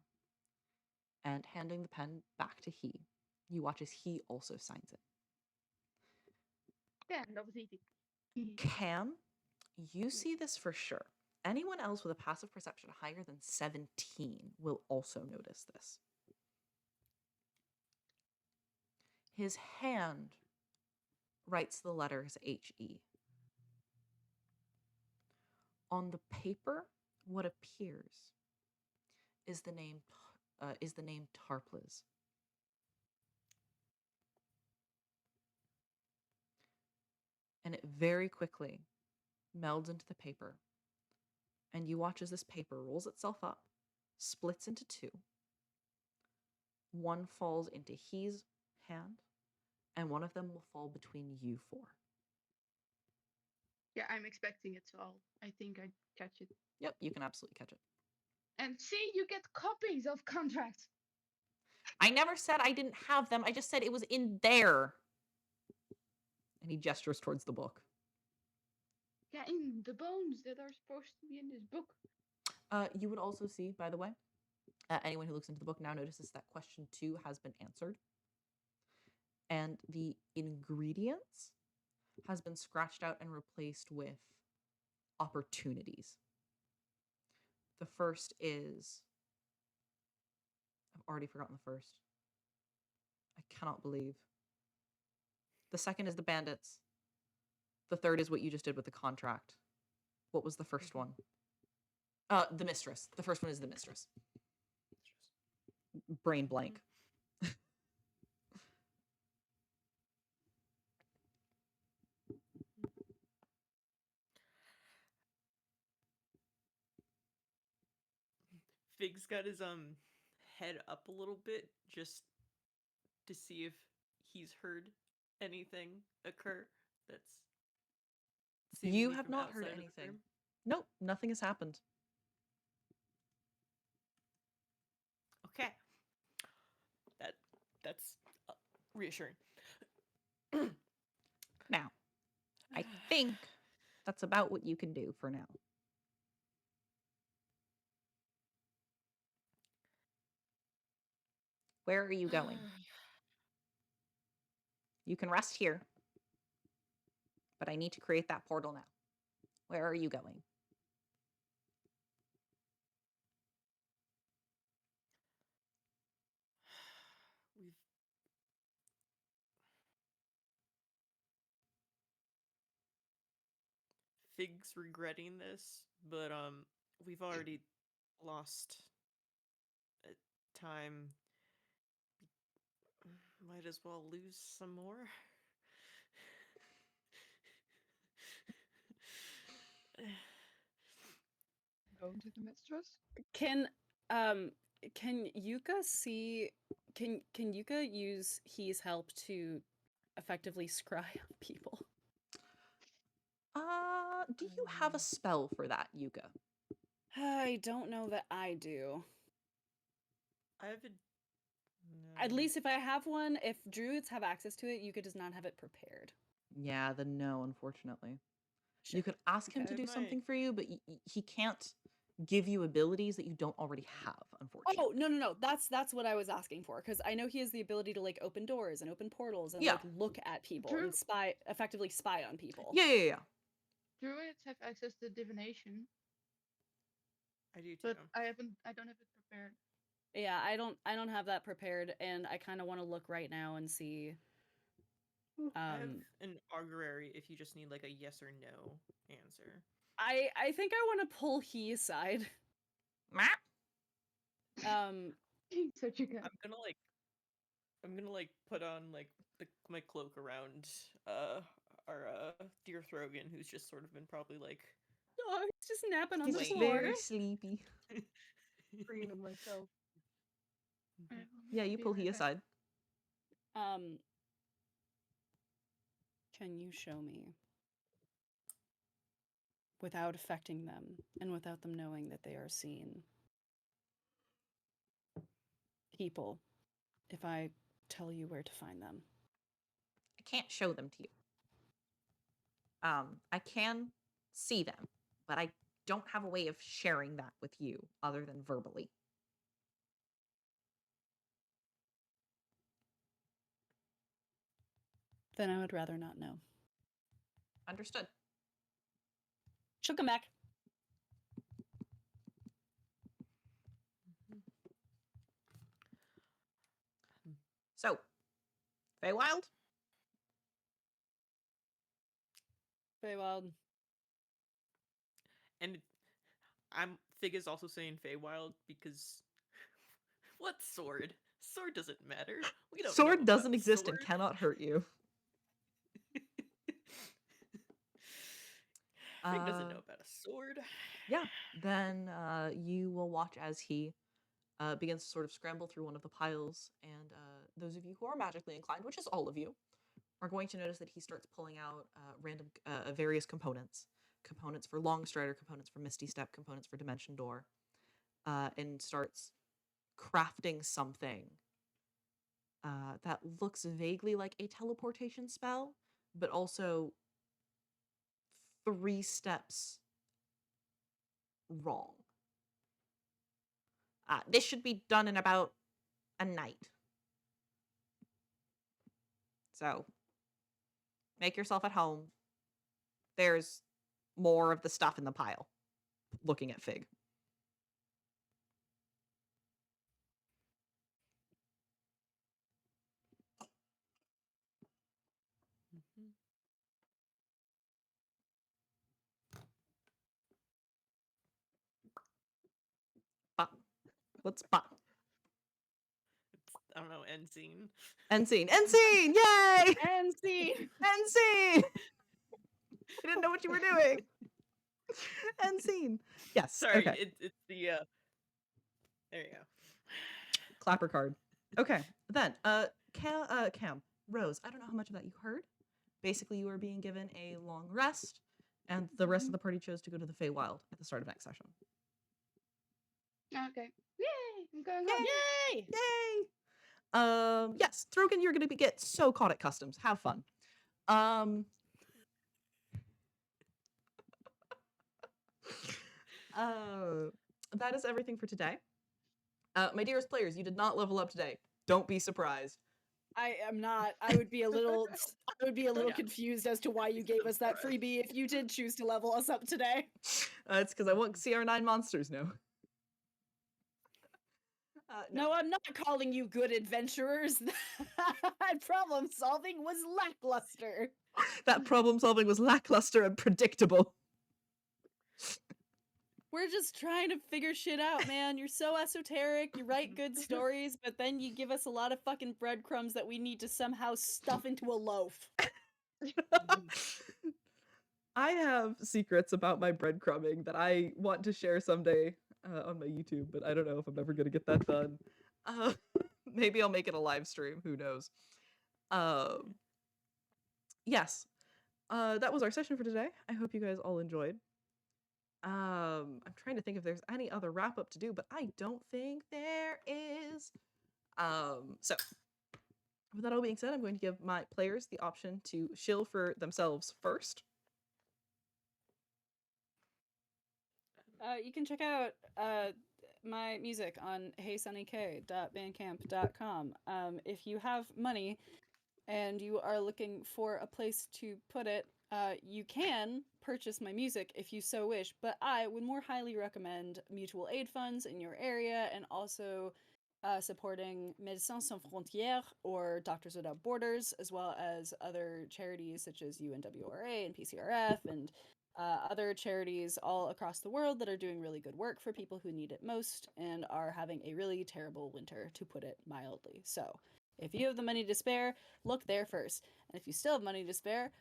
and handing the pen back to he, you watch as he also signs it. Yeah, that was easy. Cam, you see this for sure. Anyone else with a passive perception higher than 17 will also notice this. His hand writes the letters H-E. On the paper, what appears is the name Tarples. And it very quickly melds into the paper. And you watch as this paper rolls itself up, splits into two. One falls into his hand, and one of them will fall between you four. Yeah, I'm expecting it, so I think I catch it. Yep, you can absolutely catch it. And see, you get copies of contracts. I never said I didn't have them. I just said it was in there. And he gestures towards the book. Yeah, in the bones that are supposed to be in this book. You would also see, by the way, anyone who looks into the book now notices that question 2 has been answered. And the ingredients has been scratched out and replaced with opportunities. The first is... I've already forgotten the first. I cannot believe. The second is the bandits. The third is what you just did with the contract. What was the first one? The mistress. The first one is the mistress. Brain blank. Fig's got his head up a little bit just to see if he's heard anything occur that's You seemingly have from not heard outside of the anything. room. Nope, nothing has happened. Okay. That's reassuring. Now, I think that's about what you can do for now. Where are you going? You can rest here. But I need to create that portal now. Where are you going? Fig's regretting this, but we've already lost time. Might as well lose some more. Going to the mistress? Can Yuka see? Can Yuka use his help to effectively scry on people? Do you have a spell for that, Yuka? I don't know that I do. I have At least if I have one, if druids have access to it, Yuka does not have it prepared. Yeah, then no, unfortunately. You could ask him to Okay. do something for you, but he can't give you abilities that you don't already have, unfortunately. Oh, no. That's what I was asking for, because I know he has the ability to like open doors and open portals and Yeah. like look at people True. and effectively spy on people. Yeah. Druids have access to divination, I do too. but I don't have it prepared. Yeah, I don't have that prepared, and I kind of want to look right now and see. I have an augury if you just need like a yes or no answer. I think I want to pull he aside. Such a good. I'm gonna like put on like my cloak around our dear Throgyn, who's just sort of been probably like Oh, he's just napping on He's the just floor. very sleepy. Freeing of myself. Yeah, you pull he aside. Can you show me, without affecting them and without them knowing that they are seen, people, if I tell you where to find them? I can't show them to you. I can see them, but I don't have a way of sharing that with you other than verbally. Then I would rather not know. Understood. She'll come back. So, Feywild? Feywild. And Fig is also saying Feywild because what sword? Sword doesn't matter. We don't know Sword about doesn't exist sword. and cannot hurt you. Fig doesn't know about a sword. Yeah, then you will watch as he begins to sort of scramble through one of the piles, and those of you who are magically inclined, which is all of you, are going to notice that he starts pulling out random various components for Longstrider, components for Misty Step, components for Dimension Door, and starts crafting something that looks vaguely like a teleportation spell, but also 3 steps wrong. This should be done in about a night. So, make yourself at home. There's more of the stuff in the pile. Looking at Fig. Bop. What's bop? I don't know, end scene. End scene. End scene! Yay! And scene! End scene! I didn't know what you were doing. End scene. Yes. Sorry, Okay. it's the there you go. Clapper card. Okay. Then, Cam, Rose, I don't know how much of that you heard. Basically, you are being given a long rest, and the rest of the party chose to go to the Feywild at the start of next session. Okay. Yay! I'm going home. Yay! Yay! Yes, Throgyn, you're gonna get so caught at customs. Have fun. That is everything for today. My dearest players, you did not level up today. Don't be surprised. I am not. I would be a little confused as to why you gave us that freebie if you did choose to level us up today. It's because I want to see our 9 monsters now. No, I'm not calling you good adventurers. That problem solving was lackluster. That problem solving was lackluster and predictable. We're just trying to figure shit out, man. You're so esoteric. You write good stories, but then you give us a lot of fucking breadcrumbs that we need to somehow stuff into a loaf. I have secrets about my breadcrumbing that I want to share someday on my YouTube, but I don't know if I'm ever going to get that done. Maybe I'll make it a live stream. Who knows? Yes. That was our session for today. I hope you guys all enjoyed. I'm trying to think if there's any other wrap up to do, but I don't think there is. So with that all being said, I'm going to give my players the option to shill for themselves first. You can check out my music on heysunnyk.bandcamp.com. If you have money and you are looking for a place to put it, you can purchase my music if you so wish, but I would more highly recommend mutual aid funds in your area and also supporting Médecins Sans Frontières or Doctors Without Borders, as well as other charities such as UNWRA and PCRF and other charities all across the world that are doing really good work for people who need it most and are having a really terrible winter, to put it mildly. So, if you have the money to spare, look there first. And if you still have money to spare,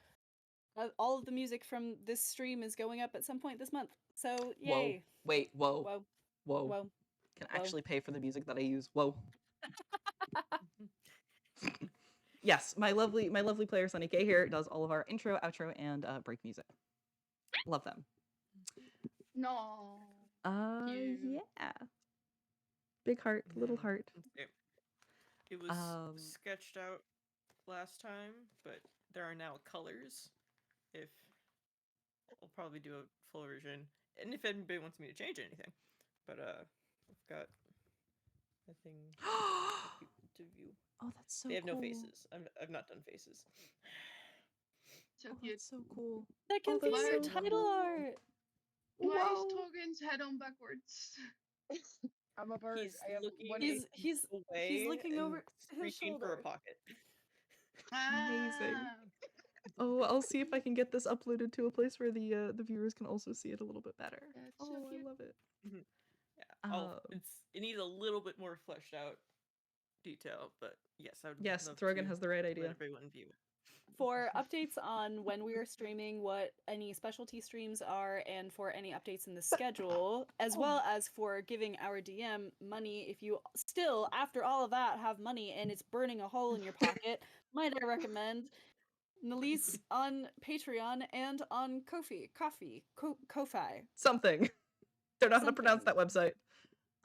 all of the music from this stream is going up at some point this month. So, Whoa. yay. Wait, whoa. Whoa. Whoa. Whoa. Can Whoa. actually pay for the music that I use. Whoa. Yes, my lovely player Sunny K here does all of our intro, outro, and break music. Love them. No. Cute. Yeah. Big heart, little heart. It was Um, sketched out last time, but there are now colors. If I'll probably do a full version, and if anybody wants me to change anything, but I've got a thing for people to view. Oh, that's so They have cool. no faces. I've not done faces. So Oh, cute. that's so cool. That can Oh, be that's your so title cool. art. Why is Whoa. Throgyn's head on backwards? I'm a bird. He's I have looking one. He's away looking and over his reaching for a shoulder. pocket. Amazing. Ah, Oh, I'll see if I can get this uploaded to a place where the viewers can also see it a little bit better. That's so Oh, I cute. love it. Yeah, it needs a little bit more fleshed out detail, but yes, I would Yes, love Throgyn to has the right let idea. everyone view it. For updates on when we are streaming, what any specialty streams are, and for any updates in the schedule, as well as for giving our DM money, if you still, after all of that, have money and it's burning a hole in your pocket, might I recommend Nalise on Patreon and on Ko-fi. Something. Don't know how to pronounce that Something. website.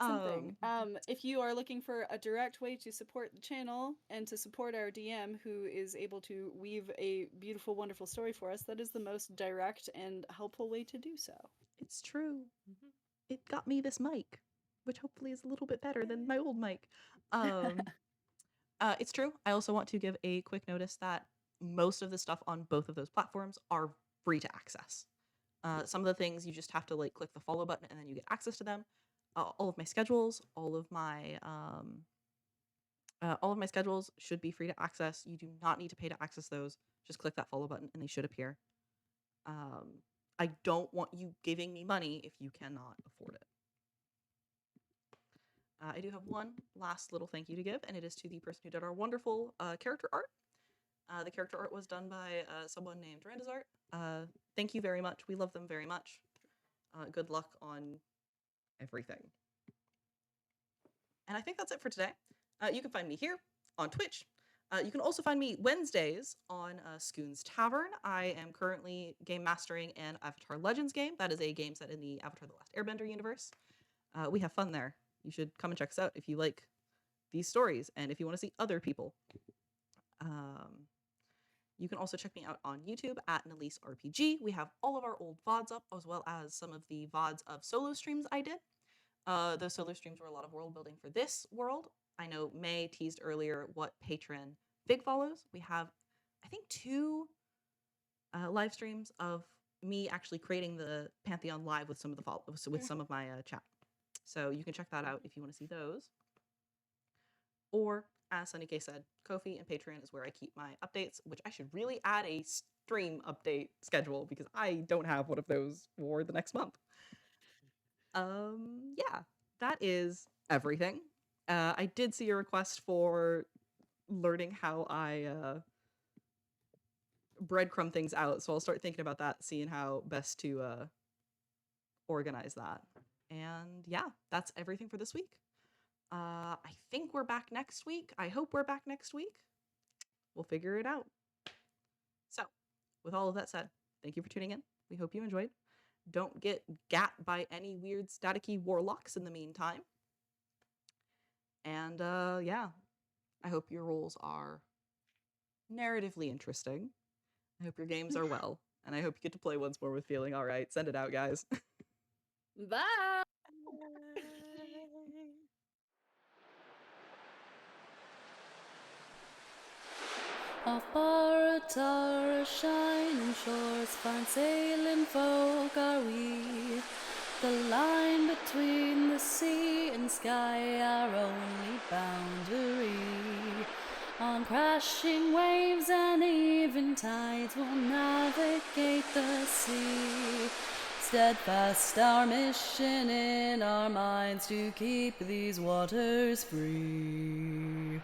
Something. If you are looking for a direct way to support the channel and to support our DM, who is able to weave a beautiful, wonderful story for us, that is the most direct and helpful way to do so. It's true. It got me this mic, which hopefully is a little bit better than my old mic. It's true. I also want to give a quick notice that most of the stuff on both of those platforms are free to access. Some of the things you just have to like click the follow button and then you get access to them. All of my schedules, all of my schedules should be free to access. You do not need to pay to access those. Just click that follow button and they should appear. I don't want you giving me money if you cannot afford it. I do have one last little thank you to give, and it is to the person who did our wonderful character art. The character art was done by someone named Randa's Art. Thank you very much. We love them very much. Good luck on everything. And I think that's it for today. You can find me here on Twitch. You can also find me Wednesdays on Scoon's Tavern. I am currently game mastering an Avatar Legends game. That is a game set in the Avatar The Last Airbender universe. We have fun there. You should come and check us out if you like these stories and if you want to see other people. You can also check me out on YouTube at Nalise RPG. We have all of our old VODs up, as well as some of the VODs of solo streams I did. Those solo streams were a lot of world building for this world. I know May teased earlier what patron Fig follows. We have, I think, 2 live streams of me actually creating the Pantheon live with some of the with some of my chat. So you can check that out if you want to see those. Or, as Sunny K said, Ko-fi and Patreon is where I keep my updates, which I should really add a stream update schedule because I don't have one of those for the next month. Yeah, that is everything. I did see a request for learning how I breadcrumb things out, so I'll start thinking about that, seeing how best to organize that. And yeah, that's everything for this week. I think we're back next week. I hope we're back next week. We'll figure it out. So, with all of that said, thank you for tuning in. We hope you enjoyed. Don't get gat by any weird staticky warlocks in the meantime. And yeah, I hope your roles are narratively interesting. I hope your games are well. And I hope you get to play once more with feeling all right. Send it out, guys. Bye. Off Baratara, shining shores, fine sailing folk are we. The line between the sea and sky, our only boundary. On crashing waves and even tides, we'll navigate the sea. Steadfast our mission in our minds to keep these waters free.